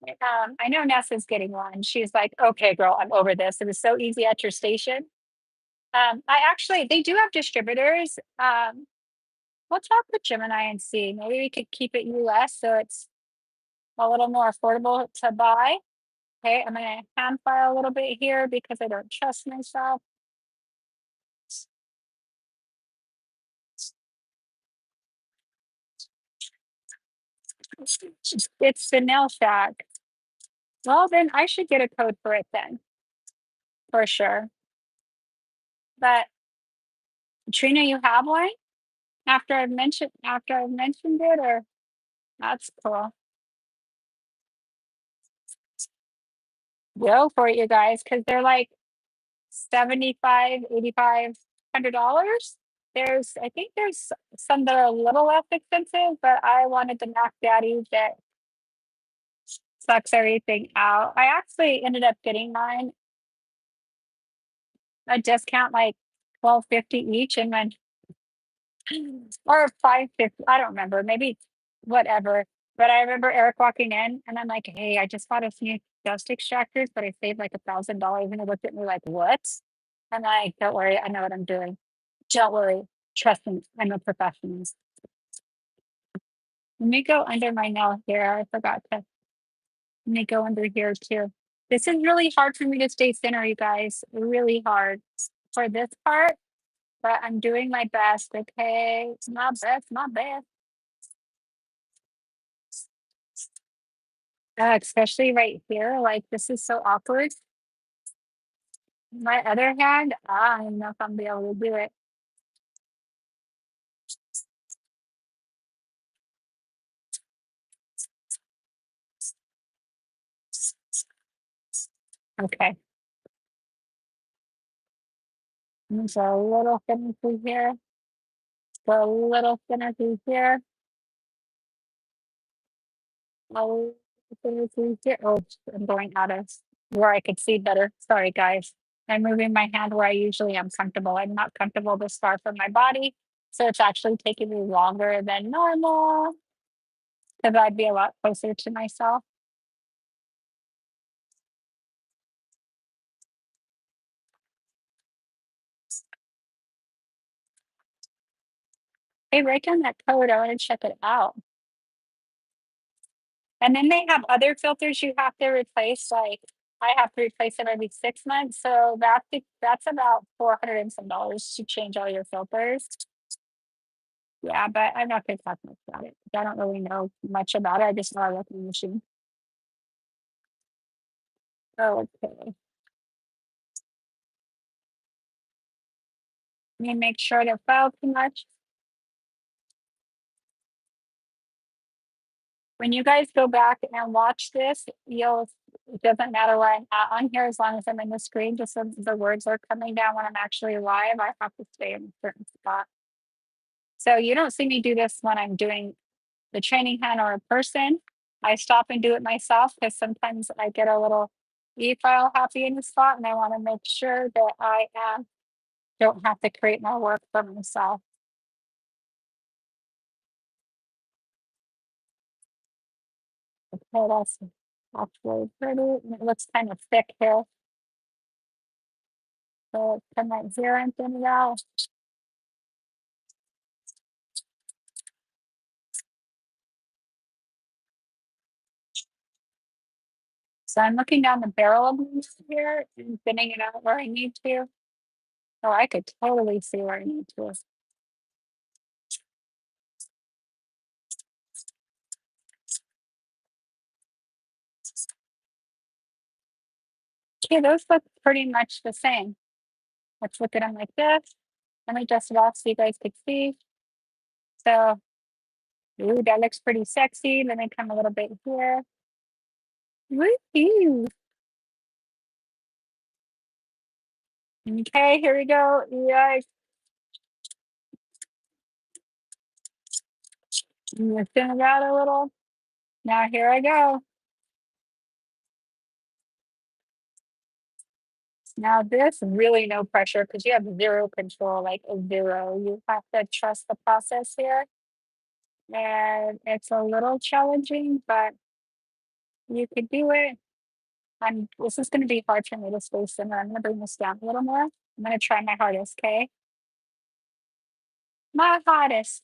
I know Nessa's getting one. She's like, okay, girl, I'm over this. It was so easy at your station. They do have distributors. We'll talk with Gemini and see. Maybe we could keep it US so it's a little more affordable to buy. Okay, I'm gonna hand file a little bit here because I don't trust myself. It's the nail shack. Well, then I should get a code for it then, for sure. But Trina, you have one after I've mentioned it, or that's cool. Go for it, you guys, because they're like 75, 85, $100. I think there's some that are a little less expensive, but I wanted the Mac Daddy that sucks everything out. I actually ended up getting mine a discount like 12.50 each, and then or 5.50. I don't remember, maybe whatever. But I remember Eric walking in, and I'm like, "Hey, I just bought a few dust extractors, but I saved like $1,000." And he looked at me like, "What?" I'm like, "Don't worry, I know what I'm doing. Don't worry, trust me, I'm a professional." Let me go under my nail here. I forgot to. Let me go under here too. This is really hard for me to stay center, you guys. Really hard for this part, but I'm doing my best. Okay, it's not best, not best. Especially right here, like this is so awkward. My other hand, I don't know if I'm be able to do it. Okay, there's a little thinner through here, a little thinner through here, a little thinner through here. Oh, I'm going out of where I could see better. Sorry, guys. I'm moving my hand where I usually am comfortable. I'm not comfortable this far from my body, so it's actually taking me longer than normal because I'd be a lot closer to myself. Hey, write down that code. I want to check it out. And then they have other filters you have to replace, like I have to replace them every 6 months. So that's about 400 and some dollars to change all your filters. Yeah, but I'm not gonna talk much about it. I don't really know much about it. I just know I like the machine. Oh, okay. Let me make sure to file too much. When you guys go back and watch this, it doesn't matter where I'm at on here as long as I'm in the screen, just so the words are coming down when I'm actually live. I have to stay in a certain spot. So you don't see me do this when I'm doing the training hand or a person. I stop and do it myself because sometimes I get a little e-file happy in the spot, and I want to make sure that I don't have to create more work for myself. Okay, that's actually pretty. It looks kind of thick here. So come right here and thin it out. So I'm looking down the barrel of this here and thinning it out where I need to. So I could totally see where I need to. Okay, those look pretty much the same. Let's look at them like this. Let me dust it off so you guys can see. So, ooh, that looks pretty sexy. Let me come a little bit here. Woo-hoo. Okay, here we go. Yikes. I'm gonna thin it out a little. Now here I go. Now this really no pressure because you have zero control, like a zero. You have to trust the process here. And it's a little challenging, but you could do it. This is gonna be hard for me to stay simmer. I'm gonna bring this down a little more. I'm gonna try my hardest, okay? My hardest.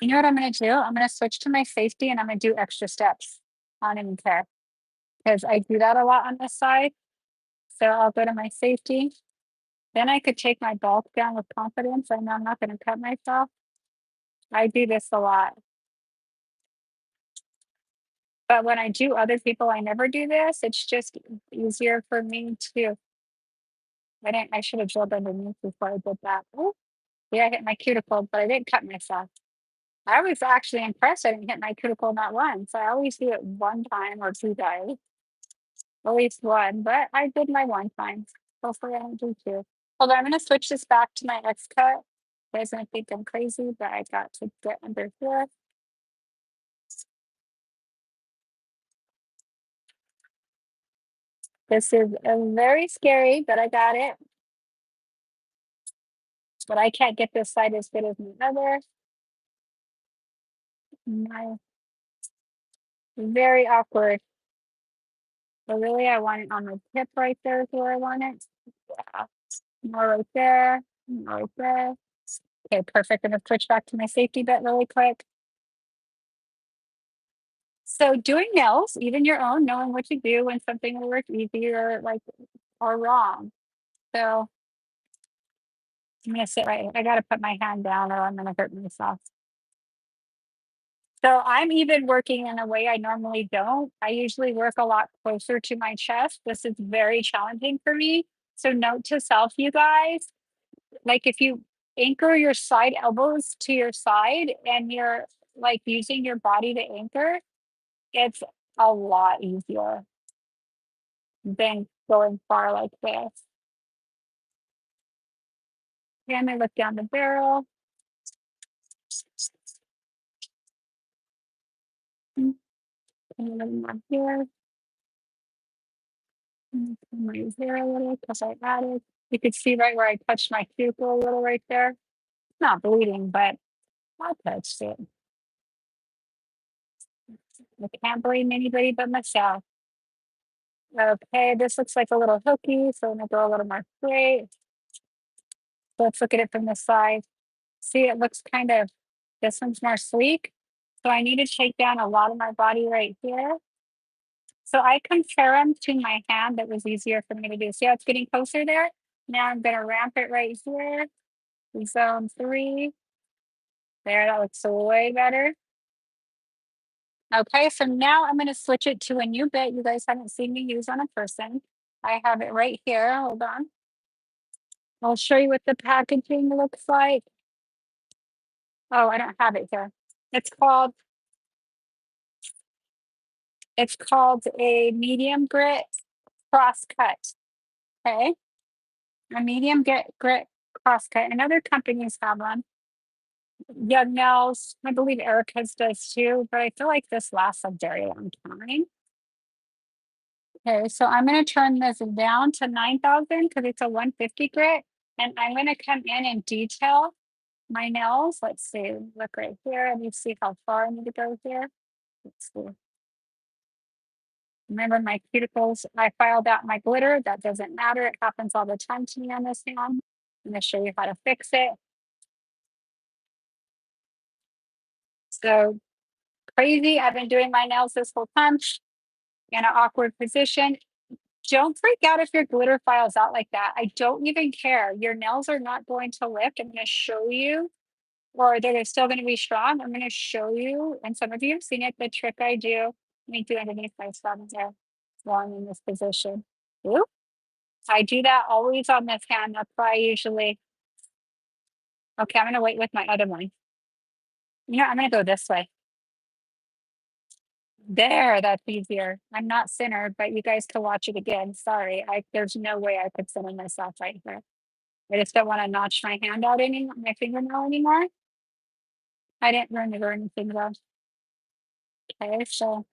You know what I'm gonna do? I'm gonna switch to my safety and I'm gonna do extra steps. I don't even care because I do that a lot on this side. So I'll go to my safety. Then I could take my bulk down with confidence. I know I'm not gonna cut myself. I do this a lot. But when I do other people, I never do this. It's just easier for me to. I should have drilled underneath before I did that. Oh, yeah, I hit my cuticle, but I didn't cut myself. I was actually impressed I didn't hit my cuticle not once. I always do it one time or two times, at least one, but I did my one time. Hopefully I don't do two. Hold on, I'm gonna switch this back to my X cut. You guys gonna think I'm crazy, but I got to get under here. This is very scary, but I got it. But I can't get this side as good as the other. My, very awkward. But really, I want it on the tip right there is where I want it. Yeah. More right there, more right there. Okay, perfect. I'm gonna switch back to my safety bit really quick. So doing nails, even your own, knowing what to do when something will work easier, like or wrong. So I'm gonna sit right. I gotta put my hand down, or I'm gonna hurt myself. So I'm even working in a way I normally don't. I usually work a lot closer to my chest. This is very challenging for me. So note to self, you guys, like if you anchor your side elbows to your side and you're like using your body to anchor, it's a lot easier than going far like this. And I look down the barrel. And a little more here. My hair a little because I added. You could see right where I touched my cuticle a little right there. Not bleeding, but I touched it. I can't blame anybody but myself. Okay, this looks like a little hooky, so I'm gonna go a little more straight. Let's look at it from the side. See, it looks kind of, this one's more sleek. So I need to take down a lot of my body right here. So I compare them to my hand. That was easier for me to do. See how it's getting closer there? Now I'm gonna ramp it right here. Zone 3. There, that looks way better. Okay, so now I'm gonna switch it to a new bit you guys haven't seen me use on a person. I have it right here. Hold on. I'll show you what the packaging looks like. Oh, I don't have it here. It's called it's called a medium grit cross cut. Okay. A medium grit cross cut. And other companies have them. Young Nails, I believe Erica's does too, but I feel like this lasts a very long time. Okay, so I'm gonna turn this down to 9,000 because it's a 150 grit. And I'm gonna come in and detail my nails. Let's see, look right here. Let me see how far I need to go here. Let's see. Remember my cuticles, I filed out my glitter. That doesn't matter. It happens all the time to me on this hand. I'm gonna show you how to fix it. So crazy. I've been doing my nails this whole time in an awkward position. Don't freak out if your glitter files out like that. I don't even care. Your nails are not going to lift. I'm going to show you, or they're still going to be strong. I'm going to show you, and some of you have seen it, the trick I do. Let me do underneath my thumb there while I'm in this position. Oop. I do that always on this hand. That's why I usually, okay, I'm going to wait with my other one. You know, I'm going to go this way. There, that's easier. I'm not centered, but you guys can watch it again. Sorry, there's no way I could center myself right here. I just don't want to notch my hand out my fingernail anymore. I didn't remember anything though. Okay, so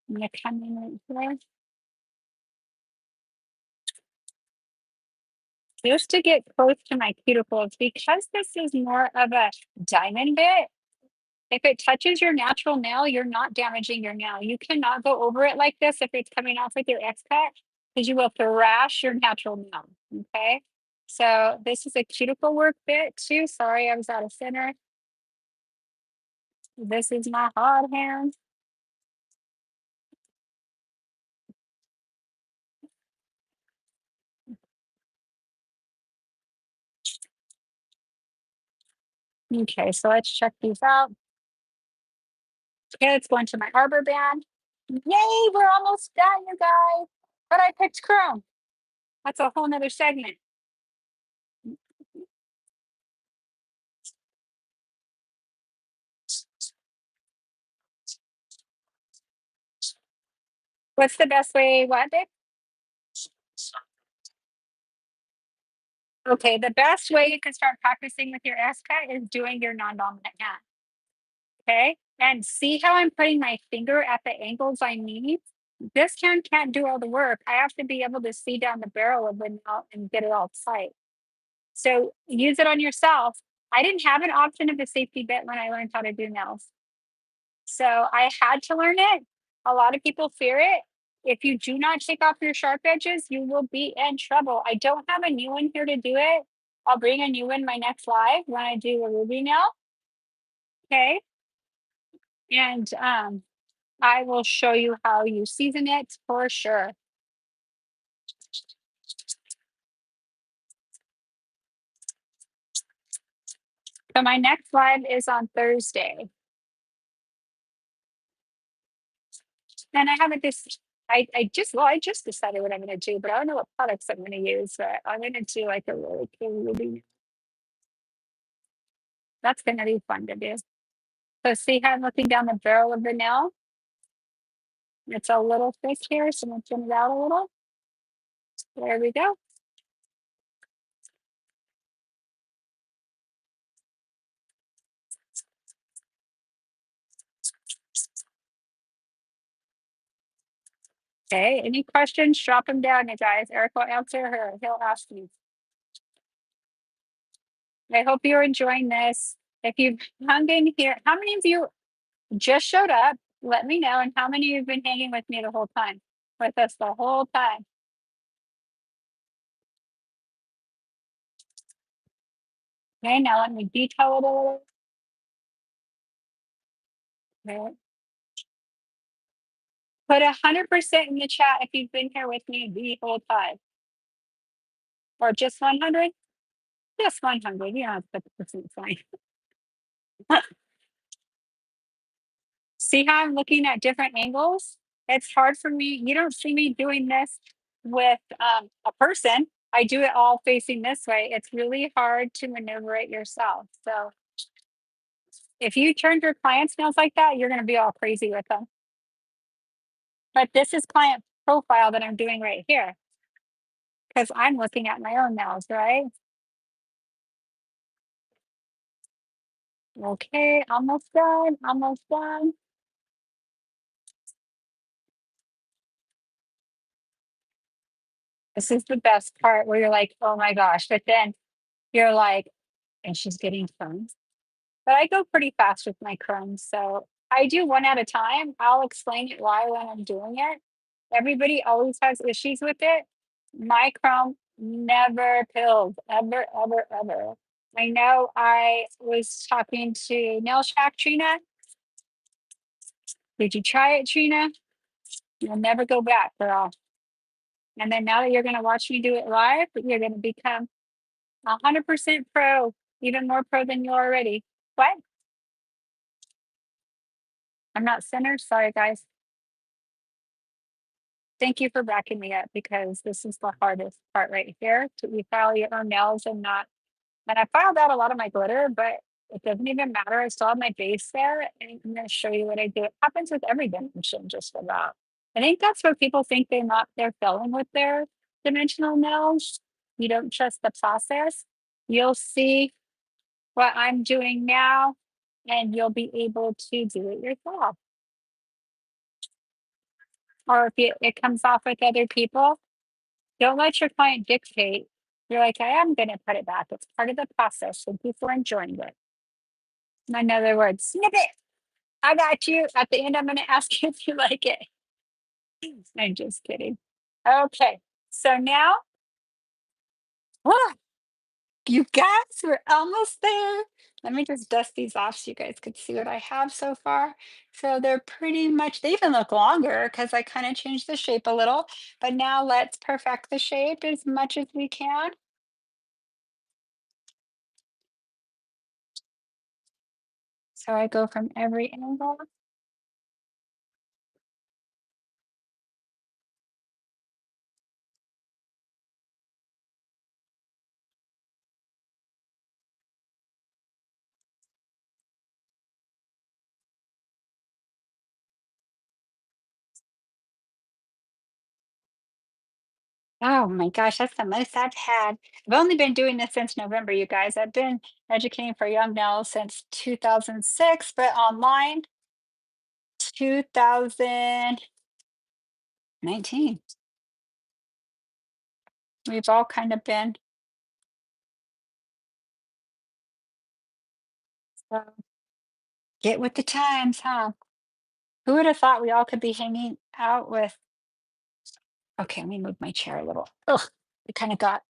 I'm gonna come in right here. Just to get close to my cuticles, because this is more of a diamond bit, if it touches your natural nail, you're not damaging your nail. You cannot go over it like this if it's coming off with your X cut, because you will thrash your natural nail. Okay. So this is a cuticle work bit too. Sorry, I was out of center. This is my hard hand. Okay, so let's check these out. Okay, let's go into my arbor band. Yay, we're almost done, you guys. But I picked chrome. That's a whole nother segment. What's the best way? What, babe? Okay, the best way you can start practicing with your S cut is doing your non-dominant hand. Okay, and see how I'm putting my finger at the angles I need? This hand can't do all the work. I have to be able to see down the barrel of the nail and get it all tight. So use it on yourself. I didn't have an option of a safety bit when I learned how to do nails. So I had to learn it. A lot of people fear it. If you do not take off your sharp edges, you will be in trouble. I don't have a new one here to do it. I'll bring a new one my next live when I do a ruby nail. Okay. And I will show you how you season it for sure. So my next live is on Thursday. And I haven't just I just decided what I'm gonna do, but I don't know what products I'm gonna use. But I'm gonna do like a really cool ruby. That's gonna be fun to do. So see how I'm looking down the barrel of the nail? It's a little thick here, so I'm gonna thin it out a little. There we go. Okay, any questions? Drop them down, you guys. Eric will answer her. He'll ask you. I hope you're enjoying this. If you've hung in here, how many of you just showed up? Let me know. And how many of you have been hanging with me the whole time? With us the whole time. Okay, now let me detail it a little. Okay. Put 100% in the chat if you've been here with me the whole time. Or just 100? Just 100. You don't have to put the percent sign. See how I'm looking at different angles? It's hard for me. You don't see me doing this with a person. I do it all facing this way. It's really hard to maneuver it yourself. So if you turned your clients' nails like that, you're going to be all crazy with them. But this is client profile that I'm doing right here because I'm looking at my own nails, right? Okay, almost done, almost done. This is the best part where you're like, oh my gosh, but then you're like, and she's getting crumbs. But I go pretty fast with my crumbs. So I do one at a time. I'll explain it why when I'm doing it. Everybody always has issues with it. My crumb never pills, ever, ever, ever. I know I was talking to Nail Shack Trina. Did you try it, Trina? You'll never go back, girl. And then now that you're going to watch me do it live, you're going to become 100% pro, even more pro than you are already. What? I'm not centered. Sorry, guys. Thank you for backing me up because this is the hardest part right here to refile your own nails and not. And I filed out a lot of my glitter, but It doesn't even matter. I still have my base there, and I'm going to show you what I do. It happens with every dimension, just about. I think that's what people think they're failing with their dimensional nails. You don't trust the process. You'll see what I'm doing now, and you'll be able to do it yourself. Or if it comes off with other people, don't let your client dictate. You're like, I am going to put it back. It's part of the process. Thank you for enjoying it. In other words, snip it. I got you. At the end, I'm going to ask you if you like it. I'm just kidding. Okay. So now, ah, you guys, we're almost there. Let me just dust these off so you guys could see what I have so far. So they're pretty much, they even look longer because I kind of changed the shape a little. But now let's perfect the shape as much as we can. So I go from every angle. Oh my gosh, that's the most I've had. I've only been doing this since November, you guys. I've been educating for young now since 2006, but online 2019. We've all kind of been. So get with the times, huh? Who would have thought we all could be hanging out with? Okay, let me move my chair a little. Ugh, it kind of got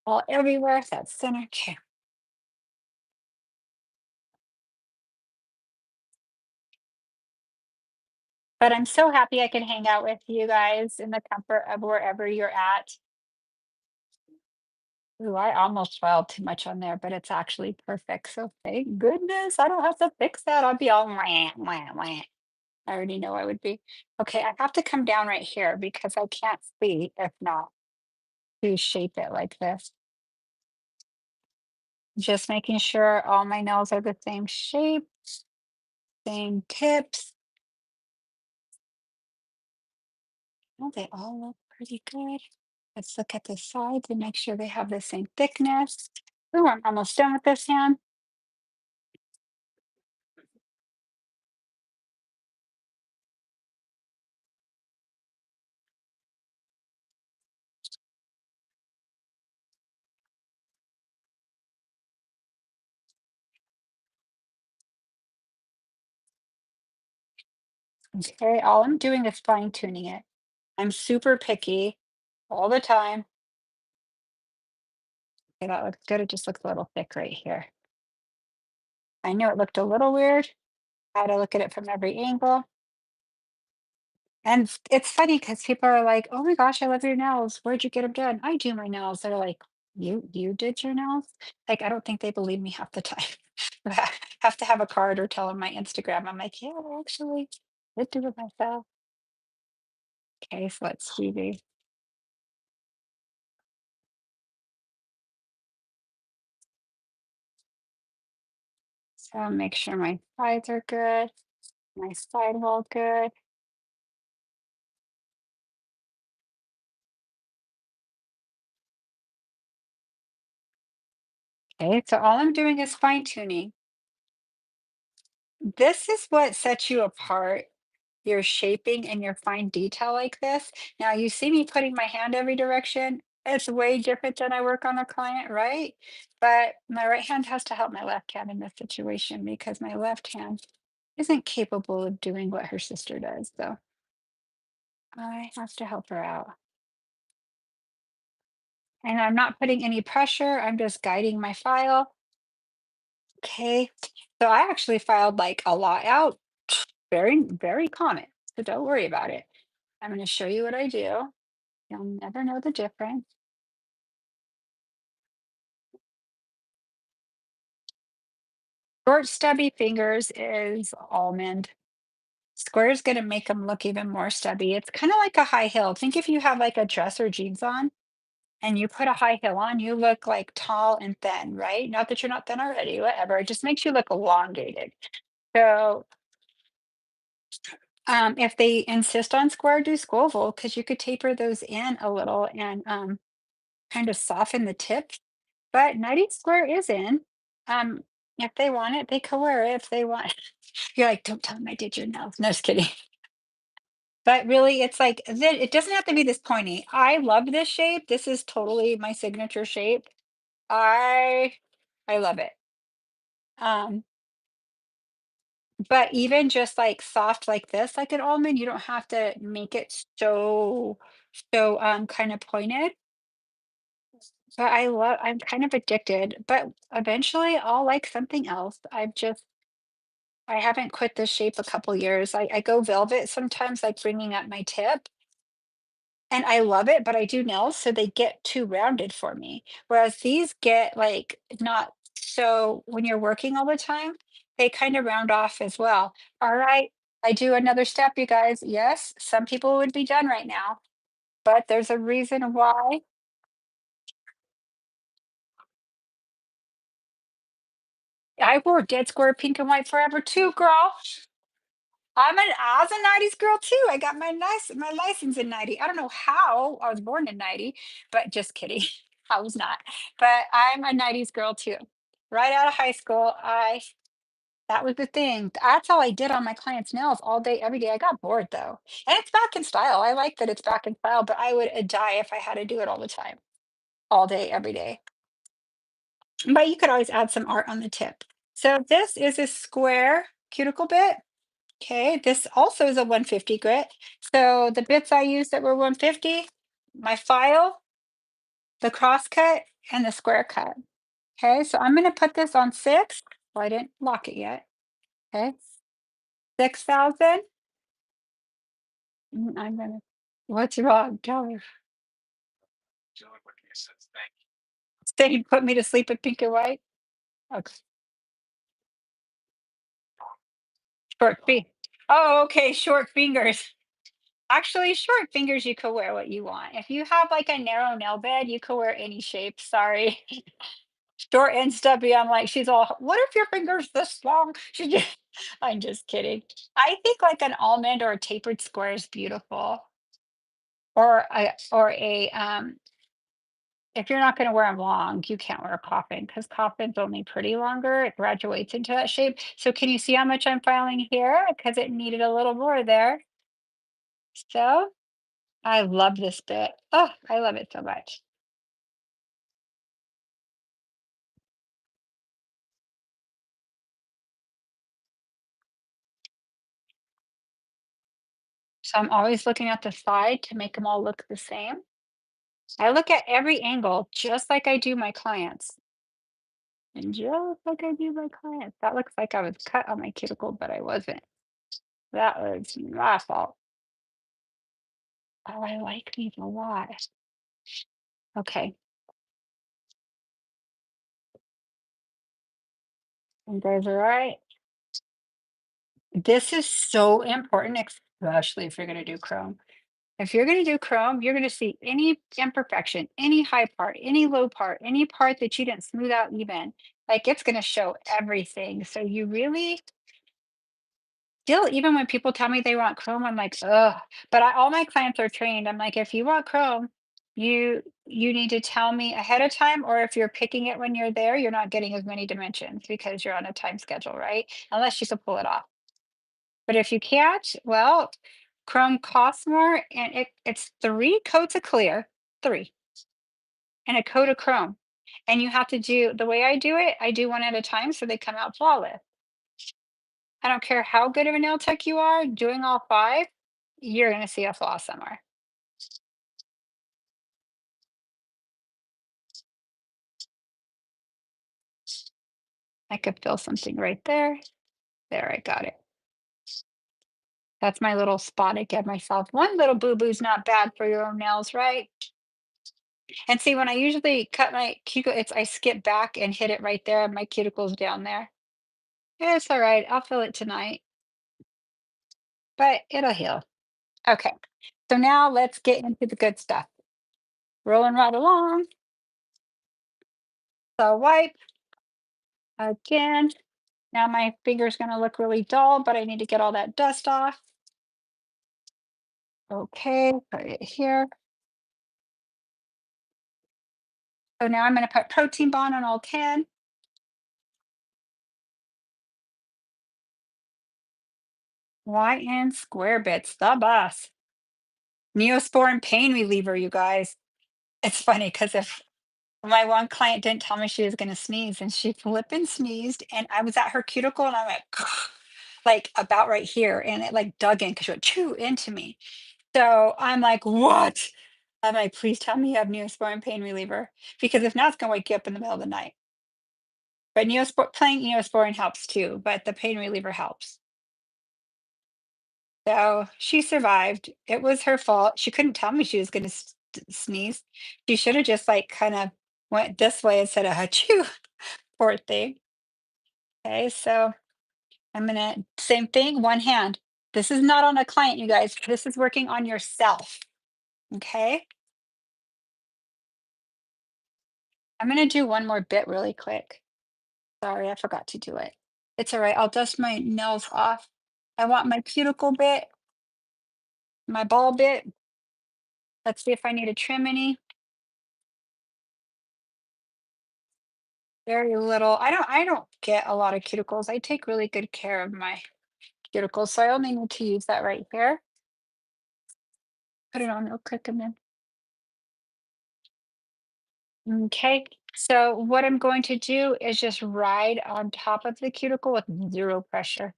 all everywhere. That's center. Okay. But I'm so happy I can hang out with you guys in the comfort of wherever you're at. Ooh, I almost filed too much on there, but it's actually perfect. So thank goodness I don't have to fix that. I'd be all wah, wah, wah. I already know I would be. Okay, I have to come down right here because I can't see if not to shape it like this. Just making sure all my nails are the same shape, same tips. Oh, they all look pretty good. Let's look at the sides and make sure they have the same thickness. Ooh, I'm almost done with this hand. Okay, all I'm doing is fine tuning it. I'm super picky all the time. Okay, that looks good. It just looks a little thick right here. I knew it looked a little weird. I had to look at it from every angle. And it's funny because people are like, "Oh my gosh, I love your nails. Where'd you get them done?" I do my nails. They're like, "You did your nails?" Like, I don't think they believe me half the time. I have to have a card or tell them my Instagram. I'm like, "Yeah, actually, I did do it myself." Okay, so let's see these. So make sure my sides are good, my sidewall good. Okay, so all I'm doing is fine tuning. This is what sets you apart, your shaping and your fine detail like this. Now you see me putting my hand every direction. It's way different than I work on a client, right? But my right hand has to help my left hand in this situation because my left hand isn't capable of doing what her sister does. So I have to help her out. And I'm not putting any pressure. I'm just guiding my file. Okay. So I actually filed like a lot out. Very, very common. So don't worry about it. I'm going to show you what I do. You'll never know the difference. Short, stubby fingers is almond. Square is going to make them look even more stubby. It's kind of like a high heel. Think if you have like a dress or jeans on and you put a high heel on, you look like tall and thin, right? Not that you're not thin already, whatever. It just makes you look elongated. So if they insist on square, do squoval because you could taper those in a little and kind of soften the tip. But 90 square is in. Um, if they want it, they can wear it if they want. You're like, don't tell them I did your nails. No, just kidding. But really, it's like it doesn't have to be this pointy. I love this shape. This is totally my signature shape. I I love it. Um, but even just like soft like this, like an almond, you don't have to make it so kind of pointed. But I'm kind of addicted, but eventually I'll like something else. I haven't quit this shape a couple years. I go velvet sometimes, like bringing up my tip, and I love it, but I do nails, so they get too rounded for me. Whereas these get like not so when you're working all the time, they kind of round off as well. All right, I do another step, you guys. Yes, some people would be done right now, but there's a reason why. I wore dead square pink and white forever too, girl. I was a 90s girl too. I got my license in 90. I don't know how I was born in 90, but just kidding. I was not. But I'm a 90s girl too. Right out of high school, I that was the thing. That's all I did on my clients' nails all day, every day. I got bored though. And it's back in style. I like that it's back in style, but I would die if I had to do it all the time, all day, every day. But you could always add some art on the tip. So this is a square cuticle bit. Okay, this also is a 150 grit. So the bits I used that were 150, my file, the cross cut, and the square cut. Okay, so I'm going to put this on six. Well, I didn't lock it yet. Okay, 6,000. I'm going to, what's wrong? Tell me. Saying put me to sleep with pink and white. Okay, short feet. Oh, okay, short fingers. Actually, short fingers, you could wear what you want. If you have like a narrow nail bed, you could wear any shape. Sorry. Short and stubby, I'm like, she's all, "What if your finger's this long?" She just I'm just kidding. I think like an almond or a tapered square is beautiful, or a if you're not gonna wear them long, you can't wear a coffin because coffin's only pretty longer, it graduates into that shape. So can you see how much I'm filing here? Because it needed a little more there. So, I love this bit. Oh, I love it so much. So I'm always looking at the side to make them all look the same. I look at every angle just like I do my clients. And just like I do my clients. That looks like I was cut on my cuticle, but I wasn't. That was my fault. Oh, I like these a lot. Okay. You guys all right? This is so important, especially if you're going to do chrome. If you're going to do chrome, you're going to see any imperfection, any high part, any low part, any part that you didn't smooth out even. Like it's going to show everything. So you really still, even when people tell me they want chrome, I'm like, ugh. But all my clients are trained. I'm like, if you want chrome, you need to tell me ahead of time, or if you're picking it when you're there, you're not getting as many dimensions because you're on a time schedule, right? Unless you can pull it off. But if you can't, well, chrome costs more, and it's three coats of clear, three, and a coat of chrome. And you have to do the way I do it. I do one at a time, so they come out flawless. I don't care how good of a nail tech you are, doing all 5, you're gonna see a flaw somewhere. I could feel something right there. There, I got it. That's my little spot I give myself. One little boo-boo's not bad for your own nails, right? And see, when I usually cut my cuticle, I skip back and hit it right there, and my cuticle's down there. It's all right, I'll feel it tonight, but it'll heal. Okay, so now let's get into the good stuff. rolling right along. So wipe again. Now my finger's gonna look really dull, but I need to get all that dust off. Okay, put it here. So now I'm gonna put protein bond on all 10. YN square bits, the best. Neosporin pain reliever, you guys. It's funny because if my one client didn't tell me she was gonna sneeze, and she flippin' sneezed, and I was at her cuticle, and I went like about right here, and it like dug in because she went chew into me. So I'm like, what? I'm like, please tell me you have Neosporin pain reliever because if not, it's gonna wake you up in the middle of the night. But plain Neosporin helps too, but the pain reliever helps. So she survived. It was her fault. She couldn't tell me she was going to sneeze. She should have just like kind of went this way instead of achoo. Poor thing. Okay, so I'm gonna same thing, one hand. This is not on a client, you guys. This is working on yourself. Okay, I'm gonna do one more bit really quick. Sorry, I forgot to do it. It's all right. I'll dust my nails off. I want my cuticle bit, my ball bit. Let's see if I need to trim any. Very little. I don't get a lot of cuticles. I take really good care of my cuticles, so I only need to use that right here. Put it on real quick and then okay. So what I'm going to do is just ride on top of the cuticle with zero pressure.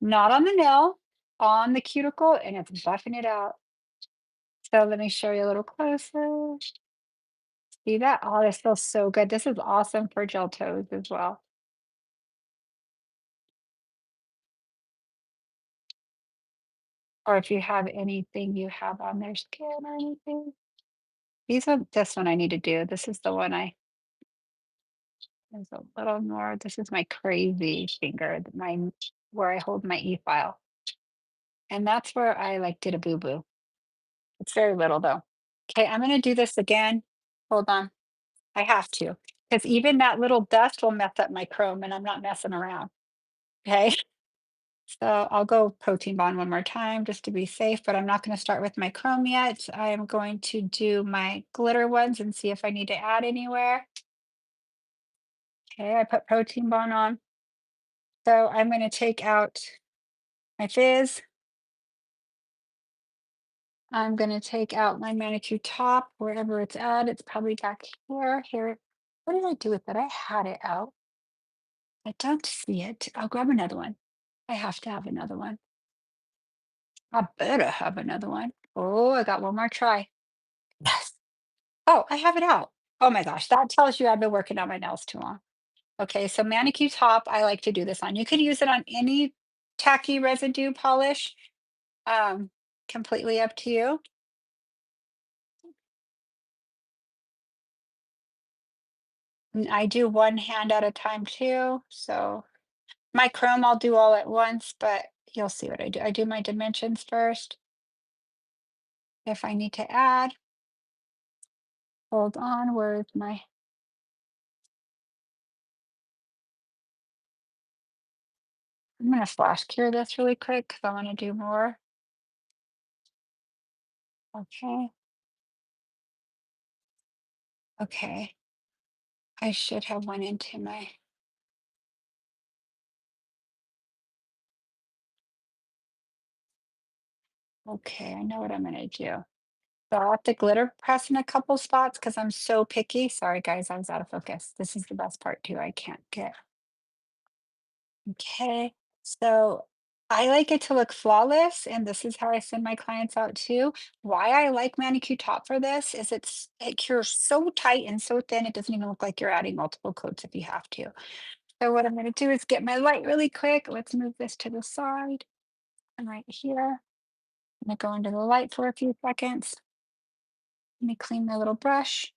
Not on the nail, on the cuticle, and it's buffing it out. So let me show you a little closer. See that? Oh, this feels so good. This is awesome for gel toes as well. Or if you have anything you have on their skin or anything. These are this one I need to do. This is the one I there's a little more. This is my crazy finger, my where I hold my e-file. And that's where I like did a boo-boo. It's very little though. Okay, I'm gonna do this again. Hold on. I have to. Because even that little dust will mess up my chrome and I'm not messing around. Okay. So I'll go protein bond one more time just to be safe, but I'm not going to start with my chrome yet. I am going to do my glitter ones and see if I need to add anywhere. Okay, I put protein bond on. So I'm going to take out my fizz. I'm going to take out my manicure top wherever it's at. It's probably back here. Here. What did I do with it? I had it out. I don't see it. I'll grab another one. I have to have another one. I better have another one. Oh, I got one more try. Yes. Oh, I have it out. Oh my gosh, that tells you I've been working on my nails too long. Okay, so manicure top, I like to do this on. You could use it on any tacky residue polish. Um, Completely up to you. And I do one hand at a time too. So my chrome I'll do all at once, but you'll see what I do. I do my dimensions first. If I need to add, hold on, where's my, I'm gonna flash cure this really quick because I want to do more. Okay, okay. I should have went into my, okay, I know what I'm gonna do. So I'll have to glitter press in a couple spots because I'm so picky. Sorry, guys, I was out of focus. This is the best part too. I can't get. Okay. So I like it to look flawless, and this is how I send my clients out too. Why I like manicure top for this is it cures so tight and so thin, it doesn't even look like you're adding multiple coats if you have to. So what I'm gonna do is get my light really quick. Let's move this to the side. And right here. I'm gonna go into the light for a few seconds. Let me clean my little brush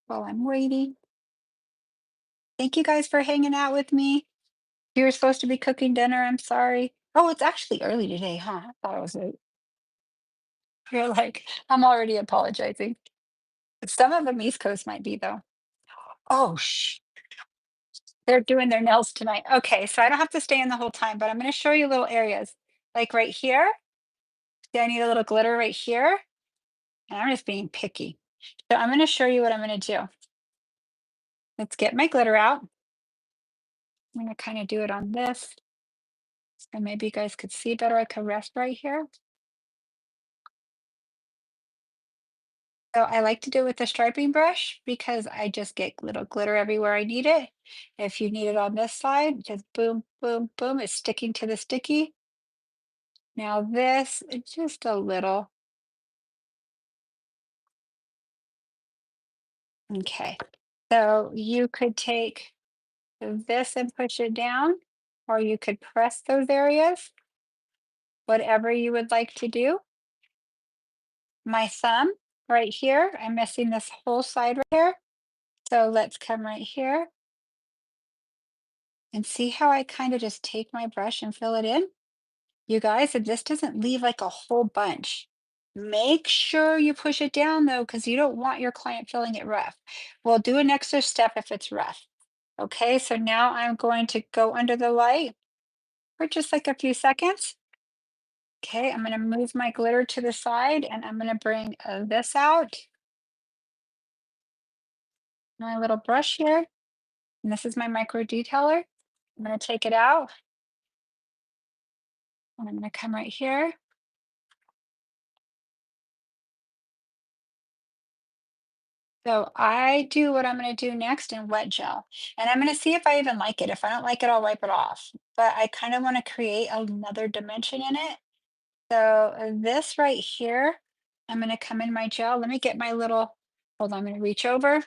while I'm waiting. Thank you guys for hanging out with me. You were supposed to be cooking dinner. I'm sorry. Oh, it's actually early today, huh? I thought it was late. You're like, I'm already apologizing. Some of them East Coast might be though. Oh, they're doing their nails tonight. Okay, so I don't have to stay in the whole time, but I'm going to show you little areas. Like right here, see, I need a little glitter right here, and I'm just being picky. So I'm going to show you what I'm going to do. Let's get my glitter out. I'm going to kind of do it on this. So maybe you guys could see better. I could rest right here. So I like to do it with the striping brush because I just get little glitter everywhere I need it. If you need it on this side, just boom, boom, boom. It's sticking to the sticky. Now this, just a little. Okay. So you could take this and push it down, or you could press those areas, whatever you would like to do. My thumb right here, I'm missing this whole side right here. So let's come right here and see how I kind of just take my brush and fill it in. You guys, if this doesn't leave like a whole bunch, make sure you push it down though, because you don't want your client feeling it rough. We'll do an extra step if it's rough. Okay, so now I'm going to go under the light for just like a few seconds. Okay, I'm going to move my glitter to the side and I'm going to bring this out. My little brush here. And this is my micro detailer. I'm going to take it out and I'm going to come right here. So I do what I'm going to do next in wet gel. And I'm going to see if I even like it. If I don't like it, I'll wipe it off. But I kind of want to create another dimension in it. So this right here, I'm going to come in my gel. Let me get my little, hold on, I'm going to reach over,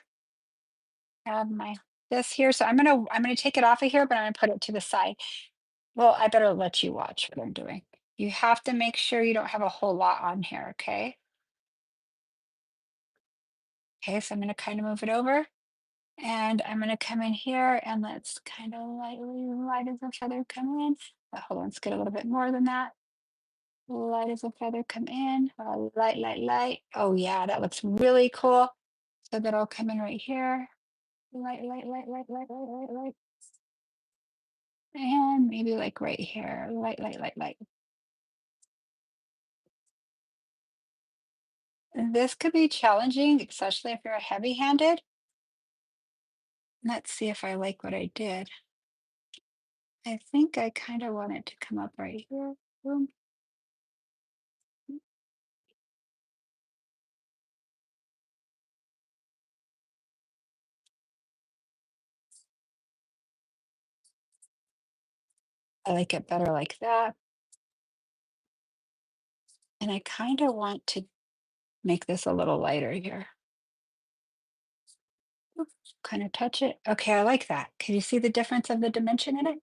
have my this here. So I'm gonna take it off of here, but I'm gonna put it to the side. Well, I better let you watch what I'm doing. You have to make sure you don't have a whole lot on here, okay? Okay, so I'm gonna kind of move it over and I'm gonna come in here and let's kind of lightly, light as a feather come in. Hold on, let's get a little bit more than that. Light as a feather come in. Light, light, light. Oh yeah, that looks really cool. So that'll come in right here. Light, light, light, light, light, light, light, light. And maybe like right here. Light, light, light, light. This could be challenging, especially if you're heavy-handed. Let's see if I like what I did. I think I kind of want it to come up right here. Boom. I like it better like that. And I kind of want to make this a little lighter here. Kind of touch it. Okay, I like that. Can you see the difference of the dimension in it?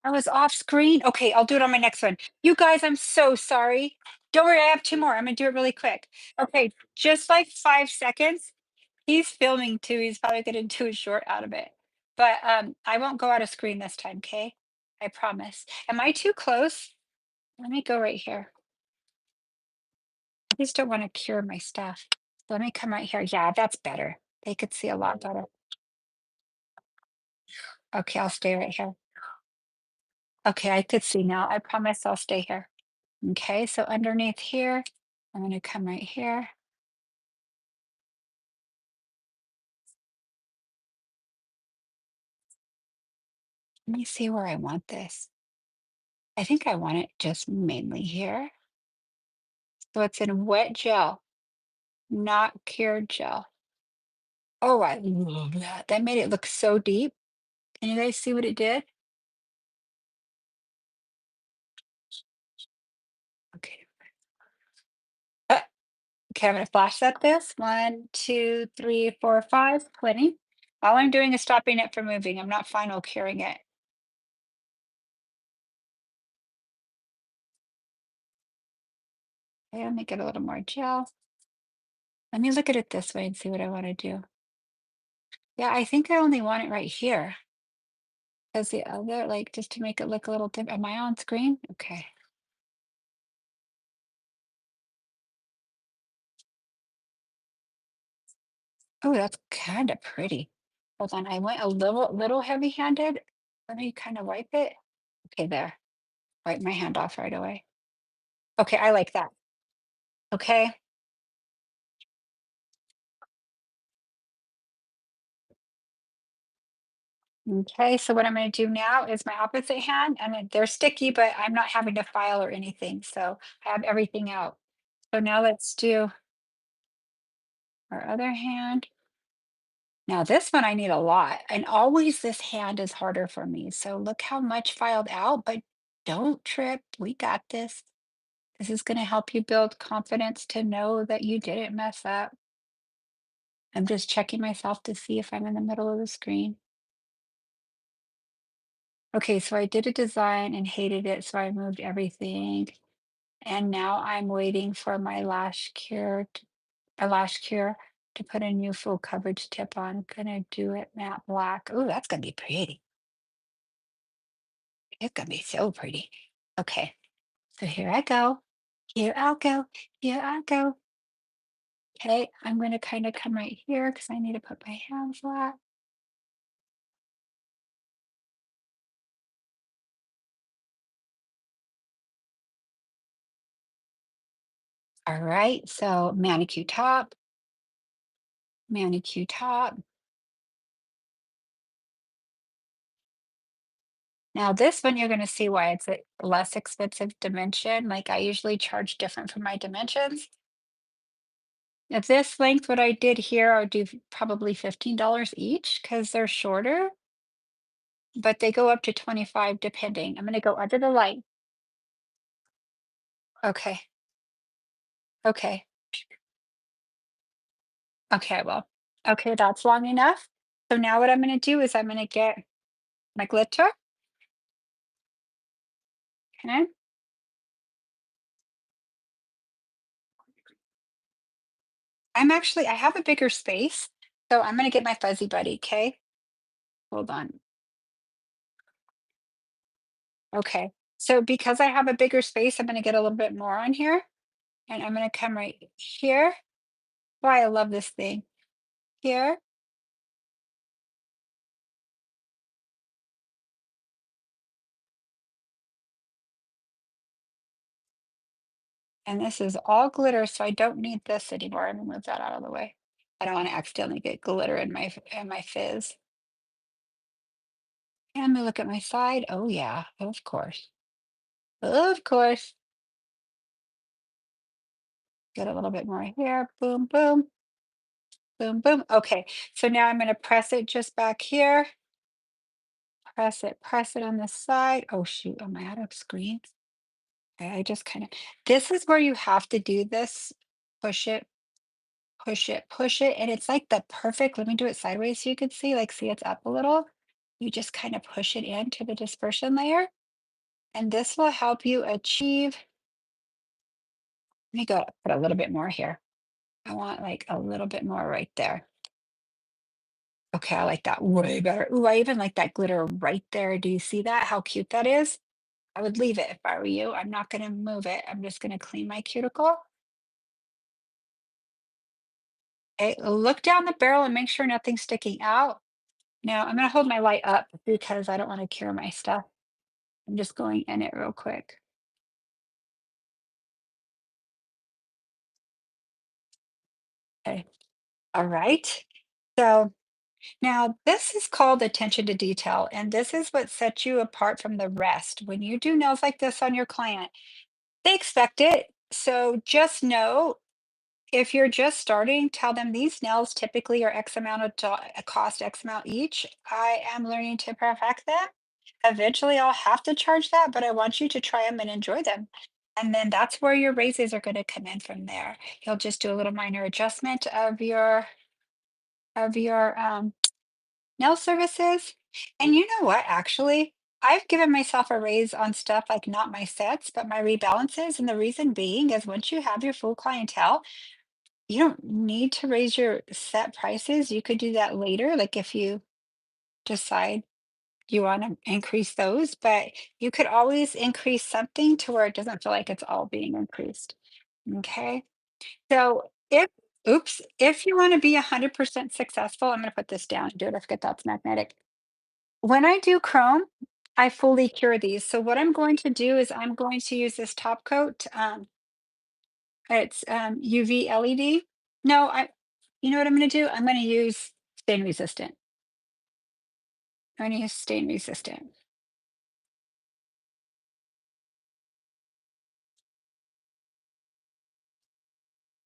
I was off screen. Okay, I'll do it on my next one. You guys, I'm so sorry. Don't worry, I have two more. I'm gonna do it really quick. Okay, just like 5 seconds. He's filming too. He's probably gonna do a short out of it. But I won't go out of screen this time, okay? I promise. Am I too close? Let me go right here. I just don't want to cure my stuff. Let me come right here. Yeah, that's better. They could see a lot better. Okay, I'll stay right here. Okay, I could see now. I promise I'll stay here. Okay, so underneath here, I'm gonna come right here. Let me see where I want this. I think I want it just mainly here. So it's in wet gel, not cured gel. Oh, I love that. That made it look so deep. Can you guys see what it did? Okay. Uh, okay, I'm gonna flash set this. One, two, three, four, five, plenty. All I'm doing is stopping it from moving. I'm not final curing it. Okay, let me get a little more gel. Let me look at it this way and see what I want to do. Yeah, I think I only want it right here. Because the other, like, just to make it look a little different. Am I on screen? Okay. Oh, that's kind of pretty. Hold on, I went a little heavy-handed. Let me kind of wipe it. Okay, there. Wipe my hand off right away. Okay, I like that. Okay. Okay, so what I'm going to do now is my opposite hand, and they're sticky, but I'm not having to file or anything. So I have everything out. So now let's do our other hand. Now this one I need a lot, and always this hand is harder for me. So look how much filed out, but don't trip. We got this. This is going to help you build confidence to know that you didn't mess up. I'm just checking myself to see if I'm in the middle of the screen. Okay, so I did a design and hated it, so I moved everything. And now I'm waiting for my lash cure to put a new full coverage tip on. Gonna do it matte black. Oh, that's gonna be pretty. It's gonna be so pretty. Okay, so here I go. Here I'll go. Here I go. Okay, I'm gonna kind of come right here because I need to put my hand flat. All right, so manicure top. Now this one, you're gonna see why it's a less expensive dimension. Like I usually charge different for my dimensions. At this length, what I did here, I would do probably $15 each because they're shorter, but they go up to 25 depending. I'm gonna go under the light. Okay, okay, okay, I will. Okay, that's long enough. So now what I'm gonna do is I'm gonna get my glitter. Okay. I have a bigger space, so I'm gonna get my fuzzy buddy, okay? Hold on. Okay. So because I have a bigger space, I'm gonna get a little bit more on here, and I'm gonna come right here. Why I love this thing. Here. And this is all glitter, so I don't need this anymore. I'm gonna move that out of the way. I don't want to accidentally get glitter in my fizz. And I'm gonna look at my side. Oh yeah, of course. Of course. Get a little bit more here. Boom, boom, boom, boom. Okay, so now I'm gonna press it just back here. Press it on this side. Oh shoot, am I out of screen? Okay, I just kind of, this is where you have to do this. Push it, push it, and it's like the perfect, let me do it sideways so you can see, like, see it's up a little. You just kind of push it into the dispersion layer, and this will help you achieve, let me go put a little bit more here. I want like a little bit more right there. Okay, I like that way better. Ooh, I even like that glitter right there. Do you see that? How cute that is? I would leave it if I were you. I'm not gonna move it. I'm just gonna clean my cuticle. Okay, look down the barrel and make sure nothing's sticking out. Now I'm gonna hold my light up because I don't want to cure my stuff. I'm just going in it real quick. Okay. All right. So now this is called attention to detail, and this is what sets you apart from the rest. When you do nails like this on your client, they expect it. So just know, if you're just starting, tell them these nails typically are X amount of cost X amount each. I am learning to perfect them. Eventually, I'll have to charge that, but I want you to try them and enjoy them. And then that's where your raises are going to come in from there. You'll just do a little minor adjustment of your nail services. And you know what? Actually, I've given myself a raise on stuff like not my sets, but my rebalances. And the reason being is once you have your full clientele, you don't need to raise your set prices. You could do that later, like if you decide you want to increase those, but you could always increase something to where it doesn't feel like it's all being increased. Okay. So if Oops. If you want to be 100% successful, I'm going to put this down and do it. I forget that's magnetic. When I do chrome, I fully cure these. So what I'm going to do is I'm going to use this top coat. It's UV LED. No, you know what I'm going to do? I'm going to use stain resistant. I'm going to use stain resistant.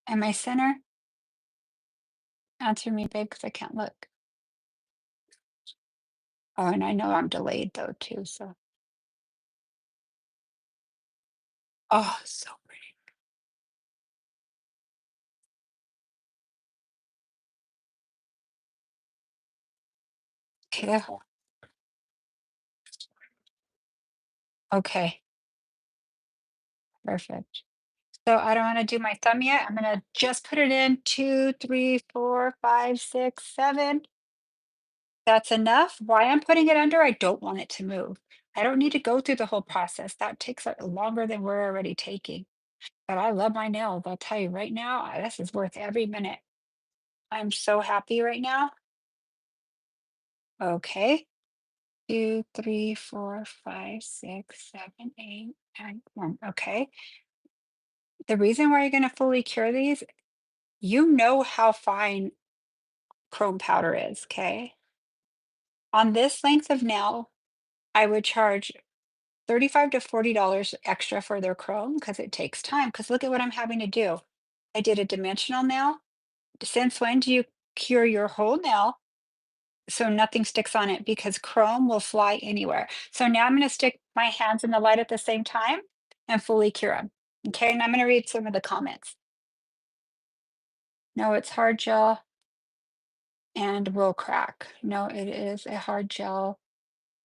And my center, answer me, babe, because I can't look. Oh, and I know I'm delayed though too. So, oh, so pretty. Okay. Okay. Perfect. So I don't want to do my thumb yet. I'm going to just put it in 2, 3, 4, 5, 6, 7. That's enough. Why I'm putting it under, I don't want it to move. I don't need to go through the whole process. That takes longer than we're already taking. But I love my nails. I'll tell you right now, this is worth every minute. I'm so happy right now. Okay. 2, 3, 4, 5, 6, 7, 8, 9, 10. Okay. The reason why you're going to fully cure these, you know how fine chrome powder is. Okay. On this length of nail, I would charge 35 to $40 extra for their chrome because it takes time. Because look at what I'm having to do. I did a dimensional nail. Since when do you cure your whole nail so nothing sticks on it? Because chrome will fly anywhere. So now I'm going to stick my hands in the light at the same time and fully cure them. Okay, and I'm going to read some of the comments. No, it's hard gel and will crack. No, it is a hard gel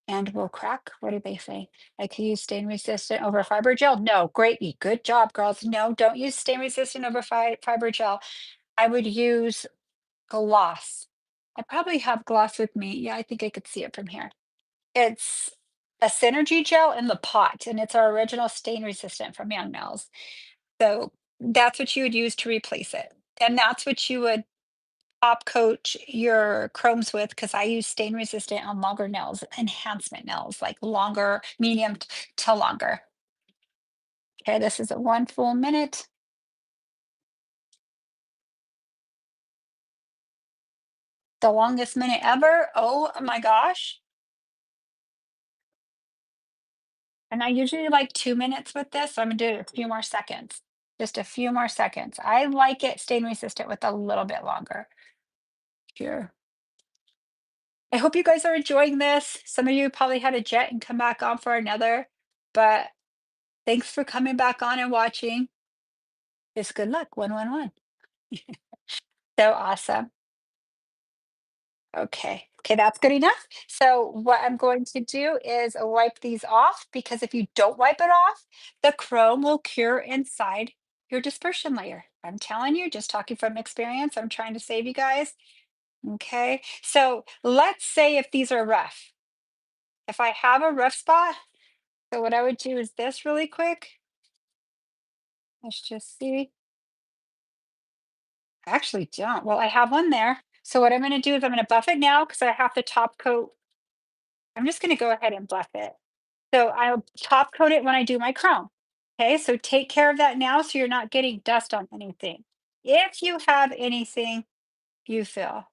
and will crack. What did they say? I could use stain resistant over fiber gel. No, great. Good job, girls. No, don't use stain resistant over fiber gel. I would use gloss. I probably have gloss with me. Yeah, I think I could see it from here. It's a Synergy gel in the pot, and it's our original stain resistant from Young Mills. So that's what you would use to replace it. And that's what you would top coat your chromes with because I use stain resistant on longer nails, enhancement nails, like longer, medium to longer. Okay, this is a 1 full minute. The longest minute ever. Oh my gosh. And I usually like 2 minutes with this, so I'm gonna do a few more seconds. Just a few more seconds. I like it stain resistant with a little bit longer. Here. I hope you guys are enjoying this. Some of you probably had a jet and come back on for another, but thanks for coming back on and watching. It's good luck. 111. So awesome. Okay. Okay, that's good enough. So what I'm going to do is wipe these off because if you don't wipe it off, the chrome will cure inside your dispersion layer. I'm telling you, just talking from experience, I'm trying to save you guys. Okay. So let's say if these are rough. If I have a rough spot, so what I would do is this really quick. Let's just see. I actually don't. Well, I have one there. So what I'm going to do is I'm going to buff it now because I have to top coat. I'm just going to go ahead and buff it. So I'll top coat it when I do my chrome. Okay, so take care of that now so you're not getting dust on anything. If you have anything you feel,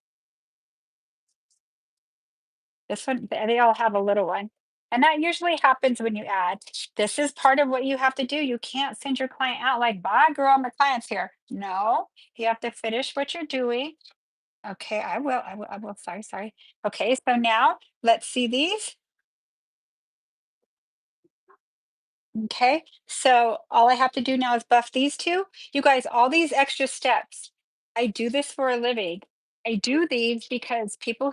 this one, they all have a little one. And that usually happens when you add. This is part of what you have to do. You can't send your client out like, bye, girl, my client's here. No, you have to finish what you're doing. Okay, I will. Sorry, sorry. Okay, so now let's see these. Okay, so all I have to do now is buff these two. You guys, all these extra steps, I do this for a living. I do these because people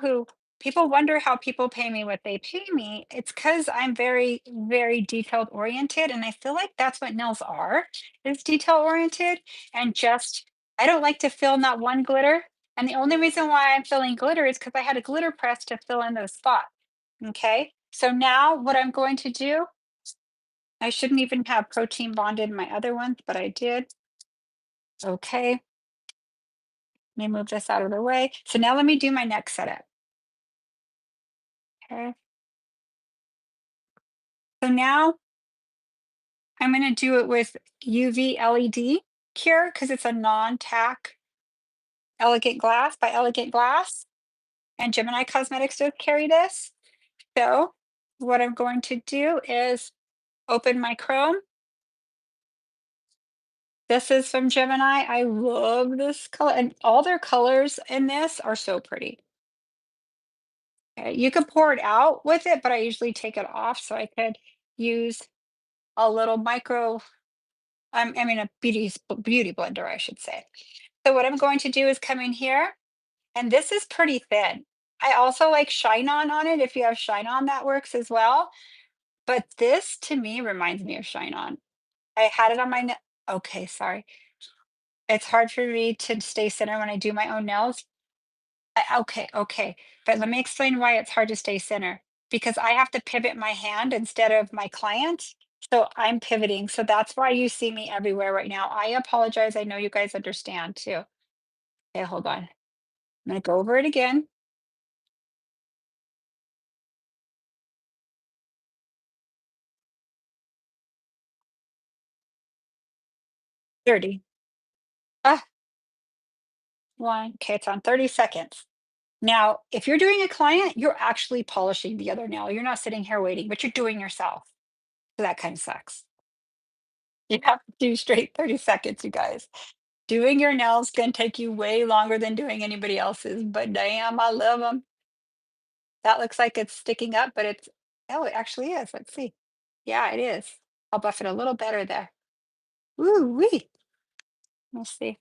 wonder how people pay me what they pay me. It's because I'm very, very detailed oriented, and I feel like that's what nails are, is detail oriented, and just I don't like to fill not one glitter. And the only reason why I'm filling glitter is because I had a glitter press to fill in those spots. Okay, so now what I'm going to do I shouldn't even have protein bonded my other ones, but I did. Okay. Let me move this out of the way. So now let me do my next setup. Okay. So now I'm going to do it with UV LED cure because it's a non-tack elegant glass by Elegant Glass. And Gemini Cosmetics does carry this. So what I'm going to do is open my Chrome. This is from Gemini. I love this color, and all their colors in this are so pretty. Okay, you could pour it out with it, but I usually take it off so I could use a little micro, I mean, a beauty blender, I should say. So what I'm going to do is come in here, and this is pretty thin. I also like Shine On it. If you have Shine On, that works as well. But this to me reminds me of Shine On. I had it on my okay, sorry. It's hard for me to stay center when I do my own nails. Okay, okay. But let me explain why it's hard to stay center. Because I have to pivot my hand instead of my client. So I'm pivoting. So that's why you see me everywhere right now. I apologize. I know you guys understand too. Okay, hold on. I'm gonna go over it again. 30. Ah, one. Okay, it's on 30 seconds. Now, if you're doing a client, you're actually polishing the other nail. You're not sitting here waiting, but you're doing yourself. So that kind of sucks. You have to do straight 30 seconds, you guys. Doing your nails can take you way longer than doing anybody else's, but damn, I love them. That looks like it's sticking up, but it's, oh, it actually is. Let's see. Yeah, it is. I'll buff it a little better there. Ooh wee. Let's see.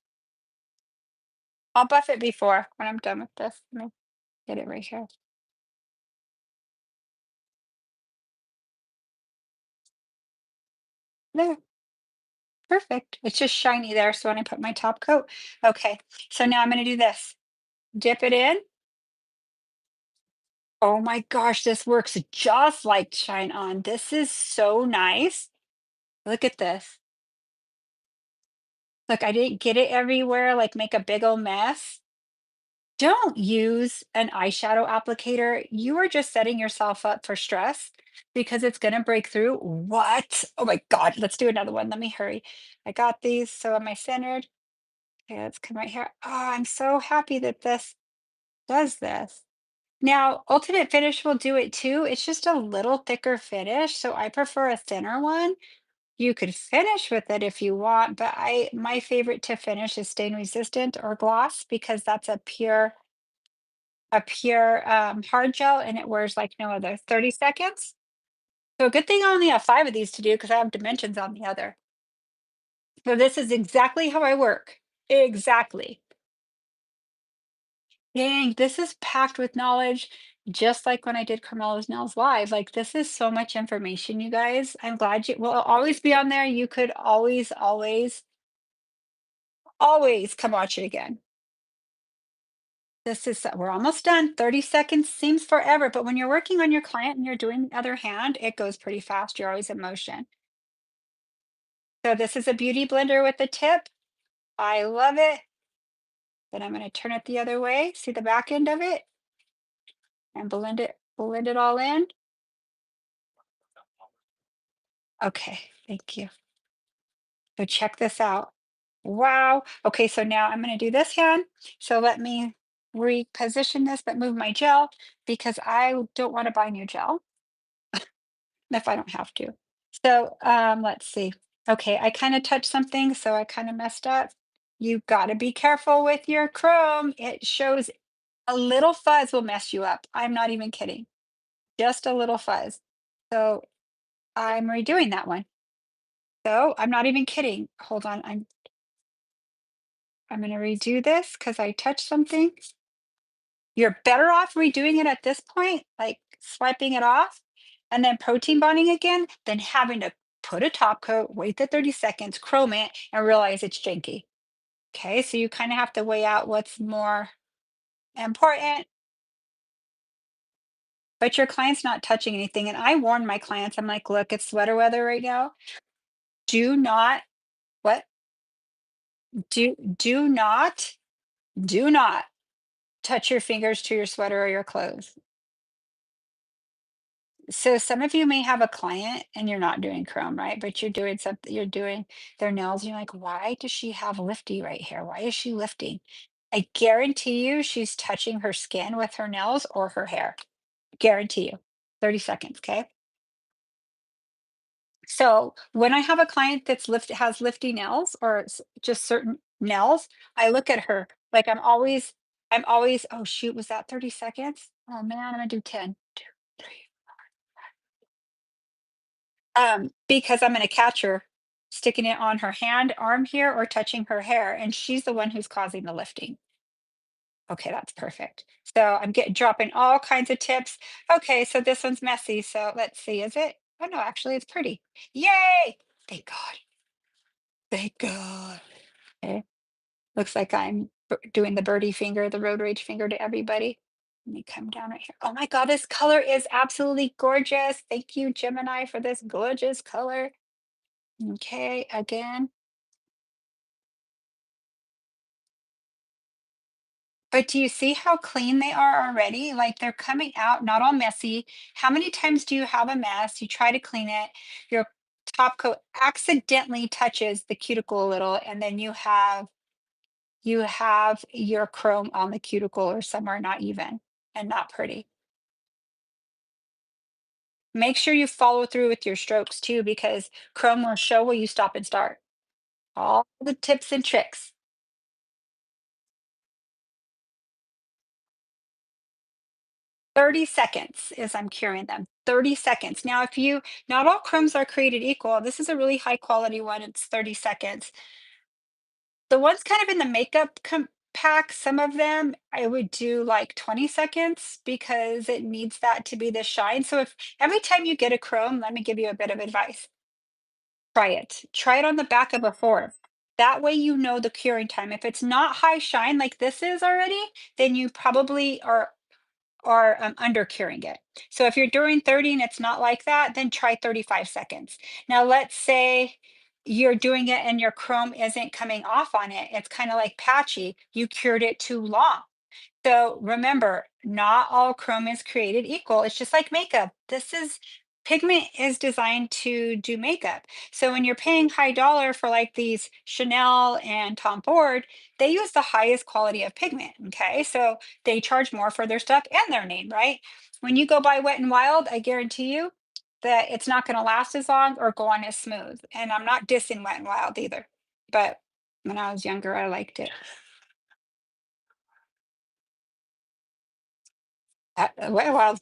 I'll buff it before when I'm done with this. Let me get it right here. There, perfect. It's just shiny there. So when I put my top coat, okay. So now I'm going to do this. Dip it in. Oh my gosh, this works just like Shine On. This is so nice. Look at this. Look, I didn't get it everywhere, like make a big old mess. Don't use an eyeshadow applicator. You are just setting yourself up for stress because it's going to break through. What? Oh my God. Let's do another one. Let me hurry. I got these. So am I centered? Okay, let's come right here. Oh, I'm so happy that this does this. Now, Ultimate Finish will do it too. It's just a little thicker finish. So I prefer a thinner one. You could finish with it if you want, but my favorite to finish is stain resistant or gloss because that's a pure hard gel and it wears like no other. 30 seconds. So good thing I only have 5 of these to do because I have dimensions on the other. So this is exactly how I work. Exactly. Dang, this is packed with knowledge, just like when I did Carmela's Nails Live. Like, this is so much information, you guys. I'm glad you will always be on there. You could always, always, always come watch it again. This is, we're almost done. 30 seconds seems forever, but when you're working on your client and you're doing the other hand, it goes pretty fast. You're always in motion. So this is a beauty blender with the tip. I love it. Then I'm going to turn it the other way. See the back end of it and blend it all in. Okay, thank you. So check this out. Wow. Okay, so now I'm going to do this hand. So let me reposition this, but move my gel because I don't want to buy new gel if I don't have to. So let's see. Okay, I kind of touched something, so I kind of messed up. You got to be careful with your chrome. It shows a little fuzz will mess you up. I'm not even kidding. Just a little fuzz. So I'm redoing that one. So I'm not even kidding. Hold on. I'm going to redo this because I touched something. You're better off redoing it at this point, like swiping it off and then protein bonding again, than having to put a top coat, wait the 30 seconds, chrome it, and realize it's janky. Okay, so you kind of have to weigh out what's more important, but your client's not touching anything. And I warn my clients, I'm like, look, it's sweater weather right now. Do not, what? Do not Do not touch your fingers to your sweater or your clothes. So some of you may have a client and you're not doing chrome, right? But you're doing something, you're doing their nails. And you're like, why does she have lifty right here? Why is she lifting? I guarantee you she's touching her skin with her nails or her hair. Guarantee you. 30 seconds, okay? So when I have a client that's has lifty nails or just certain nails, I look at her like I'm always, oh shoot, was that 30 seconds? Oh man, I'm gonna do 10, 2, 3. Because I'm gonna catch her sticking it on her hand, arm here, or touching her hair, and she's the one who's causing the lifting. Okay, that's perfect. So I'm getting dropping all kinds of tips. Okay, so this one's messy. So let's see, is it? Oh no, actually it's pretty. Yay! Thank God. Thank God. Okay. Looks like I'm doing the birdie finger, the road rage finger to everybody. Let me come down right here. Oh my God, this color is absolutely gorgeous. Thank you, Gemini, for this gorgeous color. Okay, again. But do you see how clean they are already? Like they're coming out, not all messy. How many times do you have a mess? You try to clean it, your top coat accidentally touches the cuticle a little, and then you have your chrome on the cuticle or somewhere not even and not pretty. Make sure you follow through with your strokes too, because chrome will show where you stop and start. All the tips and tricks. 30 seconds is I'm curing them. 30 seconds. Now, if you, not all chromes are created equal. This is a really high quality one. It's 30 seconds. The ones kind of in the makeup pack, some of them I would do like 20 seconds because it needs that to be the shine. So if every time you get a chrome, let me give you a bit of advice. Try it. Try it on the back of a form. That way you know the curing time. If it's not high shine like this is already, then you probably are under curing it. So if you're doing 30 and it's not like that, then try 35 seconds. Now, let's say you're doing it and your chrome isn't coming off on it. It's kind of like patchy. You cured it too long. So remember, not all chrome is created equal. It's just like makeup. This is pigment is designed to do makeup. So when you're paying high dollar for like these Chanel and Tom Ford, they use the highest quality of pigment. Okay. So they charge more for their stuff and their name, right? When you go buy Wet and Wild, I guarantee you that it's not going to last as long or go on as smooth. And I'm not dissing Wet and Wild either. But when I was younger, I liked it. Well,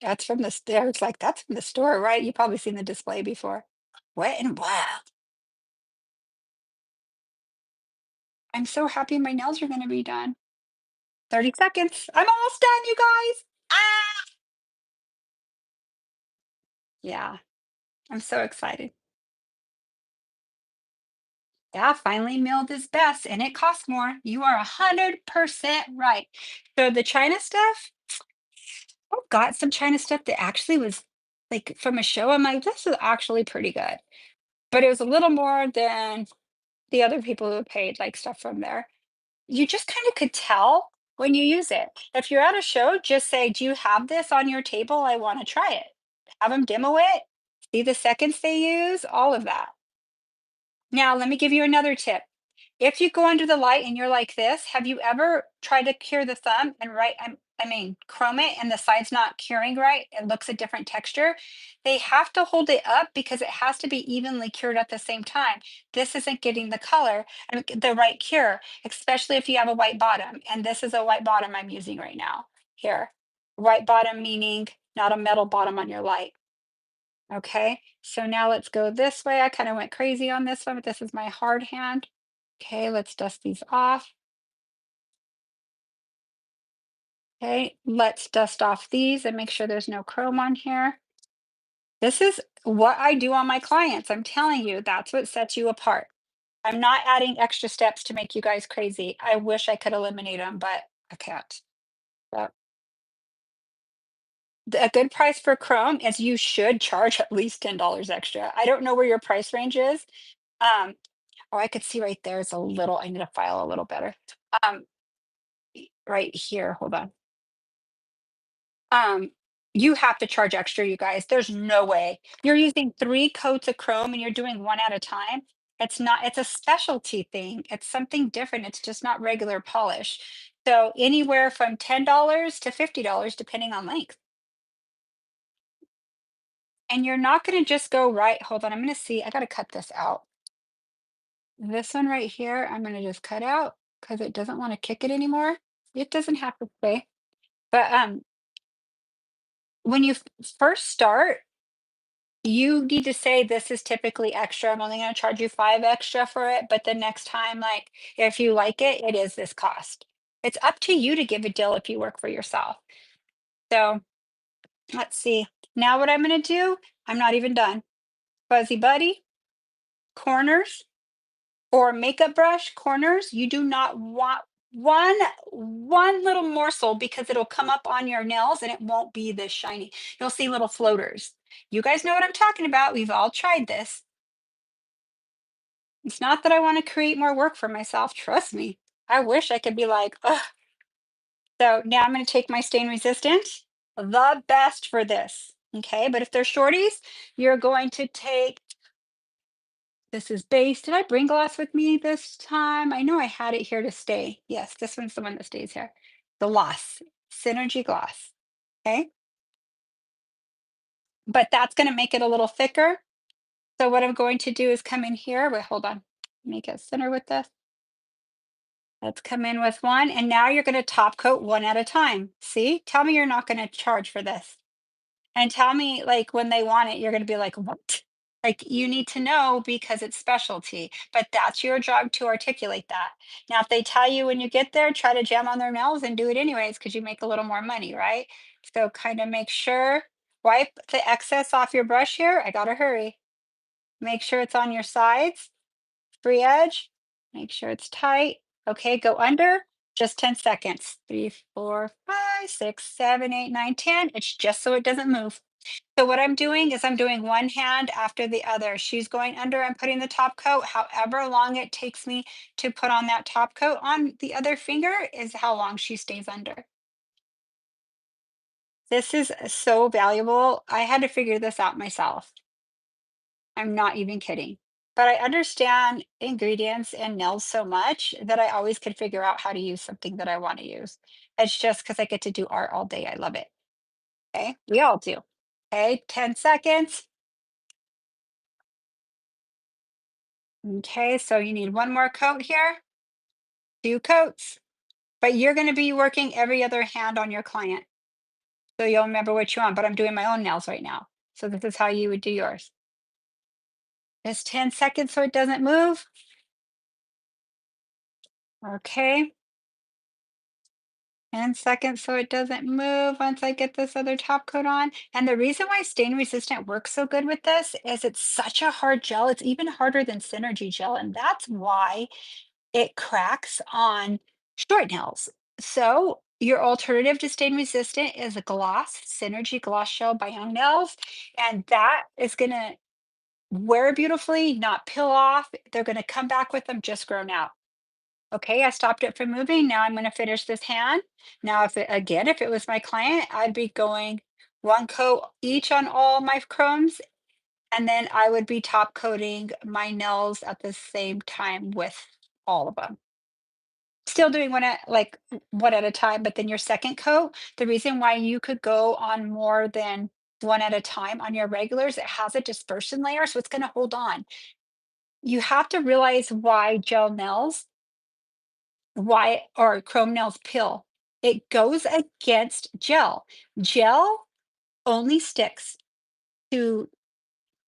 that's from the store. It's like, "That's from the store, right?" You probably seen the display before. Wet and Wild. I'm so happy my nails are gonna be done. 30 seconds. I'm almost done, you guys. Ah! Yeah, I'm so excited. Yeah, finally milled is best, and it costs more. You are 100% right. So the China stuff, I got some China stuff that actually was, like, from a show. I'm like, "This is actually pretty good." But it was a little more than the other people who paid, like, stuff from there. You just kind of could tell when you use it. If you're at a show, just say, "Do you have this on your table? I want to try it." Have them demo it, see the seconds they use, all of that. Now, let me give you another tip. If you go under the light and you're like this, have you ever tried to cure the thumb and I mean, chrome it and the side's not curing right? It looks a different texture. They have to hold it up because it has to be evenly cured at the same time. This isn't getting the color and the right cure, especially if you have a white bottom. And this is a white bottom I'm using right now here. White bottom meaning not a metal bottom on your light. Okay, so now let's go this way. I kind of went crazy on this one, but this is my hard hand. Okay, let's dust these off. Okay, let's dust off these and make sure there's no chrome on here. This is what I do on my clients. I'm telling you, that's what sets you apart. I'm not adding extra steps to make you guys crazy. I wish I could eliminate them, but I can't. So, a good price for chrome is you should charge at least $10 extra. I don't know where your price range is. Um, oh, I could see right there. It's a little, I need to file a little better. Um, right here. Hold on. Um, you have to charge extra, you guys. There's no way. You're using 3 coats of chrome and you're doing 1 at a time. It's not, it's a specialty thing. It's something different. It's just not regular polish. So anywhere from $10 to $50 depending on length. And you're not going to just go right. Hold on, I'm going to see. I got to cut this out. This one right here, I'm going to just cut out because it doesn't want to kick it anymore. It doesn't have to stay. But when you first start, you need to say this is typically extra. I'm only going to charge you 5 extra for it, but the next time, like if you like it, it is this cost. It's up to you to give a deal if you work for yourself. So let's see. Now what I'm going to do, I'm not even done. Fuzzy Buddy, corners, or makeup brush corners, you do not want one little morsel because it'll come up on your nails and it won't be this shiny. You'll see little floaters. You guys know what I'm talking about. We've all tried this. It's not that I want to create more work for myself. Trust me. I wish I could be like, ugh. So now I'm going to take my stain resistant, the best for this. Okay. But if they're shorties, you're going to take, this is base. Did I bring gloss with me this time? I know I had it here to stay. Yes, this one's the one that stays here. Gloss, Synergy Gloss. Okay. But that's going to make it a little thicker. So what I'm going to do is come in here. Wait, hold on. Make it center with this. Let's come in with one, and now you're going to top coat one at a time. See? Tell me you're not going to charge for this. And tell me, like, when they want it, you're going to be like, what? Like, you need to know because it's specialty, but that's your job to articulate that. Now, if they tell you when you get there, try to jam on their nails and do it anyways because you make a little more money, right? So, kind of make sure, wipe the excess off your brush here. I got to hurry. Make sure it's on your sides, free edge, make sure it's tight. Okay, go under, just 10 seconds. 3, 4, 5, 6, 7, 8, 9, 10. It's just so it doesn't move. So what I'm doing is I'm doing one hand after the other. She's going under, I'm putting the top coat. However long it takes me to put on that top coat on the other finger is how long she stays under. This is so valuable. I had to figure this out myself. I'm not even kidding. But I understand ingredients and nails so much that I always could figure out how to use something that I want to use. It's just because I get to do art all day. I love it. Okay. We all do. Okay. 10 seconds. Okay. So you need one more coat here, 2 coats, but you're going to be working every other hand on your client. So you'll remember what you want. But I'm doing my own nails right now. So this is how you would do yours. Just 10 seconds so it doesn't move. Okay. 10 seconds so it doesn't move once I get this other top coat on. And the reason why stain resistant works so good with this is it's such a hard gel. It's even harder than Synergy gel. And that's why it cracks on short nails. So your alternative to stain resistant is a gloss, Synergy Gloss Gel by Young Nails. And that is going to wear beautifully, not peel off. They're going to come back with them just grown out. Okay, I stopped it from moving. Now I'm going to finish this hand. Now, if it, again, if it was my client, I'd be going one coat each on all my chromes, and then I would be top coating my nails at the same time with all of them. Still doing one at like one at a time, but then your second coat, the reason why you could go on more than one at a time on your regulars, it has a dispersion layer, so it's going to hold on. You have to realize why gel nails why or chrome nails pill. It goes against gel. Gel only sticks to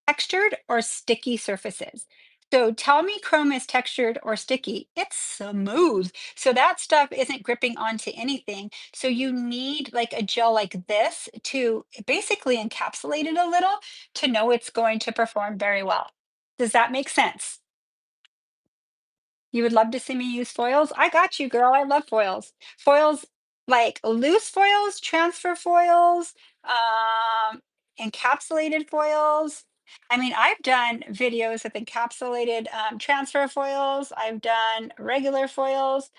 textured or sticky surfaces. So tell me chrome is textured or sticky. It's smooth. So that stuff isn't gripping onto anything. So you need like a gel like this to basically encapsulate it a little to know it's going to perform very well. Does that make sense? You would love to see me use foils? I got you, girl. I love foils. Foils, like loose foils, transfer foils, encapsulated foils. I mean, I've done videos with encapsulated transfer foils. I've done regular foils.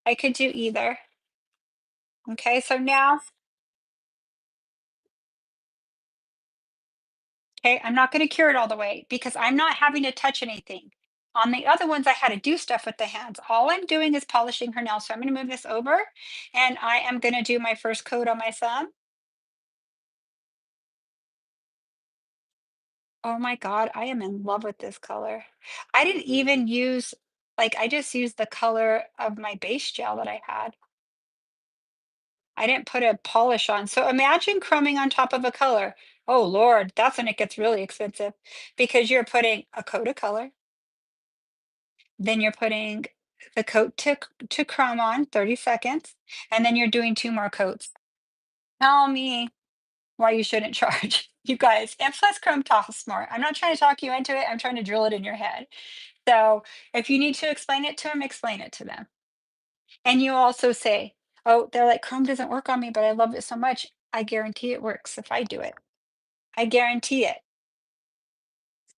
I could do either. Okay, so now, okay, I'm not going to cure it all the way because I'm not having to touch anything. On the other ones, I had to do stuff with the hands. All I'm doing is polishing her nails. So I'm going to move this over and I am going to do my first coat on my thumb. Oh my God, I am in love with this color. I didn't even use, like, I just used the color of my base gel that I had. I didn't put a polish on. So imagine chroming on top of a color. Oh Lord, that's when it gets really expensive because you're putting a coat of color, then you're putting the coat to chrome on 30 seconds, and then you're doing 2 more coats. Tell me why you shouldn't charge. You guys, and plus chrome costs more. I'm not trying to talk you into it. I'm trying to drill it in your head. So if you need to explain it to them, explain it to them. And you also say, oh, they're like, Chrome doesn't work on me, but I love it so much. I guarantee it works if I do it. I guarantee it.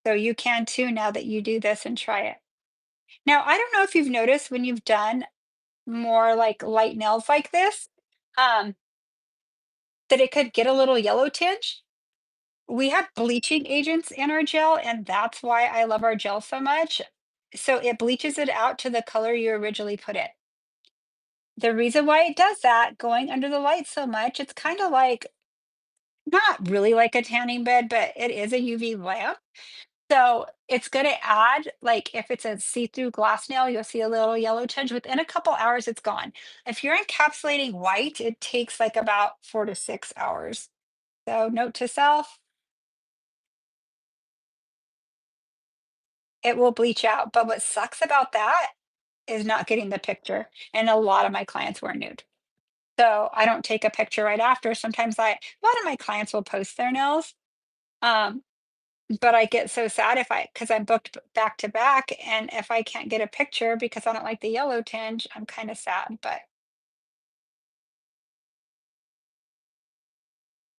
So you can too now that you do this and try it. Now, I don't know if you've noticed when you've done more like light nails like this, um, that it could get a little yellow tinge. We have bleaching agents in our gel, and that's why I love our gel so much. So it bleaches it out to the color you originally put it. The reason why it does that, going under the light so much, it's kind of like not really like a tanning bed, but it is a UV lamp. So it's going to add, like if it's a see-through glass nail, you'll see a little yellow tinge. Within a couple hours, it's gone. If you're encapsulating white, it takes like about 4 to 6 hours. So note to self, it will bleach out. But what sucks about that is not getting the picture. And a lot of my clients were nude. So I don't take a picture right after. Sometimes a lot of my clients will post their nails. Um, but I get so sad if because I'm booked back to back, and if I can't get a picture because I don't like the yellow tinge, I'm kind of sad. But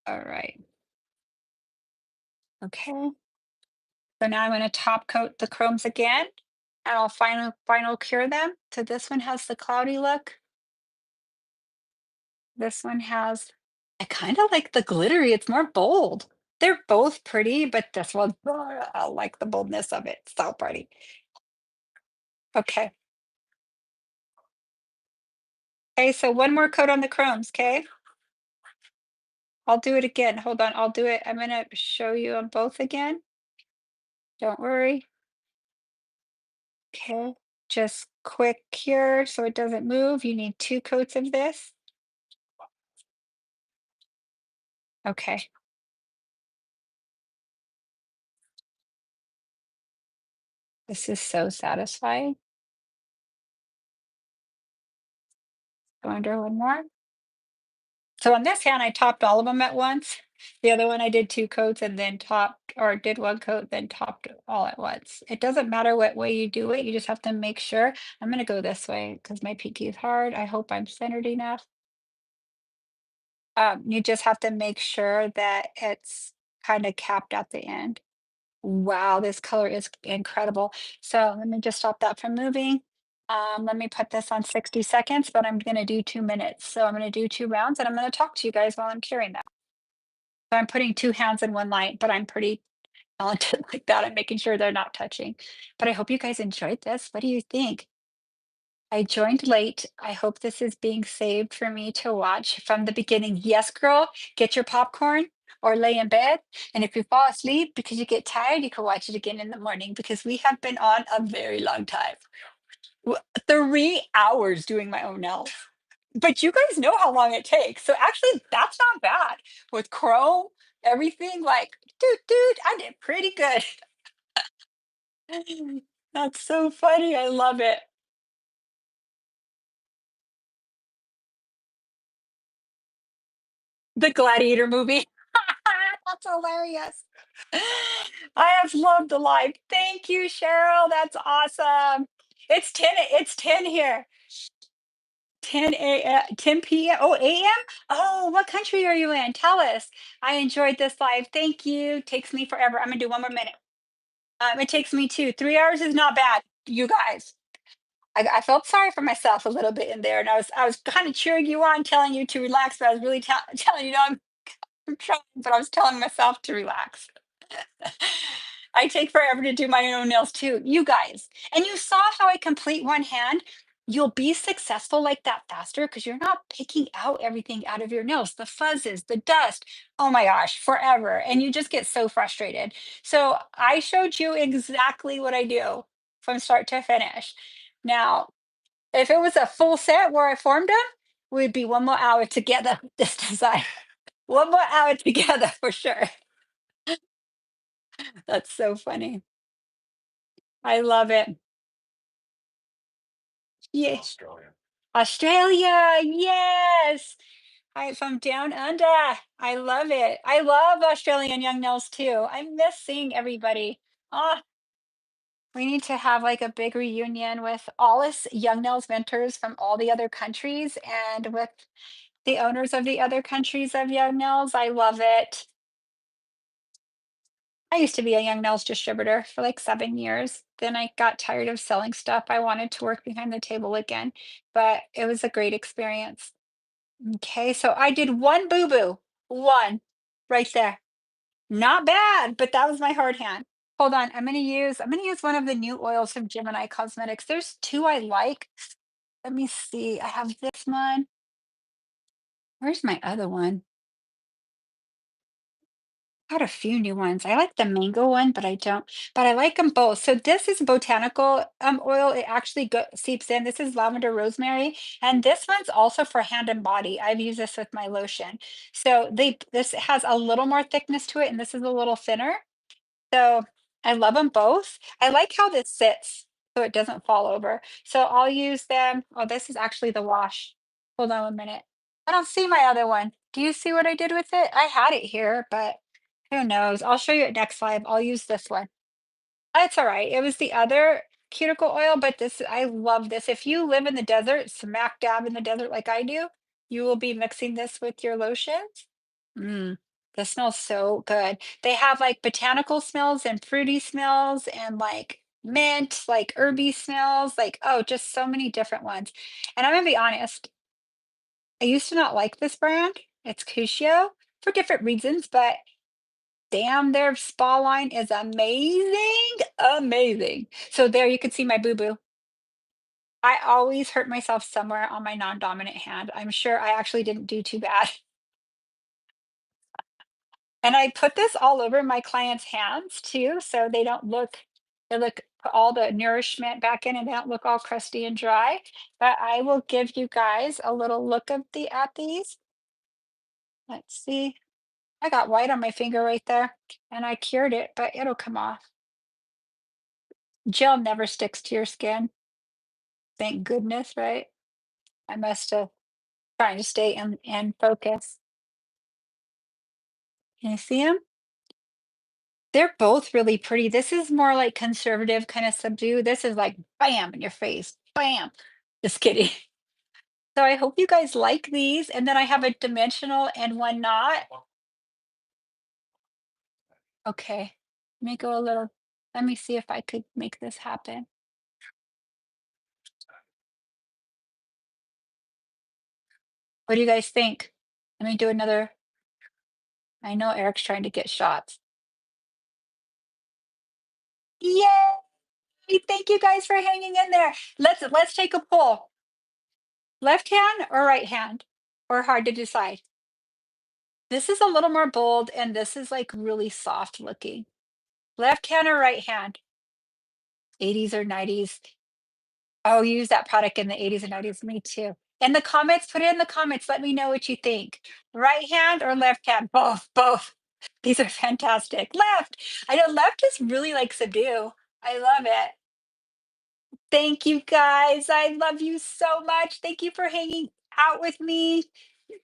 all right, okay. So now I'm going to top coat the chromes again, and I'll final cure them. So this one has the cloudy look. This one has, I kind of like the glittery. It's more bold. They're both pretty, but this one, I like the boldness of it. So pretty. Okay. Okay, so one more coat on the chromes, okay? I'll do it again. Hold on, I'll do it. I'm gonna show you on both again. Don't worry. Okay. Just quick cure so it doesn't move. You need 2 coats of this. Okay. This is so satisfying. Go under one more. So on this hand, I topped all of them at once. The other one, I did 2 coats and then topped, or did 1 coat, then topped all at once. It doesn't matter what way you do it. You just have to make sure. I'm gonna go this way because my pinky is hard. I hope I'm centered enough. You just have to make sure that it's kind of capped at the end. Wow, this color is incredible. So let me just stop that from moving. Let me put this on 60 seconds, but I'm going to do 2 minutes. So I'm going to do 2 rounds and I'm going to talk to you guys while I'm curing that. So I'm putting 2 hands in one light, but I'm pretty talented like that. I'm making sure they're not touching. But I hope you guys enjoyed this. What do you think? I joined late. I hope this is being saved for me to watch from the beginning. Yes, girl, get your popcorn or lay in bed. And if you fall asleep because you get tired, you can watch it again in the morning because we have been on a very long time. 3 hours doing my own nails. But you guys know how long it takes. So actually, that's not bad. With Chrome, everything like, dude, I did pretty good. That's so funny. I love it. The Gladiator movie. That's hilarious. I have loved the live. Thank you, Cheryl. That's awesome. It's 10 here. 10 a.m. 10 p.m. Oh, a.m. Oh, what country are you in? Tell us. I enjoyed this live. Thank you. Takes me forever. I'm gonna do one more minute. It takes me 3 hours is not bad, you guys. I felt sorry for myself a little bit in there, and I was kind of cheering you on, telling you to relax, but I was really telling you, no, I'm trying, but I was telling myself to relax. I take forever to do my own nails too, you guys. And you saw how I complete one hand. You'll be successful like that faster because you're not picking out everything out of your nails, the fuzzes, the dust. Oh my gosh, forever. And you just get so frustrated. So I showed you exactly what I do from start to finish. Now, if it was a full set where I formed them, we'd be 1 more hour together with this design. 1 more hour together for sure. That's so funny. I love it. Yes. Australia, yes. I from down under. I love it. I love Australian young Nels too. I miss seeing everybody. Oh, we need to have like a big reunion with all us young Nels mentors from all the other countries and with the owners of the other countries of young Nels. I love it. I used to be a Young Nails distributor for like 7 years. Then I got tired of selling stuff. I wanted to work behind the table again, but it was a great experience. Okay, so I did one boo boo, one right there. Not bad, but that was my hard hand. Hold on, I'm gonna use one of the new oils from Gemini Cosmetics. There's two I like. Let me see. I have this one. Where's my other one? Got a few new ones. I like the mango one, but I don't. But I like them both. So this is botanical oil. It actually seeps in. This is lavender rosemary, and this one's also for hand and body. I've used this with my lotion. So this has a little more thickness to it, and this is a little thinner. So I love them both. I like how this sits so it doesn't fall over. So I'll use them. Oh, this is actually the wash. Hold on a minute. I don't see my other one. Do you see what I did with it? I had it here, but who knows? I'll show you it next live. I'll use this one. It's all right. It was the other cuticle oil, but this, I love this. If you live in the desert, smack dab in the desert like I do, you will be mixing this with your lotions. Mm, this smells so good. They have like botanical smells and fruity smells and like mint, like herby smells, like, oh, just so many different ones. And I'm gonna be honest, I used to not like this brand. It's Cusio for different reasons, but damn, their spa line is amazing, amazing. So there you can see my boo-boo. I always hurt myself somewhere on my non-dominant hand. I'm sure I actually didn't do too bad. And I put this all over my clients' hands too, so they look put all the nourishment back in and they don't look all crusty and dry. But I will give you guys a little look of the at these. Let's see. I got white on my finger right there and I cured it, but it'll come off. Gel never sticks to your skin. Thank goodness, right? I must have trying to stay in focus. Can you see them? They're both really pretty. This is more like conservative, kind of subdued. This is like bam in your face. Bam. Just kidding. So I hope you guys like these. And then I have a dimensional and one not. Okay. Let me go a little. Let me see if I could make this happen. What do you guys think? Let me do another. I know Eric's trying to get shots. Yay! Thank you guys for hanging in there. Let's take a poll. Left hand or right hand? Or hard to decide? This is a little more bold and this is like really soft looking. Left hand or right hand? 80s or 90s? Oh, you use that product in the 80s and 90s. Me too. In the comments, put it in the comments. Let me know what you think. Right hand or left hand? Both, both. These are fantastic. Left. I know left is really like subdue. I love it. Thank you guys. I love you so much. Thank you for hanging out with me.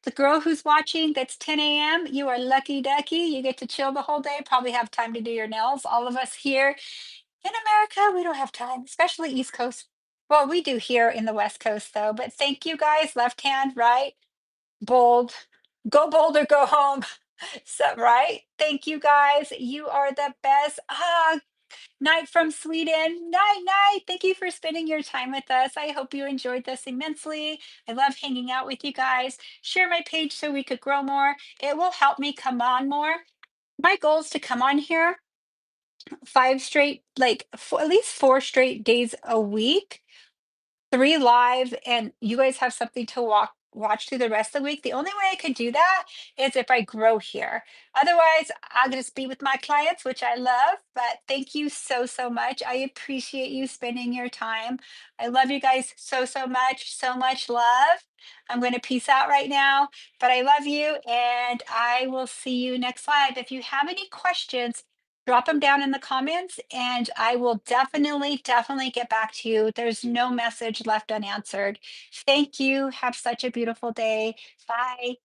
The girl who's watching, that's 10 a.m. You are lucky ducky. You get to chill the whole day, probably have time to do your nails. All of us here in America, we don't have time, especially East Coast. Well, we do here in the West Coast, though. But thank you guys. Left hand, right, bold. Go bold or go home. So, right. Thank you guys. You are the best. Ah, Night from Sweden. Night, night. Thank you for spending your time with us. I hope you enjoyed this immensely. I love hanging out with you guys. Share my page so we could grow more. It will help me come on more. My goal is to come on here 5 straight, like at least 4 straight days a week, 3 live, and you guys have something to watch through the rest of the week. The only way I could do that is if I grow here. Otherwise, I'll just be with my clients, which I love. But thank you so, so much. I appreciate you spending your time. I love you guys so, so much. So much love. I'm going to peace out right now, but I love you and I will see you next live. If you have any questions, drop them down in the comments and I will definitely, definitely get back to you. There's no message left unanswered. Thank you. Have such a beautiful day. Bye.